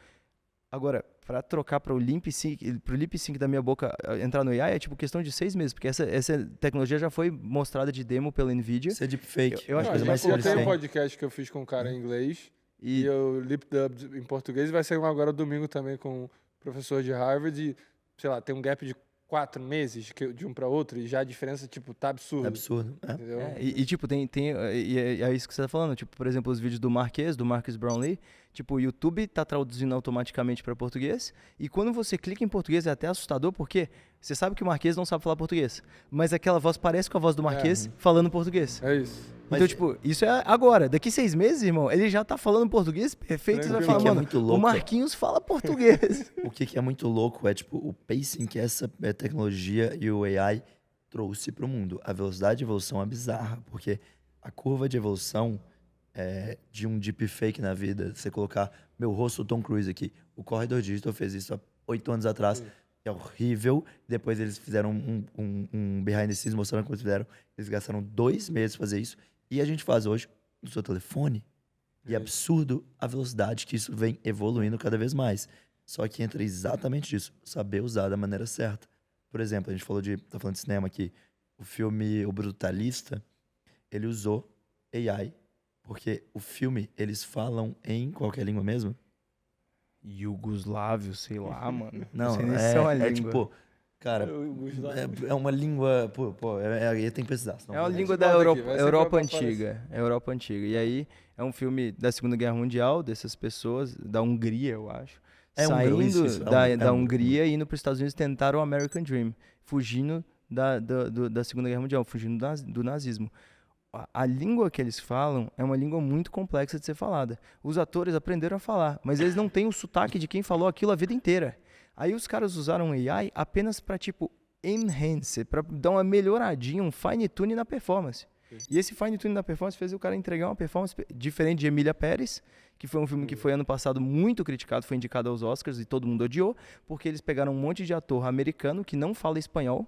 Agora, para trocar pro lip sync da minha boca entrar no AI é tipo questão de 6 meses, porque essa tecnologia já foi mostrada de demo pela NVIDIA. Isso é deepfake. Eu acho a que coisa já, mais já simples tem que um tem. podcast que eu fiz com um cara em inglês E e eu lip dubbed em português e vai sair um agora domingo também com um professor de Harvard e, sei lá, tem um gap de 4 meses de um para outro e já a diferença, tipo, tá absurda. É absurdo. É. Entendeu? tipo, é isso que você tá falando. Tipo, por exemplo, os vídeos do Marcus Brownlee, tipo, o YouTube tá traduzindo automaticamente para português, e quando você clica em português é até assustador, porque você sabe que o Marquês não sabe falar português, mas aquela voz parece com a voz do Marquês falando português. É isso. Então, tipo, isso é agora. Daqui 6 meses, irmão, ele já tá falando português perfeito. Você vai Tranquilo. falar, Que é mano, muito o louco. Marquinhos fala português. O que é muito louco é, tipo, o pacing que essa tecnologia e o AI trouxe pro mundo. A velocidade de evolução é bizarra, porque a curva de evolução de um deepfake na vida, você colocar meu rosto Tom Cruise aqui, o Corridor Digital fez isso há 8 anos atrás, é horrível. Depois eles fizeram um behind the scenes mostrando como eles fizeram. Eles gastaram 2 meses pra fazer isso. E a gente faz hoje no seu telefone. E é absurdo a velocidade que isso vem evoluindo cada vez mais. Só que entra exatamente isso, saber usar da maneira certa. Por exemplo, a gente tá falando de cinema aqui. O filme O Brutalista, ele usou AI. Porque o filme, eles falam em qualquer língua mesmo? Iugoslávio, sei lá, mano. Não, sei nem se é uma língua. tipo... Cara, Eu gosto da- é uma língua. Pô, aí tem que pesquisar. senão É uma vai- língua bota da aqui, Europa, vai ser Europa pra aparecer. antiga. Europa antiga. E aí é um filme da Segunda Guerra Mundial, dessas pessoas, da Hungria, eu acho. É húngaro, saindo isso, da húngaro. Hungria e indo para os Estados Unidos tentar o American Dream, fugindo da Segunda Guerra Mundial, fugindo do nazismo. A língua que eles falam é uma língua muito complexa de ser falada. Os atores aprenderam a falar, mas eles não têm o sotaque de quem falou aquilo a vida inteira. Aí os caras usaram AI apenas para, tipo, enhance, para dar uma melhoradinha, um fine tune na performance. E esse fine tune na performance fez o cara entregar uma performance diferente de Emília Pérez, que foi um filme que foi ano passado muito criticado, foi indicado aos Oscars e todo mundo odiou, porque eles pegaram um monte de ator americano que não fala espanhol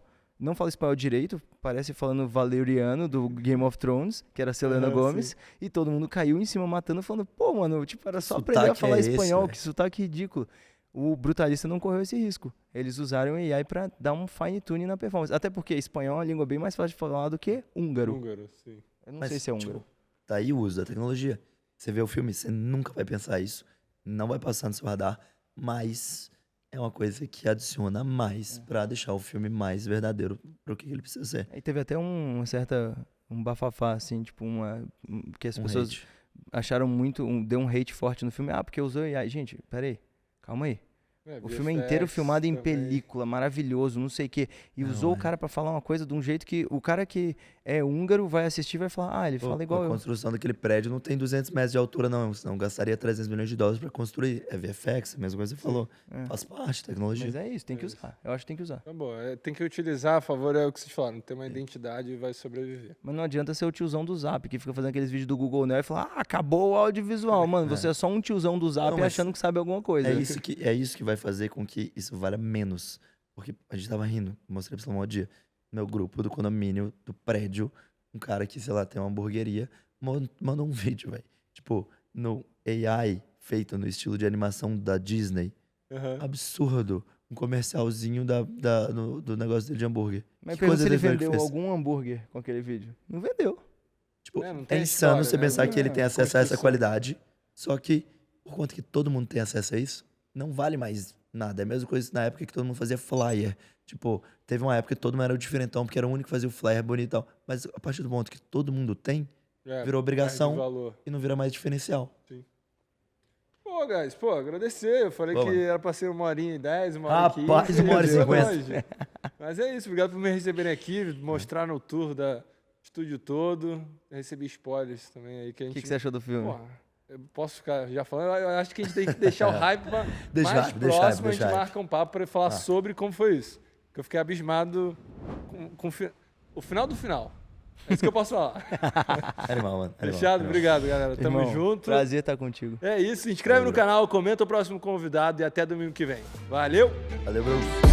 direito, parece falando valeriano do Game of Thrones, que era a Selena Gomez, e todo mundo caiu em cima matando, falando, pô, mano, tipo, era só aprender a Sotaque falar é esse, espanhol, velho? que sotaque ridículo. O Brutalista não correu esse risco. Eles usaram AI pra dar um fine tune na performance. Até porque espanhol é uma língua bem mais fácil de falar do que húngaro. Húngaro, sim. Eu não Mas, sei se é húngaro. tipo, tá aí o uso da tecnologia. Você vê o filme, você nunca vai pensar isso. Não vai passar no seu radar. Mas é uma coisa que adiciona mais pra deixar o filme mais verdadeiro pro que ele precisa ser. Aí teve até um bafafá, assim, tipo, que as Um pessoas hate. acharam muito, deu um hate forte no filme. Ah, porque usou AI. Gente, peraí, calma aí. O filme é inteiro VFX filmado em também. película, maravilhoso, não sei o quê. E Não, usou o é. cara pra falar uma coisa de um jeito que o cara que é húngaro vai assistir e vai falar, ah, ele Pô, fala igual a eu. construção daquele prédio não tem 200 metros de altura, não. Senão gastaria 300 milhões de dólares pra construir. É VFX, a mesma coisa que você falou. Faz parte da tecnologia. Mas é isso, tem que usar. Eu acho que tem que usar. Tá bom, tem que utilizar a favor, é o que vocês falaram, ter uma identidade e vai sobreviver. Mas não adianta ser o tiozão do Zap, que fica fazendo aqueles vídeos do Google Now e fala, ah, acabou o audiovisual. Mano, você é só um tiozão do Zap Não, mas achando que sabe alguma coisa. É isso que vai fazer com que isso valha menos. Porque a gente tava rindo, mostrei pra você um dia. Meu grupo do condomínio, do prédio, um cara que, sei lá, tem uma hamburgueria, mandou um vídeo, velho. Tipo, no AI, feito no estilo de animação da Disney. Absurdo. Um comercialzinho do negócio dele de hambúrguer. Mas Que pergunta se coisa ele foi que vendeu fez? algum hambúrguer com aquele vídeo. Não vendeu. Tipo, Não é tem insano história, você né? pensar que ele tem acesso a essa Construção. qualidade. Só que, por conta que todo mundo tem acesso a isso, não vale mais nada. É a mesma coisa na época que todo mundo fazia flyer. Tipo, teve uma época que todo mundo era o diferentão, porque era o único que fazia o flyer bonito e tal. Mas a partir do ponto que todo mundo tem, virou obrigação perde valor. e não vira mais diferencial. Pô, guys, agradecer. Eu falei Pô, que mano. era pra ser 1h10, 1h10, 1h15. Rapaz, 1h50. Longe. Mas é isso, obrigado por me receberem aqui, mostrar no tour do estúdio todo. Eu recebi spoilers também aí que a O gente. que você achou do filme? Porra, eu posso ficar já falando. Eu acho que a gente tem que deixar o hype pra Deixa mais hype, deixa próximo. hype, A gente deixa hype. marca um papo pra falar sobre como foi isso. Que eu fiquei abismado com o final do final. É isso que eu posso falar. Animal, mano. Animal, Fechado? animal. Obrigado, galera. Tamo Irmão, junto. Prazer estar contigo. É isso. Se inscreve no canal, comenta o próximo convidado e até domingo que vem. Valeu! Valeu, Bruno.